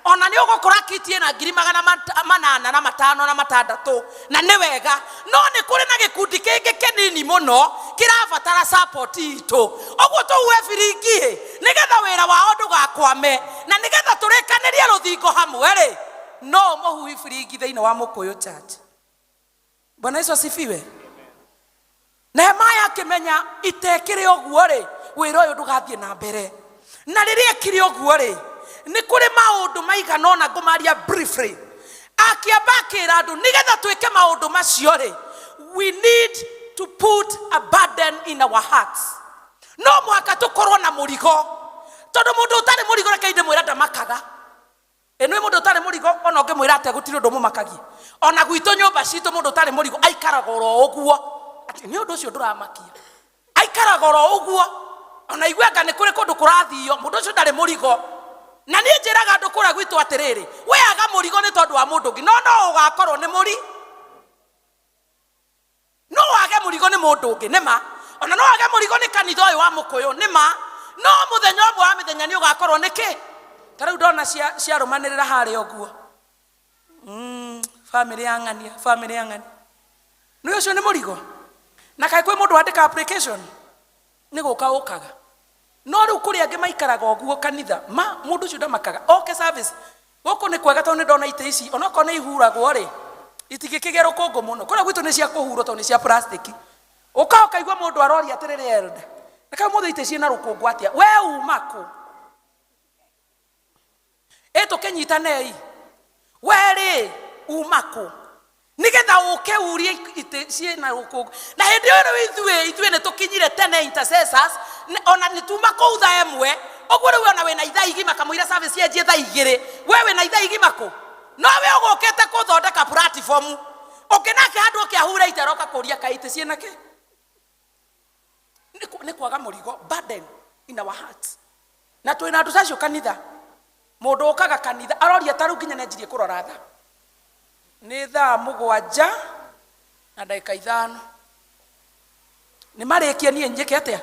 Ona nĩ ũgũkora kiti na 8,506 na nĩ wega, no nĩ kũrĩ na gĩkundi kĩngĩ kĩnini mũno kĩrabatara support itũ. Ũguo tũhuhe biringi nĩgetha wĩra wao ndũgakwame na nĩgetha tũrĩkanĩrie rũthingo hamwe rĩ, no mũhuhi biringi thĩinĩ wa Mũkũyũ Church. Bwana Yesu asifiwe. Nehemia akĩmenya itekĩrĩ ũguo rĩ, wĩra ũyũ ndũgathiĩ na mbere. Na rĩrĩa ekire ũguo rĩ, nĩ kũrĩ maũndũ maigana ũna ngũmaria briefly. Akĩamba akĩra andũ nĩgetha twĩke maũndũ macio rĩ, we need to put a burden in our hearts. No mũhaka tũkorwo na mũrigo, tondũ mũndũ ũtarĩ mũrigo reke ndĩmwĩra ndamakaga. Ĩno mũndũ ũtarĩ mũrigo ona ũngĩmwĩra atĩ gũtirĩ ũndũ mũmakagia. Ona gwitũ nyũmba citũ mũndũ ũtarĩ mũrigo aikaraga oro ũguo. Ati nĩ ũndũ ũcio ndũramakia. Aikaraga oro ũguo. Ona iguanga nĩ kũrĩ kũndũ kũrathio, mũndũ ũcio ndarĩ mũrigo. Na niĩ njĩraga andũ kũrĩa gwitũ atĩrĩrĩ, we aga mũrigo nĩ tondũ wa mũndũ ũngĩ, no ũgakorwo nĩ mũri. No wage mũrigo nĩ mũndũ ũngĩ, nĩma. Ona no wage mũrigo nĩ kanitha ũyũ wa Mũkũyũ, nĩma. No mũthenya ũmwe wa mĩthenya nĩ ũgakorwo nĩ kĩ? Tarĩu ndona ciarũmanĩrĩra harĩa ũguo. Family yang'ania, family yang'ania. Nĩ ũcio nĩ mũrigo. Na kaĩ kwĩ mũndũ wandĩka application nĩ gũka ũkaga. No rĩu kũrĩ angĩ maikaraga ũguo kanitha, mũndũ ũcio ndamakaga. Okay service. Gũkũ nĩ kwega tondũ nĩ ndona itĩ ici, ona okorwo nĩ ihuragwo rĩ, itingĩkĩgĩa rũkũngũ mũno. Kũrĩa gwitũ nĩ cia kũhurwo tondũ nĩ cia plastic. Ũkaigua mũndũ aroria atĩrĩrĩ elder. Reke mũndũ itĩ ciĩ na rũkũngũ atĩa? We uma kũ? Tũkĩnyitanei. We rĩ uma kũ? Nĩgetha ũke urie itĩ ciĩ na rũkũngũ. Na hĩndĩ ĩyo ithuĩ nĩ tũkinyire tene intercessors, ona nĩ tuma kũu thaa ĩmwe. Ũguo rĩu ona wĩna ithaa igima kamũira service yenjie thaa 2, we wĩna ithaa igima kũ? No we ũgũkĩte kũthondeka platform. Ũkĩnake handũ ũkĩahura iteroka kũria kaitĩ ciĩ na kĩ? Nĩ kwaga mũrigo, burden in our hearts. Na twĩna andũ tacio kanitha. Mũndũ ũkaga kanitha aroria tarũ nginya nĩanjirie kũrora thaa. Nĩ thaa 7 na ndagĩka 5. Nĩ marĩkia niĩ njĩke atĩa?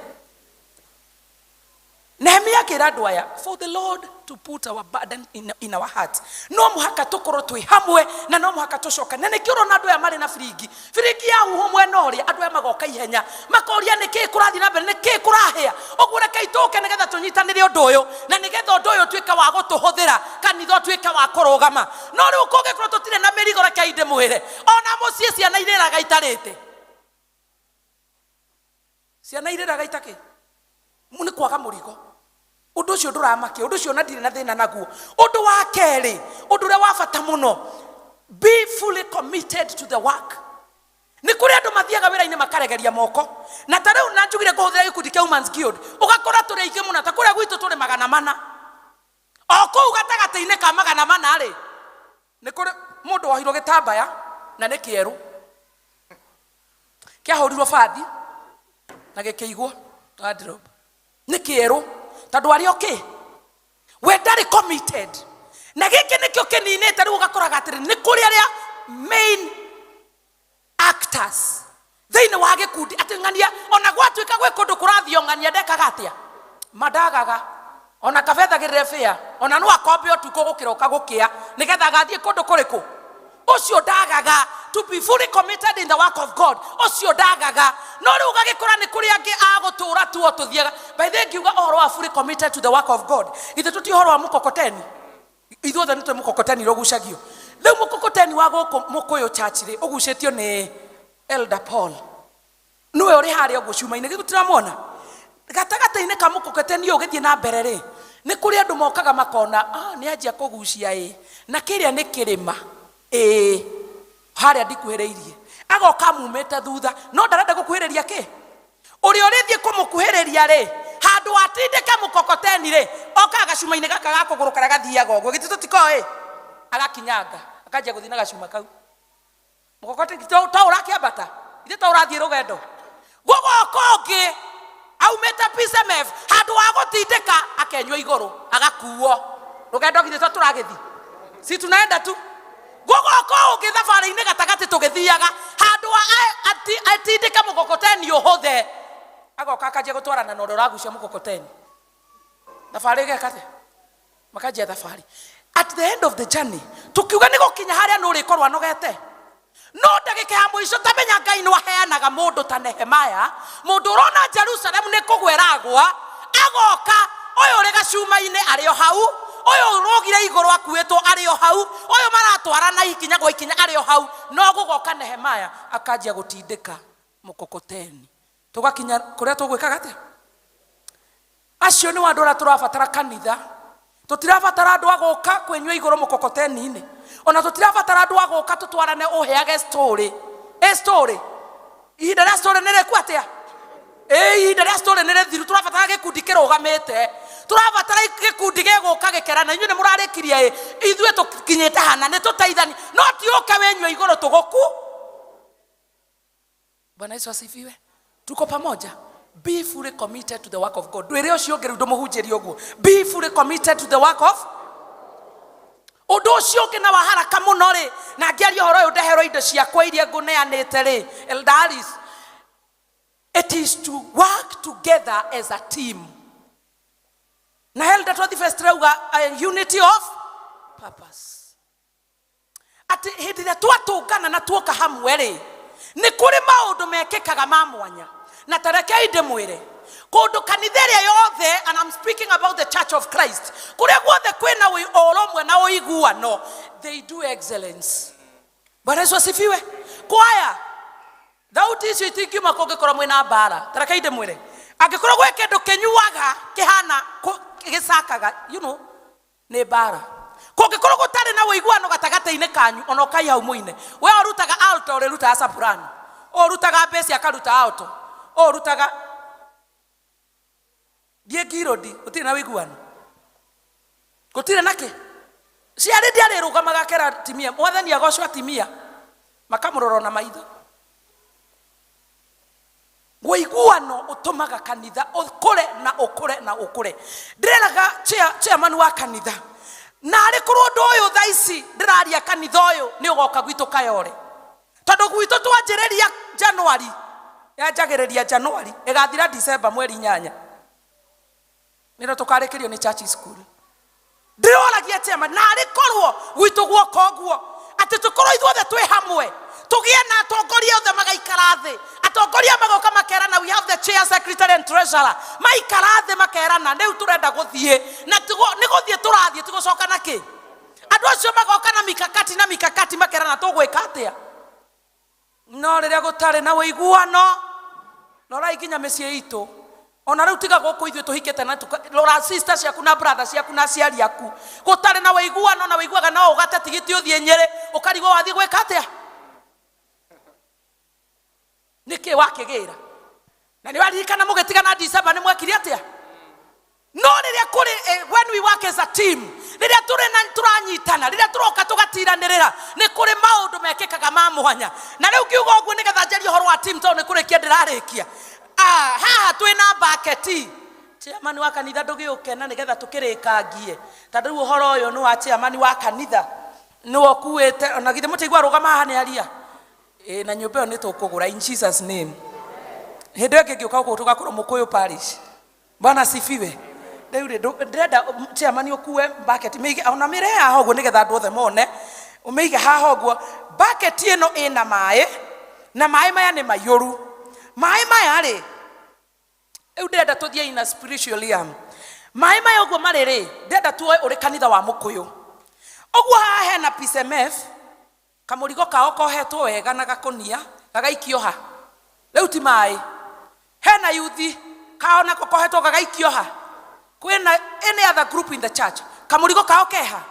Nehemia akĩra andũ aya, for the Lord to put our burden in our hearts. No mũhaka tũkorwo twĩ hamwe na no mũhaka tũcoka. Na nĩkĩo ũrona andũ aya marĩ na biringi. Biringi ya huho mwena ũrĩa andũ aya magoka ihenya. Makoria nĩkĩĩ kũrathiĩ na mbere, nĩkĩĩ kũrahĩa. Ũguo reke itũke nĩgetha tũnyitanĩre ũndũ ũyũ na nĩgetha ũndũ ũyũ ũtuĩke wa gũtũhũthĩra, kanitha ũtuĩke wa kũrũgama. No rĩu kũngĩkorwo tũtirĩ na mĩrigo reke ndĩmwĩre, ona mũciĩ ciana irĩraga itarĩte. Ciana irĩraga itakĩ? Nĩ kwaga mũrigo. undu ucio nduramake undu ucio na ndire na thina naguo. Undu wa keri undu ria wa bata muno, be fully committed to the work. Ni kuri andu mathiaga wira-ini makaregeria moko na ta riu na njugire kuhuthira gikundi kia Women's Guild ugakora turi aingĩ muno ta kuria gwitu turi 400 o kuu gatagati-ini ka 400 ri ni kuri mundu wahirwo gitambaya na ni kieru kiahurirwo bathi na gikĩigwo wardrobe ni kieru tondu ari okay we ndari committed na giki nikio kininite riu ugakoraga atiri ni kuri aria main actors thiini wa gikundi ati ng'ania ona gwatuika gwi kundu kurathio ng'ania ndekaga atia madagaga ona kabethagirire fia ona no akombe otuko gukira ukagukia nigetha gathie kundu kuriku ucio ndagaga. To be fully committed in the work of God ucio ndagaga. No riu gagikora ni kuri angi agutura tuo tuthiaga by the ngiuga ohoro wa fully committed to the work of God ithe tuti ohoro wa mukokoteni ithuothe nitwe mukokoteni rogucagio. Riu mukokoteni wa guku mukuyu church ri ugucetio ni Elder Paul niwe uri haria gucuma-ini gitutiramwona gatagata-ini ka mukokoteni ugithie na mbere ri ni kuri andu mokaga makona ni anjia kugucia na kiria ni kirima haria ndikuhiriirie agoka mumete thutha no ndarenda gukuhiriria ki uri urithie kumukuhiriria ri handu atindike mukokoteni ri oka gacuma-ini gaka gakugurukara gathiaga uguo giti tutikoi agakinyanga akanjia guthina gacuma kau mukokoteni to urakiambata ithe to urathie rugendo gugoka ungi aumete PCMF handu wa gutindika akenywa iguru agakuo rugendo githe to turagithi si tunaenda tu gugoka ungi thabari-ini gatagati tugithiaga handu atindika mukokoteni uhuthe agoka akanjia gutwarana na uria uragucia mukokoteni thabari gekate makanjia thabari. At the end of the journey tukiuga ni gukinya haria no rikorwo anogete no ndagika ya muico tamenya Ngai no aheanaga mundu ta Nehemaya mundu urona Jerusalem ni kugweragwa agoka uyu uri gacuma-ini ario hau uyu urogire iguru akuitwo ario hau uyu maratwarana ikinya gwa ikinya ario hau no gugoka Nehemaya akanjia gutindika mukokoteni tugakinya kuria tugwikaga atia. Acio ni wandu aria turabatara kanitha. Tutirabatara andu agoka kwenywa iguru mukokoteni-ini ona tutirabatara andu agoka tutwarane uheage story story ihinda ria story nire ku atia ihinda ria story nire thiru. Turabatara gikundi kirugamite turabatara gikundi giguka gikerana inyuĩ ni murarikirie ithuĩ tukinyite hana ni tutaithani no ti uke wenywa iguru tuguku. Bwana Yesu asifiwe. Tuko pamoja. Be fully committed to the work of God. Ndwire ucio ngeru ndumuhunjirie uguo. Be fully committed to the work of undu ucio ngi na waharaka muno ri na ngiaria horo uyu ndehero indo ciakwa iria nguneanite ri Eldaris. It is to work together as a team. Na Elder 21st rauga unity of purpose. Ati hindi ria twatungana na tuoka hamwe ri ni kuri maundu mekikaga ma mwanya na tareke inde mwire kundu kanitha ria yothe, and I'm speaking about the Church of Christ, kuria guothe kwina urumwe na uiguano, they do excellence. Bwana Yesu asifiwe. Kwaya thauti icio itingiuma kungikorwo mwina mbara tareke inde mwire angikorwo gwe kindu kinyuaga kihana gicakaga ni mbara kungikorwo gutari na uiguano gatagati-ini kanyu ona ukai hau muine we urutaga alto uri rutaga soprano urutaga bass akaruta alto urutaga diegirodi utire na uiguano gutire nake ciari ndiari rugamaga kera timia mwathani agocwa timia makamurora na maitho uiguano utumaga kanitha ukure na ukure na ukure. Ndiraga chairman wa kanitha na ari kurwo ndu uyu thaici ndiraria kanitha uyu ni ugoka gwitu Kayole tondu gwitu twanjiriria January yanjagiriria January igathira December mweri 8 niro tukarikirio ni church school. Ndiragia chairman na ari kurwo gwitu guoka guo ati tukorwo ithuothe twi hamwe tugie na atongoria othe magaikara thi atongoria magoka makerana. We have the chair, secretary and treasurer maikara thi makerana riu turenda guthie na ni guthie turathie tugucoka naki andu acio magoka na mikakati makerana tugwika atia no riria gutari na uiguano no raikinya micii itu ona riu tiga goko ithwe tuhikete na lora sisters yaku na brothers yaku na aciari yaku gutare na waiguano na waiguaga no ugate tigiti uthie Nyeri ukarigo wathie gwika atia niki wakigira na ni waririkana mugitigana December ni mwekire atia no riria kuri when we work as a team riria turanyitana riria turoka tugatiranirira ni kuri maundu mekikaga ma mwanya na riu kiugo guo nigetha njeri horo wa team to ni kuri kia ndirarikia haha twina bucket chairman wa kanitha ndugiuke na nigetha tukirikangie tondu riu horo uyu ni wa chairman wa kanitha ni wokuite ona githe mutigwa rugama haha ni aria na nyumba ni tukugura in Jesus name hendo yake ngiuka guku tugakora Mukuyu parish bana sifiwe ndenda chairman ukue bucket meige ona mire haha uguo nigetha andu othe mone umeige haha uguo bucket ino ina mai na mai maya ni mayuru mai maya ri ndenda tuthie ina spiritual realm mai maya uguo mari ri ndenda tuoe uri kanitha wa Mukuyu uguo haha hena PCMF kamurigo kao kohetwo wega na gakonia gagaikio ha riu ti mai hena youth kao na kohetwo gagaikio ha kwena any other group in the church kamurigo kao keha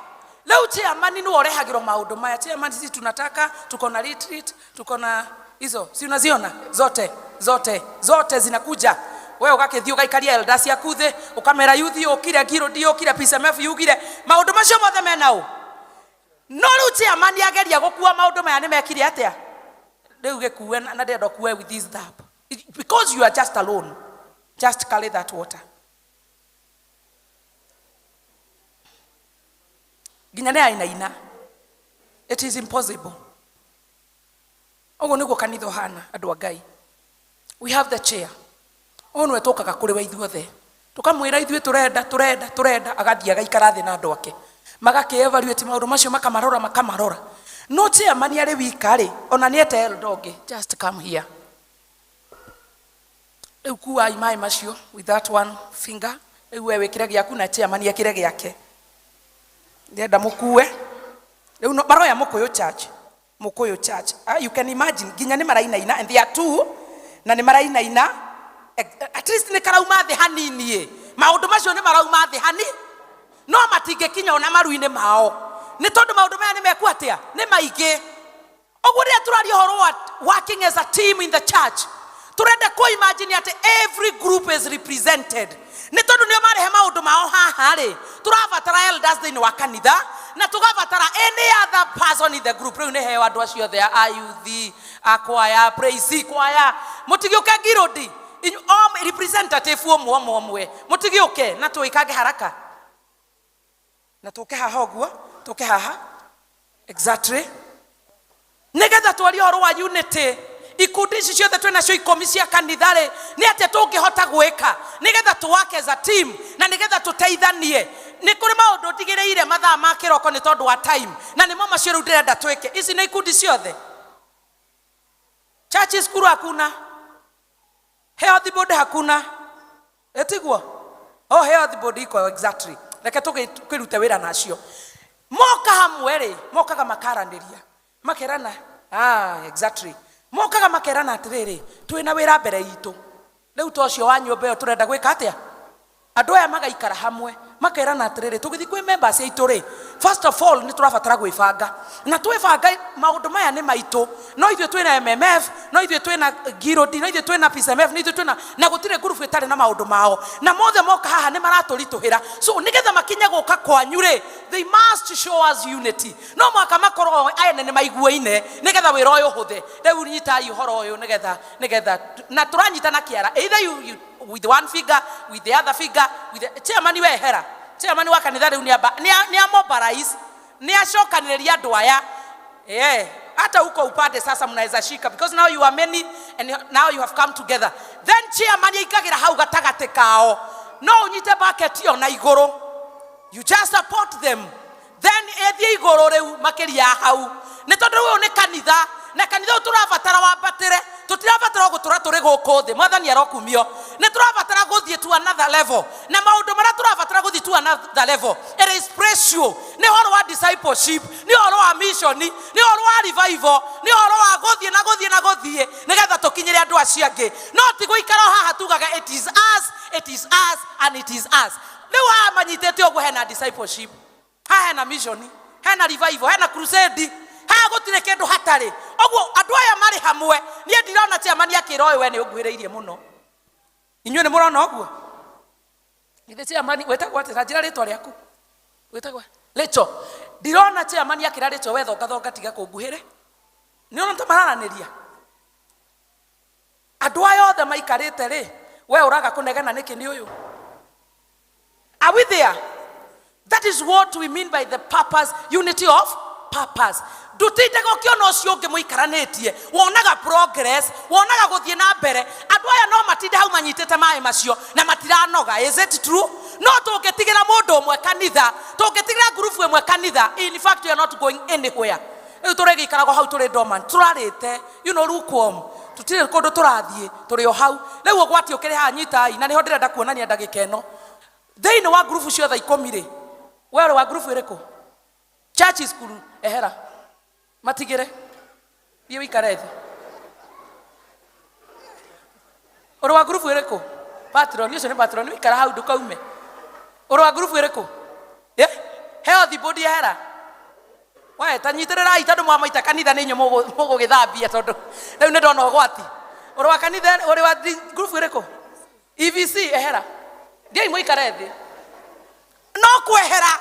leo chairman ni orehagiro maundu maya chairman sisi tunataka tuko na retreat tuko na hizo si unaziona zote zinakuja wewe ukakithio gaikaria elders yakuthe ukamera youth ukire giro dio ukire PCMF yugire maundu macio mothe menao no leo chairman yageria gukua maundu maya ni mekire atia leo gekuwe na ndendo kuwe with this tap because you are just alone just carry that water ginyane aina it is impossible ogo niguo kanitho hana andu Ngai we have the chair onwe tokaga kuri wa ithuothe tukamwira ithuĩ turenda agathia gaikara thĩ na andu ake magake evaluate maundu macio makamarora no chairman ari wika ri ona ni ete eldoge just come here ukua imai macio with that one finger ewe wekire giaku na chairman akire giake ndenda mukue riu no maroya Mukuyu church you can imagine ginya ni maraina and they are two na ni maraina at least ni karauma the hanini maundu macio ni marauma the hani no matinge kinya ona maruine mao ni tondu maundu maya ni meku atia ni maige oguo ria turari horo working as a team in the church turenda ko imagine that every group is represented ni tondu nio marehe maundu mao haha ri turabatara elders thini wa kanitha na tugabatara any other person in the group riu ni hewa andu acio there ayuthi akwaya praise kwaya mutigioke girodi all representative omwe mutigioke na tuikage haraka na tuke haha oguo tuke haha exactly nigetha twari horo wa unity ikundi ici ciothe twina cio ikomi cia kanitha ri ni ate tungihota gwika nigetha tuwake as a team na nigetha tuteithanie ni kuri maundu ndigireire mathaa ma kiroko ni tondu wa time na ni mama cio riu ndirenda twike ici ni ikundi ciothe church school hakuna health board hakuna etiguo health board iko exactly reke tukirute wira nacio moka hamwe ri mokaga makarandiria makerana exactly mokaga makerana atiriri twina wira mbere itu riu tocio wa nyumba yo turenda gwika atia andu aya magaikara hamwe makerana atiriri tugithi kwi members aitu ri first of all ni turabatara gwibanga na twibanga maundu maya ni maitu no ithwe twina MMF no ithwe twina Girodi no ithwe twina PCMF no ithwe twina na gutire group itari na maundu mao na mothe moka haha ni maraturituhira so nigetha makinya guka kwanyu ri they must show us unity no mwaka makoro aya ni maiguaine nigetha wira uyu huthe riu nyitai horo uyu nigetha na turanyitana kiara either you with one figure with the other figure with the chairman we hera chairman wa kanitha riu ni mobilize ni ashokaniria andu aya hata huko upande sasa mnaweza shika because now you are many and now you have come together then chairman ikagira hau gatagate kao no unyite bucket yo na iguru you just support them then ethie iguru riu makiria hau ni tondu uyu ni kanitha na kanitha turabatara wambatire tutirabatara gutura turi guku thi mwathani arokumio Nĩ tũrabatara gũthiĩ to another level. Na maũndũ marĩa tũrabatara gũthiĩ to another level, it is precious. Nĩ ũhoro wa discipleship, nĩ ũhoro wa mission, nĩ ũhoro wa revival, nĩ ũhoro wa gũthiĩ na gũthiĩ na gũthiĩ nĩgetha tũkinyĩre andũ acio angĩ. No ti gũikara haha tugaga it is us, it is us and it is us. Rĩu haha manyitĩte ũguo hena discipleship, haha hena mission, hena revival, hena crusade, haha gũtirĩ kĩndũ hatarĩ. Ũguo andũ aya marĩ hamwe, niĩ ndirona chairman akĩra ũyũ we nĩ ũnguhĩrĩirie mũno. Inyuĩ nĩ mũrona ũguo? Githĩ chairman wetagwo atĩ njĩra rĩtwa rĩaku? Wetagwo Rachel. Ndirona chairman akĩra Rachel we thonga tiga kũnguhĩre. Nĩ ona tũmaranĩria. Andũ aya othe maikarĩte rĩ, we ũraga kũnegena nĩkĩ nĩ ũyũ? Are we there? That is what we mean by the purpose, unity of purpose. Ndutinde gũkĩona ũcio ũngĩ mũikaranĩtie, wonaga progress, wonaga gũthiĩ na mbere. Andũ aya no matinde hau manyitĩte maĩ macio na matiranoga. Is it true? No tũngĩtigĩra mũndũ ũmwe kanitha, tũngĩtigĩra group ĩmwe kanitha, in fact we are not going anywhere. Rĩu tũrĩgĩikaraga hau tũrĩ dormant, tũrarĩte, you know, lukewarm. Tutirĩ kũndũ tũrathiĩ, tũrĩ o hau. Rĩu ũgwati ũkĩrĩ haha nyitai, na nĩho ndĩrenda kuonania ndagĩka ĩno. Thĩinĩ wa group ciothe 10 rĩ, we ũrĩ wa group ĩrĩkũ? Church school ehera. Matigĩre. Thiĩ wĩikare thĩ. Ũrĩ wa group ĩrĩkũ? Patron, ũcio nĩ patron, wĩikara hau ndũkaume. Ũrĩ wa group ĩrĩkũ? Healthy body ehera. We tanyitĩrĩrai tondũ mwamaita kanitha nĩ inyuĩ mũgũgĩthambia tondũ rĩu nĩ ndona ũgwati. Ũrĩ wa kanitha, ũrĩ wa group ĩrĩkũ? EVC ehera. Thiĩ mũikare thĩ. No kwehera.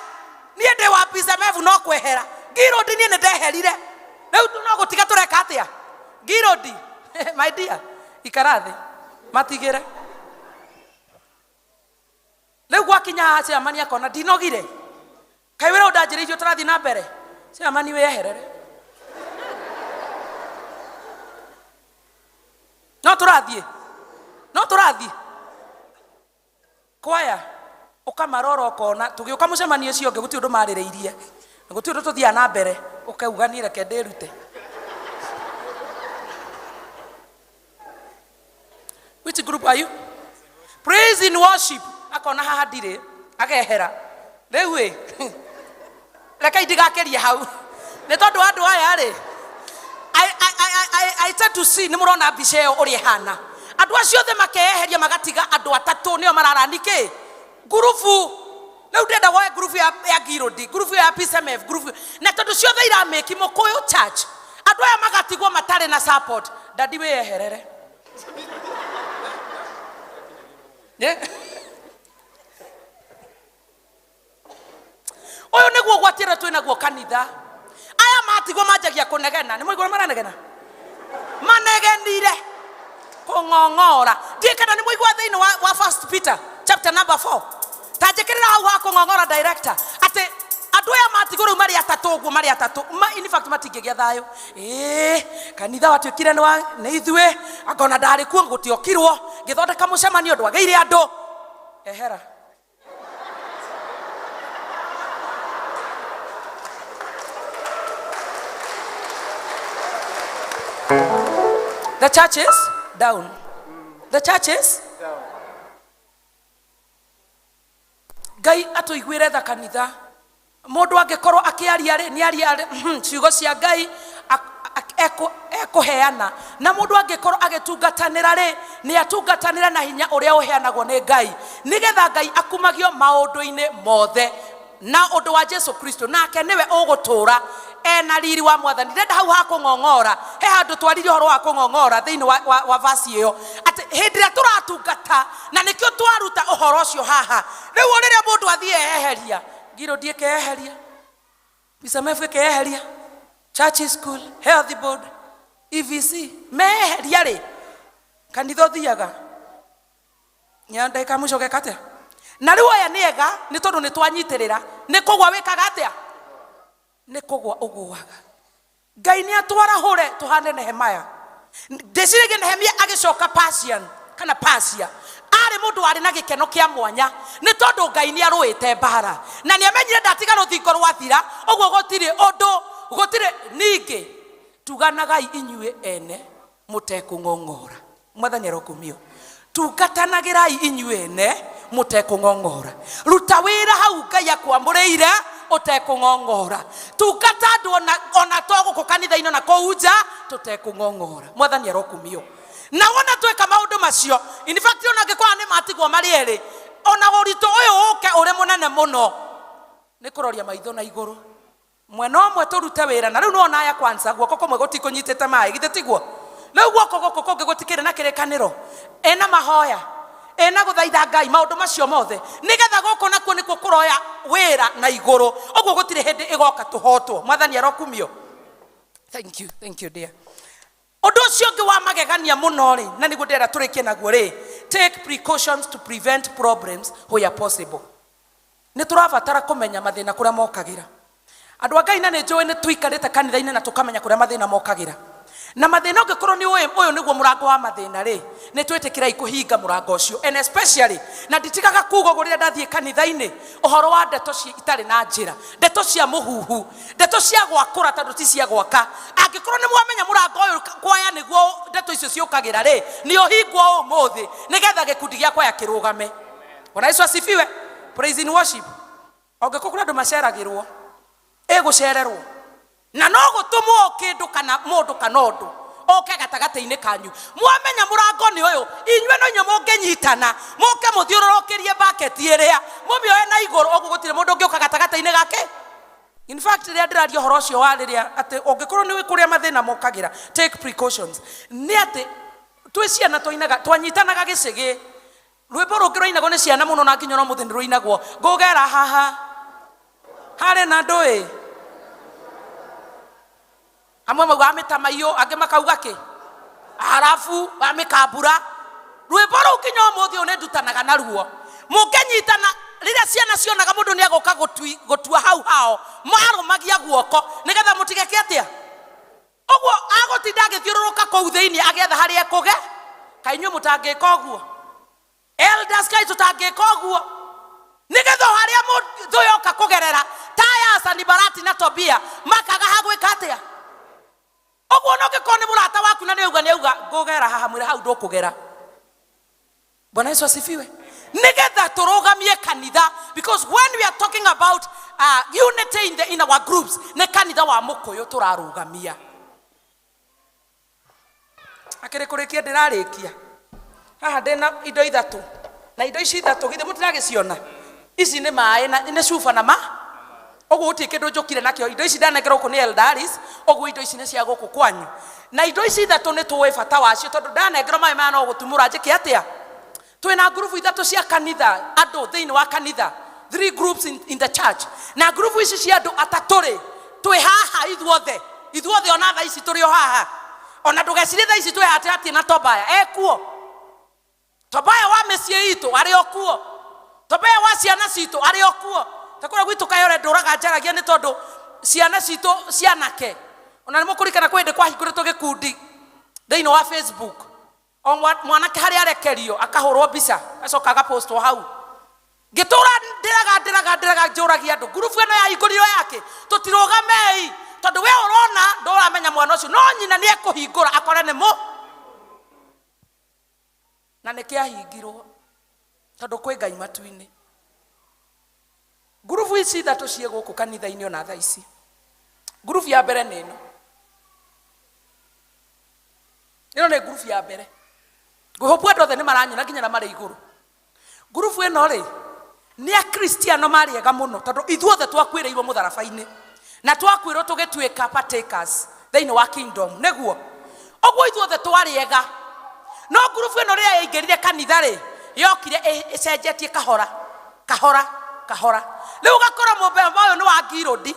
Niĩ ndĩ wa PCMF no kwehera. Girodi niĩ nĩ ndeherire. Rĩu no gũtiga tũreka atĩa? Girodi, my dear, ikara thĩ. Matigĩre. Rĩu gwakinya haha chairman akona ndinogire. Kaĩ wĩra ũndanjĩrĩirio tũrathiĩ na mbere. Chairman wĩyeherere. No tũrathiĩ. No tũrathiĩ. Kwaya ukamarora ukona tugĩũka mũcemanio ũcio ũngĩ gũtirĩ ũndũ marĩrĩirie. Gũtirĩ ũndũ tũthiaga na mbere ukauga nĩ reke ndĩrute. Which group are you? Praise in worship. Akona haha ndirĩ akehera. Rĩu reke ndigakerie hau. Nĩ tondũ andũ aya rĩ I tend to see nĩ mũrona mbica ĩyo ũrĩa ĩhana. Andũ acio othe makeyeheria magatiga andũ atatũ nĩo mararanĩkĩ gurubu. Rĩu ndenda woe gurubu ya Girodi, gurubu ya PCMF, gurubu na tondũ ciothe iramĩki Mũkũyũ church. Andũ aya magatigwo matarĩ na support. Dadi wĩyeherere. Ũyũ nĩguo gwatĩra twĩnaguo kanitha. Aya matigwo manjagia kũnegena. Nĩ mũigua maranegena? Manegenire. Kũng'ong'ora. Ndiĩ kana nĩ mũigua thĩinĩ wa 1 Peter chapter number 4. Tanjĩkĩrĩra hau ha kũng'ong'ora director. Atĩ andũ aya matigwo rĩu marĩ atatũ ũguo marĩ atatũ. In fact matingĩgĩa thayũ. Kanitha watuĩkire nĩ ithuĩ. Angona ndarĩ kuo gũtiokirwo. Ngĩthondeka mũcemanio ndwagĩire andũ. Ehera. The church is down. The church is down. Ngai atuiguire tha kanitha. Mũndũ angĩkorwo akĩaria rĩ, nĩ aria ciugo cia Ngai ekuheana. Na mũndũ angĩkorwo agĩtungatanĩra rĩ, nĩ atungatanĩra na hinya ũrĩa ũheanagwo nĩ Ngai. Nĩgetha Ngai akumagio maũndũ-inĩ mothe na ũndũ wa Jesu Kristo. Nake nĩwe ũgũtũra ena riri wa Mwathani. Ndenda hau ha kũng'ong'ora. He handũ twarire ũhoro wa kũng'ong'ora thĩinĩ wa verse ĩyo. Atĩ hĩndĩ ĩrĩa tũratungata na nĩkĩo twaruta ũhoro ũcio haha. Rĩu rĩrĩa mũndũ athiĩ eheria, Girodi ĩkeyeheria, PCMF ĩkeyeheria, Church School, Healthy Board, EVC meheria rĩ, kanitha ũthiaga nyandĩka mũcoke kate. Na rĩu aya nĩ ega nĩ tondũ nĩ twanyitĩrĩra. Nĩ kũgwa wĩkaga atĩa? Nĩ kũgwa ũgũaga. Ngai nĩ atwarahũre tũhane Nehemia. Ndĩcirĩgie Nehemia agĩcoka Persia. Arĩ mũndũ warĩ na gĩkeno kĩa mwanya nĩ tondũ Ngai nĩ arũĩte mbara. Na nĩ amenyire ndatiga rũthingo rwathira. Ũguo gũtirĩ ũndũ, gũtirĩ ningĩ tuganagai inyuĩ ene mũtekũng'ong'ora. Mwathani arokumio. tungatanagirai inyuene mutekung'ong'ora. Ruta wira hau Ngai akwamũrĩire utekung'ong'ora. Tungata andu ona toguku kanitha-inĩ na kũu nja tutekung'ong'ora. Mwathani arokumio. Na wona tweka maundu macio, in fact ona ngĩkorwo nĩ matigwo marĩ erĩ, ona ũritũ ũyũ ũke ũrĩ mũnene mũno, nĩ kũroria maitho na igũrũ. Mwena ũmwe tũrute wĩra, na rĩu no ona ya kwanza guoko kũmwe gũtikũnyitĩte maĩ, githĩ tiguo? Rĩu guoko gũkũ kũngĩ gũtikĩrĩ na kĩrĩkanĩro, ena mahoya, ena gũthaitha Ngai maũndũ macio mothe, nĩgetha gũkũ nakuo nĩkuo kũroya wĩra na igũrũ. Ũguo gũtirĩ hĩndĩ ĩgoka tũhotwo. Mwathani arokumio. Thank you dear. Ũndũ ũcio ũngĩ wa magegania mũno rĩ, na nĩguo ndĩrenda tũrĩkie naguo rĩ, take precautions to prevent problems where possible. Nĩ tũrabatara kũmenya mathĩna kũrĩa mokagĩra. Andũ a Ngai na nĩ njũĩ nĩ tũikarĩte kanitha-inĩ na tũkamenya kũrĩa mathĩna mokagĩra. Na mathĩna ũngĩkorwo nĩ ũyũ nĩguo mũrango wa mathĩna rĩ, nĩ twĩtĩkĩrai kũhinga mũrango ũcio. And especially, na nditigaga kuuga ũguo rĩrĩa ndathiĩ kanitha-inĩ, ũhoro wa ndeto itarĩ na njĩra, ndeto cia mũhuhu, ndeto cia gwakũra tondũ ti cia gwaka. Angĩkorwo nĩ mwamenya mũrango ũyũ kwaya nĩguo ndeto icio ciũkagĩra rĩ, nĩ ũhingwo ũmũthĩ nĩgetha gĩkundi gĩa kwaya kĩrũgame. Bwana Yesu asifiwe. Praise and worship. Ũngĩkorwo kũrĩ andũ maceragĩrwo, gũcererwo, na no gũtũmwo kĩndũ kana mũndũ kana ũndũ oke gatagatĩ-inĩ kanyu, mwamenya mũrango nĩ ũyũ, inyuĩ no inyuĩ mũngĩnyitana mũke mũthiũrũrũkĩrie bucket ĩrĩa mũmĩoe na igũrũ, ũguo gũtirĩ mũndũ ũngĩũka gatagatĩ-inĩ gake. In fact, rĩrĩa ndĩraria ũhoro ũcio wa rĩrĩa atĩ ũngĩkorwo nĩ kũrĩa mathĩna mokagĩra, take precautions, nĩ atĩ twĩ ciana twanyitanaga gĩcĩgĩ. Rwĩmbo rũngĩ rũinagwo nĩ ciana mũno na nginya no mũthĩ nĩ rũinagwo, ngũgera haha harĩ na ndũĩ, amwe mauga amĩtamaiyũ, angĩ makauga kĩ, arabu amĩkambura. Rwĩmbo rũu nginya ũmũthĩ nĩ ndutanaga naruo. Mũngĩnyitana rĩrĩa ciana cionaga mũndũ nĩ agoka gũtua hau hao, marũmagia guoko nĩgetha mũtigeke atĩa. Ũguo agũtinda agĩthiũrũrũka kũu thĩinĩ agetha harĩa ekũge. Kaĩ inyuĩ mũtangĩka ũguo? Elders kaĩ tũtangĩka ũguo? Nĩgetha harĩa mũndũ yoka kũgerera Taya, Sanibalati na Tobia makaga hagwĩka atĩa. Ũguo no gĩkorwo nĩ mũrata waku na nĩauga ngũgera haha, mwĩre hau ndũkũgera. Bwana Yesu asifiwe. Nĩgetha tũrũgamie kanitha, because when we are talking about unity in our groups, nĩ kanitha wa mũkũyũ tũrarũgamia. Akĩrĩ kũrĩkia ndĩrarĩkia haha ndĩna indo ithatũ, na indo ici ithatũ githĩ mũtiragĩciona, ici nĩ maĩ na nĩ cuba na ma. Ũguo gũtirĩ kĩndũ njũkire nakĩo. Indo ici ndanengerwo gũkũ nĩ Eldaris, ũguo indo ici nĩ cia gũkũ kwanyu. Na indo ici ithatũ nĩ tũĩ bata wacio, tondũ ndanengerwo maĩ maya no gũtumũra njĩke atĩa. Twĩna ngurubu ithatũ cia kanitha, andũ thĩinĩ wa kanitha, 3 groups in the church. Na ngurubu ici cia andũ atatũ rĩ, twĩ haha ithuothe ona thaa ici tũrĩ o haha. Ona ndũgecirie thaa ici twĩ hatirati na Tobaya ekuo. Tobaya wa mĩciĩ itũ arĩ o kuo. Tobaya wa ciana citũ arĩ o kuo. Takũra gwitũ kayore ndũraga njaragia nĩ tondũ ciana citũ cianake. Ona nĩ mũkũrikana kwende kwahingũrĩtwo gĩkundi thĩinĩ wa Facebook. O mwanake harĩa arekerio akahũrwo mbica acoka agapostwo hau. Ngĩtũra ndĩraga njũragia andũ. Ngurubu ĩno yahingũrirwo yake tũtirũgamei, tondũ we ũrona ndũramenya mwana ũcio no nyina nĩ ekũhingũra akore nĩ mũ. Na nĩ kĩahingirwo tondũ kwĩ Ngai matu-inĩ. Ngurubu ici ithatũ ciĩ gũkũ kanitha-inĩ ona thaa ici. Ngurubu ya mbere nĩ ĩno. Ĩno nĩ ngurubu ya mbere. Ngũhopu andũ othe nĩ maranyona nginya na marĩ igũrũ. Ngurubu ĩno rĩ, nĩ akristiano marĩ ega mũno tondũ ithuothe twakuĩrĩirwo mũtharaba-inĩ na twakuĩrwo tũgĩtuĩka partakers thĩinĩ wa kingdom nĩguo. Ũguo ithuothe twarĩ ega. No ngurubu ĩno rĩrĩa yaingĩrire kanitha rĩ, yokire ĩcenjetie kahora. Rĩu gakora mũmemba ũyũ nĩ wa Girodi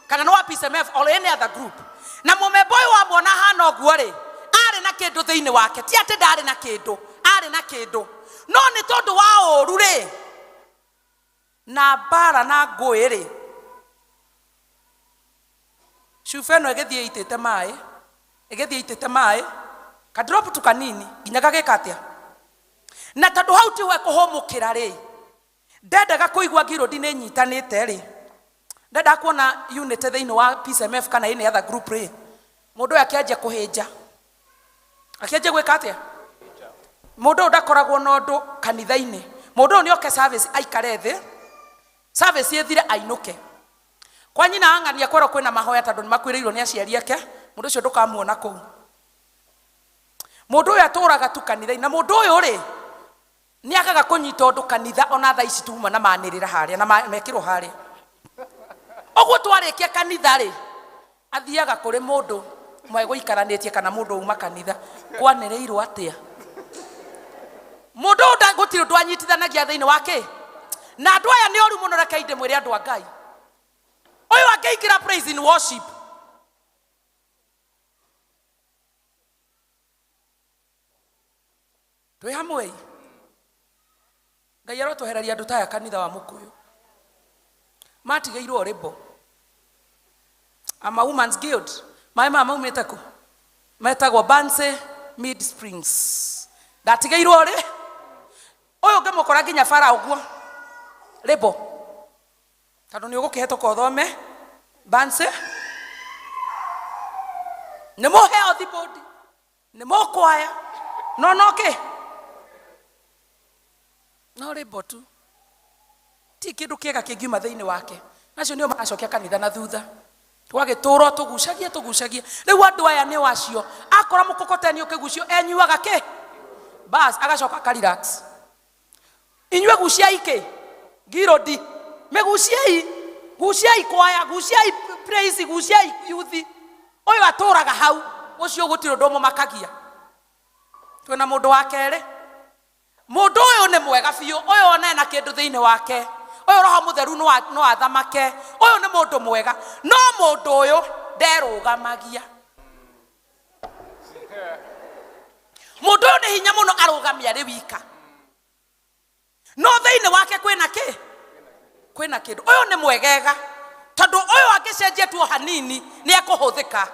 kana nĩ wa PCMF or any other group. Na mũmemba ũyũ wamwona hana ũguo rĩ, arĩ na kĩndũ thĩinĩ wake. Ti atĩ ndarĩ na kĩndũ, arĩ na kĩndũ. No nĩ tondũ wa ũru rĩ na mbara na ngũĩ rĩ, cuba ĩno ĩgĩthiĩ itĩte maĩ kadrop tu kanini nginya gagĩka atĩa. Na tondũ hau ti we kũhũmũkĩra rĩ, ndendaga kũigua Girodi nĩ nyitanĩte rĩ, ndenda kuona unity thĩinĩ wa PCMF kana any other group rĩ, mũndũ ũyũ akĩanjia kũhĩnja, akĩanjia gwĩka atĩa. Mundu ndakoragwo na undu kanitha-ini. Mundu ni oke service aikare thi. Service ithire ainuke. Kwa nyina ang'ania kwero kwina mahoya tondu ni makwireirwo ni aciari ake. Mundu ucio ndukamuona kuu. Mundu uyu aturaga tu kanitha-ini na mundu uyu ri ni agaga kunyita undu kanitha ona tha ici tuma na manirira haria na mekirwo haria. Oguo twarikia kanitha ri athiaga kuri mundu mwego ikaranitie kana mundu uma kanitha kwanireirwo atia. Mundu nda gutiri ndwanyitithanagia thiini wake. Na andu aya ni oru muno reke inde mwire andu a Ngai. Oyu akeikira praise in worship. Twi hamwe. Ngai arotwehereria andu taya kanitha wa Mukuyu. Matigeirwo ribo. Ama Women's Guild. My mama umetaku. Metagwo Banse Mid Springs. Ndatigeirwo ri. Oyo ngemukora nginya bara uguo. Ribo. Tondu ni ugukihetũka uthome Banse. Ni mo healthy body. Ni mo kwaya. No noke. No ribo tu. Ti kindu kiega kingiuma thiini wake. Nacio nio magacokia kanitha na thutha. Twagitũra tugucagia. Riu andu aya ni wacio. Akora mukokoteni ukigucio enyuaga ki? Bas agacoka ka relax. Inywe gucia ike. Girodi. Guciai kwaya, guciai praise, guciai youth. Oyo atũraga hau. Ucio gutiro ndomo makagia. Twina mundu wa kere. Mundu uyu ni mwega biu. Uyu ona ena kindu thiini wake. Uyu roho mutheru no athamake. Uyu ni mundu mwega. No mundu uyu nderugamagia. Mundu uyu ni hinya muno arugamia ri wika. No thiini wake kwina ki? Kwina kindu. Uyu ni mwegega. Tondu uyu angicenjia tu hanini ni ekuhuthika.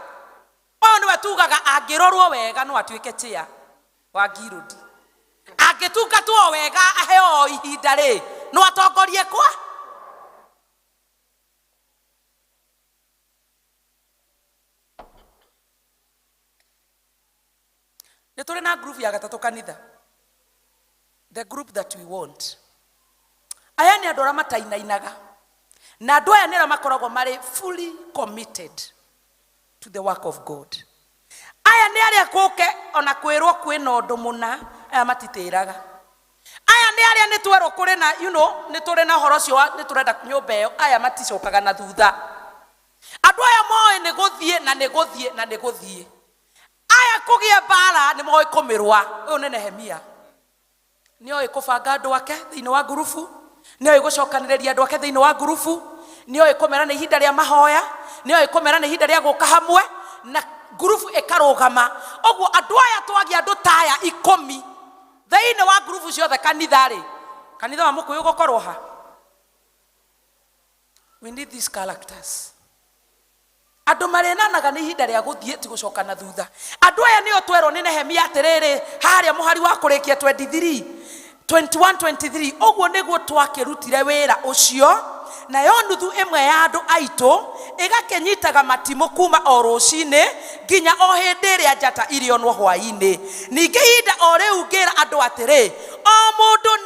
Uyu ni wetugaga angirorwo wega no atuike tia wa Girodi. Angituka tu wega aheo ihinda ri no atongorie kwa. Ni tuli na group ya gatatu kanitha. The group that we want. Aya ni andu aria matainainaga. Na andu aya ni aria makoragwo mari fully committed to the work of God. Aya ni aria kuke ona kwirwo kwina undu muna aya matitiraga. Aya ni aria ni twerwo kuri na ni turi na horo cio ni turenda nyumba iyo aya maticokaga na thutha. Andu aya moe ni guthie na ni guthie na ni guthie. Aya kugia bara ni moe kumirwa. Uyu ni Nehemia. Ni oe kubanga andu ake thiini wa gurufu. Ni oe gucokaniriria andu ake thiini wa gurufu. Ni oe kumera ni ihinda ria mahoya. Ni oe kumera ni ihinda ria guka hamwe na gurufu ikarugama. Oguo andu aya twagia andu taya 10 thiini wa gurufu ciothe kanitha ri. Kanitha wa Mukuyu gukorwo ha. We need these characters. Andu marenanaga ni ihinda ria guthie ti gucoka na thutha. Andu aya nio twerwo ni Nehemia atiriri haria muhari wa kurikia 21-23. Oguo niguo twakirutire wira ucio. Na yo nuthu imwe ya andu aitu igakenyitaga matimo kuma o rucini nginya o hindi ria njata irionwo hwaini. Ningi hinda o riu ngira andu atiri o mundu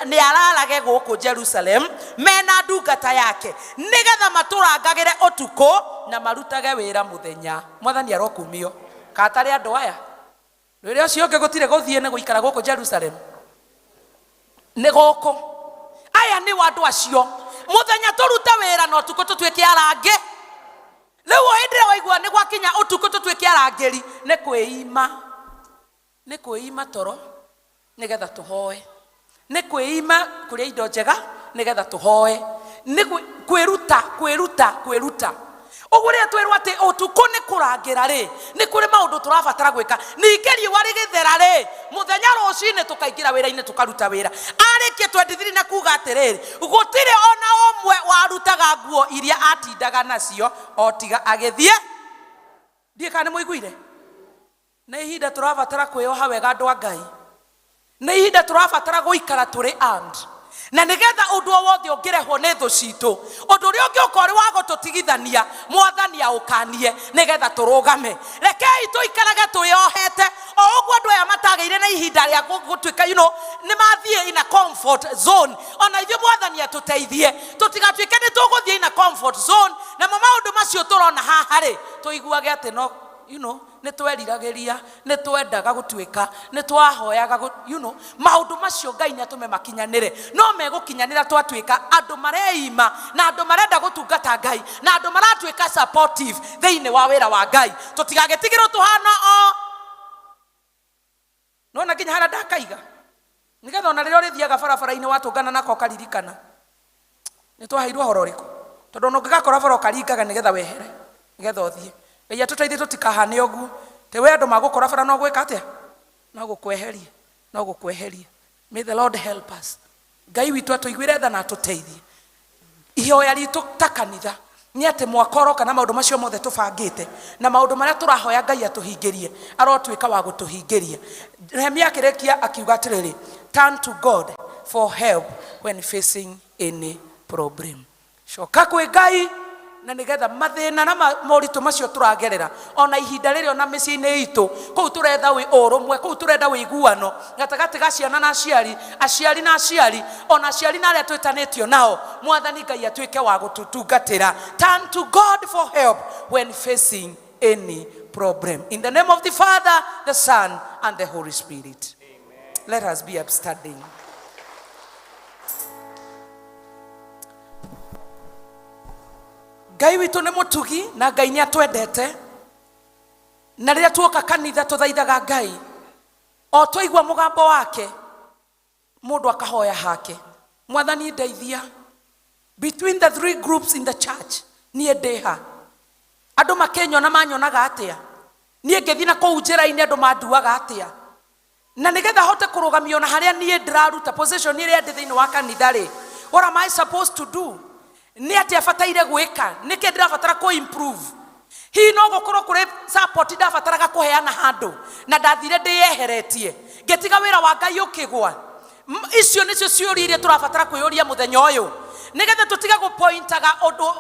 ni ararage guku Jerusalem mena ndungata yake nigetha maturangagire utuko na marutage wira muthenya. Mwathani arokumio katari andu aya riria cio nge gutire guthie ni guikara guku Jerusalem ni guku. Aya ni wandu acio muthenya turuta wira no tuko tutwike arangi. Riu hindire waigua ni gwakinya utuko tutwike arangiri ni kuima toro nigetha tuhoe. Ni kuima kuria indo njega nigetha tuhoe. Ni kwiruta. Uguo ria twerwo ati utuko ni kurangira ri ni kuri maundu turabatara gwika. Ningi riua rigithera ri muthenya rucini tukaingira wira-ini tukaruta wira. Arikia 23 na kuga atiriri gutire ona omwe warutaga nguo iria atindaga nacio otiga agithie. Ndie kana muiguire. Na ihinda turabatara kwioha wega andu a Ngai. Na ihinda turabatara guikara turi and. na nigetha undu wothe ungirehwo ni thu citu undu uria ungiukori wa gututigithania mwathani aukanie nigetha turugame. Rekei tuikarage tuyohete o uguo andu aya matageire na ihinda ria gutuika ni mathie in a comfort zone. Ona ithuĩ mwathani atuteithie tutigatuike ni tuguthie in a comfort zone na maundu macio turona haha ri tuiguage ati no ni tweriragiria ni twendaga gutuika ni twahoyaga maundu macio Ngai ni atume makinyanire no megukinyanira twatuika andu mareima na andu marenda gutungata Ngai na andu maratuika supportive thiini wa wira wa Ngai. Tutigagetigirwo tuhana o no na kinya hara ndakaiga nigetha ona riria urithiaga barabara-ini watungana nako karirikana ni twaheirwo horo riku tondu no ngigakora bara ukaringaga nigetha wehere nigetha uthie. Ngai atuteithie tutikahane uguo te we andu magukora bara no gwika atia no gukweheria. May the Lord help us. Ngai witu atuiguire tha na atuteithie. Ihoya ritu ta kanitha ni ati mwakoro kana maundu macio mothe tubangite na maundu maria turahoya Ngai atuhingirie arotuika wa gutuhingiria. Nehemia akirekia akiuga atiriri, turn to God for help when facing any problem. Coka kwi Ngai na nigetha mathina na moritu macio turagerera ona ihinda riri ona micii-ini itu kou turetha wi urumwe kou turenda wiguano gatagati ga ciana na aciari na aciari ona aciari na aria twitanitio nao mwathani Ngai atuike wa gututungatira. Turn to God for help when facing any problem. In the name of the Father, the Son, and the Holy Spirit. Amen. Let us be upstanding. Ngai witu ni mutugi na Ngai ni atwendete na riria tuoka kanitha tuthaithaga Ngai o twaigua mugambo wake mundu akahoya hake. Mwathani ndeithia between the three groups in the church nie ndeha andu makenyona manyonaga atia nie ngethi na kou njira-ini andu manduaga atia na nigetha hote kurugamio na haria nie ndiraruta position iria ndi thiini wa kanitha ri what am I supposed to do? Ni ati afataire gwika niki ndirabatara ku improve hi no gukorwo kuri support ndabataraga kuheana handu na ndathire ndiyeheretie ngetiga wira wa Ngai ukigwa. Icio nicio ciuri iria turabatara kwiyuria muthenya uyu nigetha tutiga gupointaga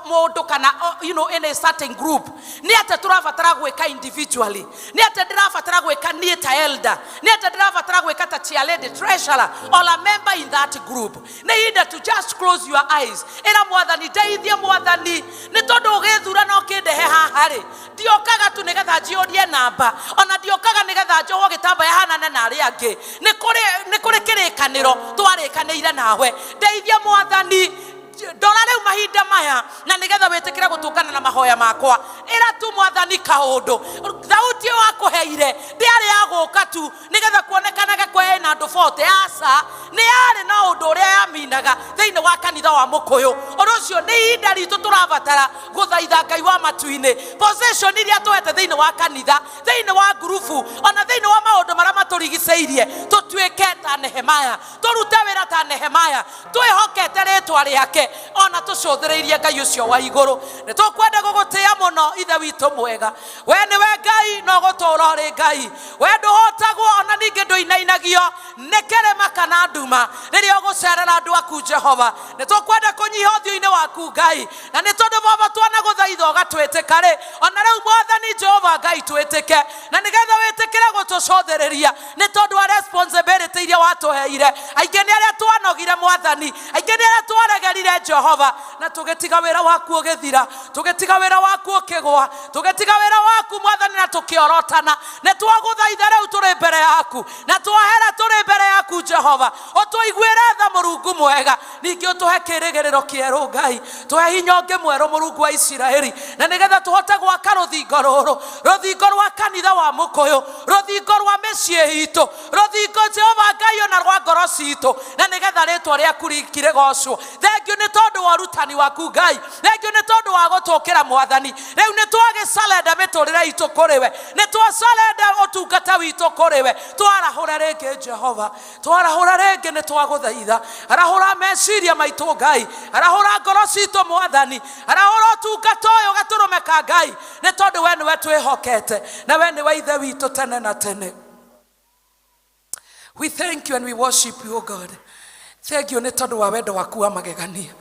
mundu kana in a certain group. Ni ati turabatara gwika individually, ni ati ndirabatara gwika nie ta elder, ni ati ndirabatara gwika ta chair lady, treasurer or a member in that group. Ni ida to just close your eyes ira mwathani ndeithia mwathani ni tondu ugithura no kindehe haha ri ndiokaga tu nigetha njiorie namba ona ndiokaga nigetha njoho gitamba yahanane na aria angi ni kuri kirikaniro twarikanire nawe ndeithia mwathani ndora riu mahinda maya na nigetha witikire gutungana na mahoya makwa ira tu mwathani kaundu thauti wakuheire ndiari ya guka tu nigetha kuonekanaga kwa ena andu 40 asa ni ari na undu uria yaminaga thiini wa kanitha wa mukuyu undu ucio ni ihinda ritu turabatara guthaitha Ngai wa matu-ini possession iria twete thiini wa kanitha thiini wa grupu ona thiini wa maundu maria maturigiceirie tutuike ta Nehemia turute wira ta Nehemia twihokete ritwa riake ona tucuthireirie Ngai ucio wa iguru ni tukwenda gugutia muno ithe witu mwega we ni we Ngai no gutura ri Ngai we nduhotagwo ona ningi nduinainagio ni kirema kana nduma riria ugucerera andu aku Jehova ni tukwenda kunyiha uthio-ini waku Ngai na ni tondu baba twana guthaitha ugatwitika ri ona riu mwathani Jehova Ngai twitike na nigetha witikire gutucothiriria ni tondu wa responsibility iria watuheire aingi ni aria twanogire mwathani aingi ni aria twaregerire Jehova na tugetiga wira waku ugithira tugetiga wira waku ukigwa tugetiga wira waku mwathani na tukiorotana ni twaguthaitha riu turi mbere yaku na twahera turi mbere yaku Jehova utwiguire tha Murungu mwega ningi utuhe kirigiriro kieru Ngai tuhe hinya ungi mweru Murungu wa Isiraeli na nigetha tuhote gwaka ruthingo ruru ruthingo rwa kanitha wa mukuyu ruthingo rwa micii itu ruthingo Jehova Ngai ona rwa ngoro citu na nigetha ritwa riaku rikire gocwo. Thengiu ni tondu wa rutani waku Ngai thengiu ni tondu wa gutukira mwathani riu ni twagisalenda miturire itu kuriwe ni twasalenda utungata witu kuriwe twarahura ringi Jehova twarahura ringi ni twaguthaitha arahura meciria maitu Ngai arahura ngoro citu mwathani arahura utungata uyu gaturumeka Ngai ni tondu we niwe twihokete na we niwe ithe witu tene na tene. We thank you and we worship you, O God. Thengio nĩ tondũ wa wendo waku wa magegania.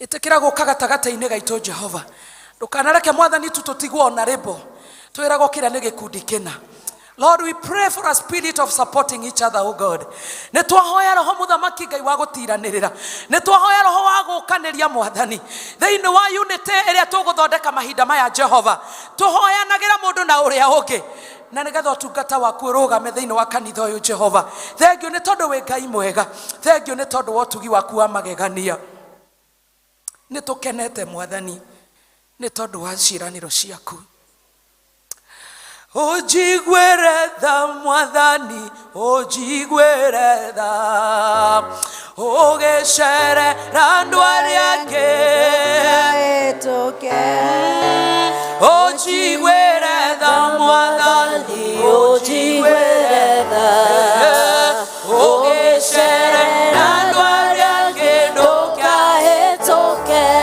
Ĩtĩkĩra gũka gatagatĩ-inĩ gaitũ Jehova. Ndũkanareke Mwathani tu tũtigwo ona rĩbo. Twĩragwo kĩrĩa nĩ gĩkundi kĩna. Lord, we pray for a spirit of supporting each other, oh God. Nĩ twahoya roho mũthamaki Ngai wa gũtiranĩrĩra. Nĩ twahoya roho wa gũkanĩria Mwathani. Thĩinĩ wa unity ĩrĩa tũgũthondeka mahinda maya Jehova. Tũhoyanagĩra mũndũ na ũrĩa ũngĩ. Na nĩgetha ũtungata waku ũrũgame thĩinĩ wa kanitha ũyũ Jehova. Thengio nĩ tondũ wĩ Ngai mwega. Thengio nĩ tondũ wa ũtugi waku wa magegania. Nĩ tũkenete Mwathani nĩ tondũ wa ciĩranĩro ciaku. Ojigwere tha Mwathani, ojigwere tha, ogeshere randu ariake etoke. Ojigwere tha Mwathani, ojigwere tha, ogeshere randu ariake doka etoke.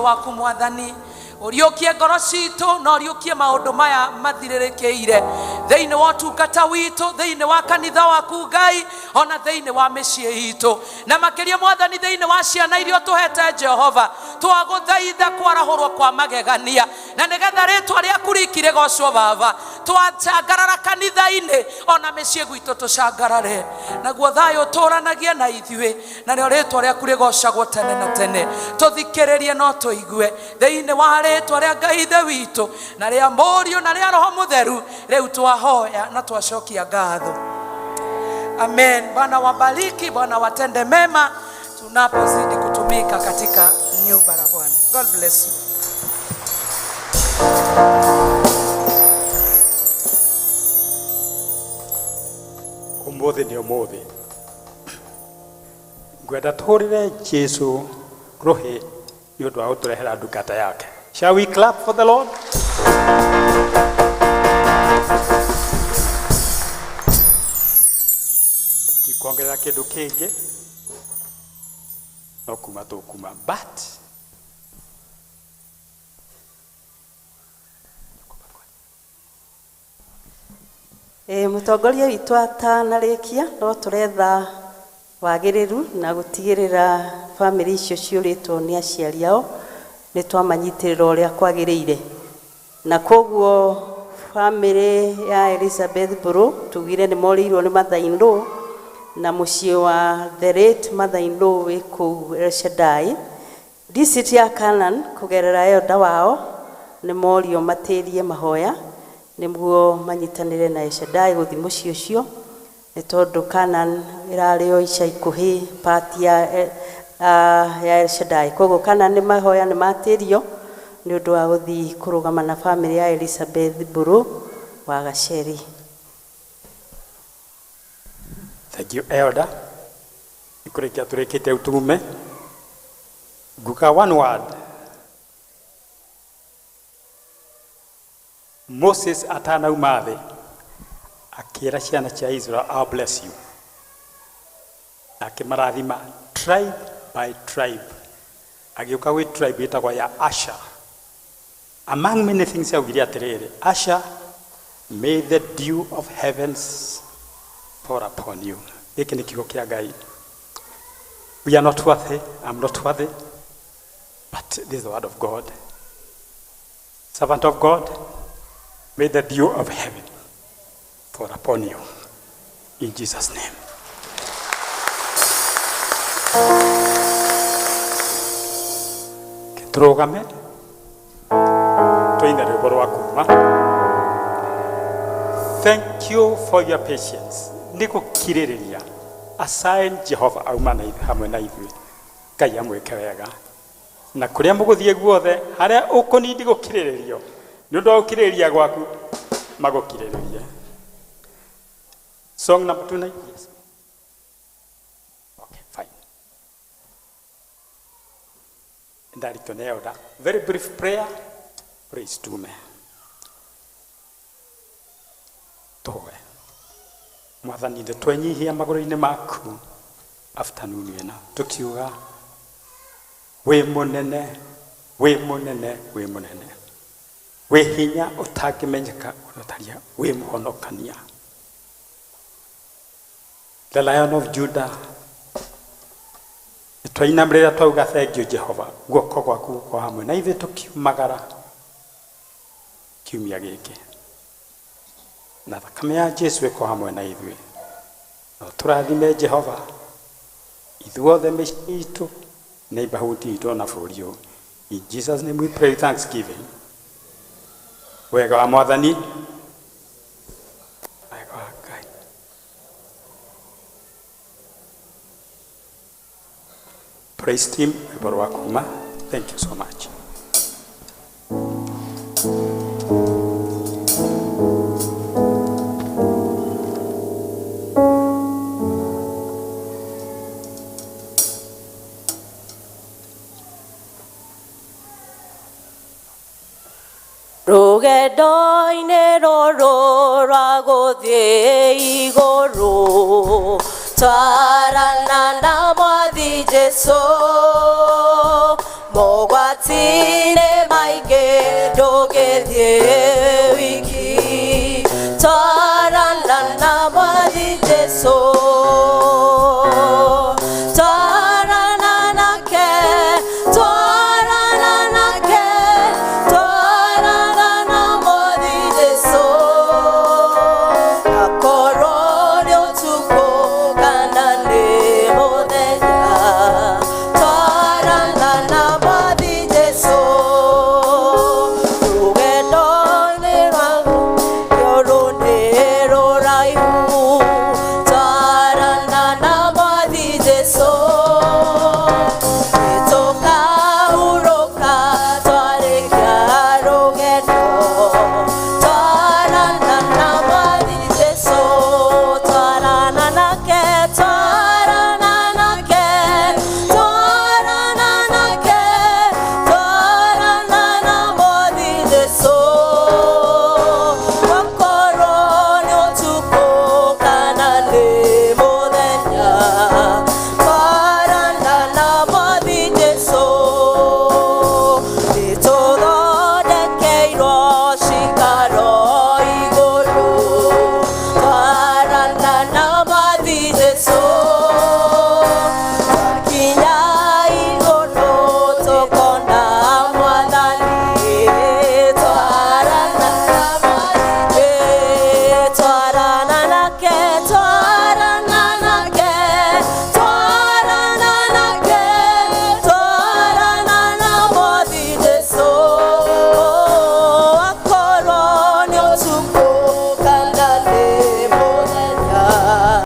Waku Mwathani ũriũkie ngoro citũ na ũriũkie maũndũ maya mathirĩrĩkĩire thĩinĩ wa ũtungata witũ, thĩinĩ wa kanitha waku Ngai, ona thĩinĩ wa mĩciĩ itũ, na makĩria Mwathani thĩinĩ wa ciana iria ũtũhete Jehova. Twagũthaitha kwarahũrwo kwa magegania, na nĩgetha rĩtwa rĩaku rĩkĩrĩgocwo Baba. Twacangarara kanitha-inĩ ona mĩciĩ gwitũ tũcangarare, naguo thayũ ũtũũranagie na ithuĩ, narĩo rĩtwa rĩaku rĩgocagwo tene na tene. Tũthikĩrĩrie no tũigue thĩinĩ wa rĩtwa rĩa Ngai Ithe witũ na rĩa Mũriũ na rĩa Roho Mũtheru, rĩu twahoya na twacokia ngatho. Amen. Bwana wabariki, Bwana watende mema tunapozidi kutumika katika nyumba la Bwana. God bless you. Umuthi ni umuthi. Ngwenda tũhũrĩre Jesu rũhĩ nĩ ũndũ wa gũtũrehera ndungata yake. Shall we clap for the Lord? Tikuongerera kĩndũ kĩngĩ no kuma tũkuma, but Mũtongoria witũ atanarĩkia no tũretha wagĩrĩru na gũtigĩrĩra family icio ciũrĩtwo nĩ aciari ao nĩ twamanyitĩrĩra ũrĩa kwagĩrĩire. Na koguo family ya Elizabeth Buru tugire nĩ morĩirwo nĩ mother-in-law na mũciĩ wa the late mother-in-law wĩ kũu El Shaddai. District ya Canaan kũgerera elder wao nĩ morio matĩrie mahoya nĩguo manyitanĩre na El Shaddai gũthiĩ mũciĩ ũcio, nĩ tondũ Canaan ĩrarĩ o ica ikuhĩ part ya El Shaddai. Koguo Canaan nĩ mahoya nĩ matĩrio nĩ ũndũ wa gũthiĩ kũrũgama na family ya Elizabeth Buru wa Gaceri. Thank you, Elder. Ikũrĩkia tũrĩkĩte utume. Nguka one word. Moses atanauma thĩ akĩra ciana cia Israel, I'll bless you. Akĩmarathima tribe by tribe. Agĩũka gwĩ tribe ĩtagwo ya Asher. Among many things augire atĩrĩrĩ, Asher, may the dew of heavens fall upon you. Gĩkĩ nĩ kiugo kĩa Ngai. We are not worthy. I'm not worthy. But this is the word of God. Servant of God, may the dew of heaven fall upon you. In Jesus' name. Tũrũgame tũine rwĩmbo rwa kuuma. Thank you for your patience. Nĩ gũkirĩrĩria. Assign Jehovah auma na hamwe na ithuĩ. Ngai amwĩke wega. Na kũrĩa mũgũthiĩ guothe harĩa ũkũnindi gũkirĩrĩrio nĩ ũndũ wa gũkirĩrĩria gwaku magũkirĩrĩrie. Song number 2. Yes. Okay, fine. Ndaritoneo very brief prayer. Praise to me. Towe. Mwathani nĩ twenyihia magũrũ-inĩ maku afternoon ĩno tukiuga we munene, we munene, we munene. We hinya ũtangĩmenyeka ũnotaria we mũhonokania. The Lion of Judah. Twainamĩrĩra twauga thengiũ Jehova, guoko gwaku kwa hamwe na ithuĩ tukiumagara kiumia gĩkĩ. Na thakame ya Jesu ĩko hamwe na ithuĩ. No tũrathime Jehova ithuothe mĩciĩ itũ neighborhood itũ na bũrũri ũyũ. In Jesus' name we pray thanksgiving. Wega wa Mwathani. Wega wa Ngai. Praise team, rwĩmbo rwa kuuma. Thank you so much. Rũgendo-inĩ rũrũ rwa gũthiĩ igũrũ twarana na Mwathi Jesũ mogwati-inĩ maingĩ ndũgĩthiĩ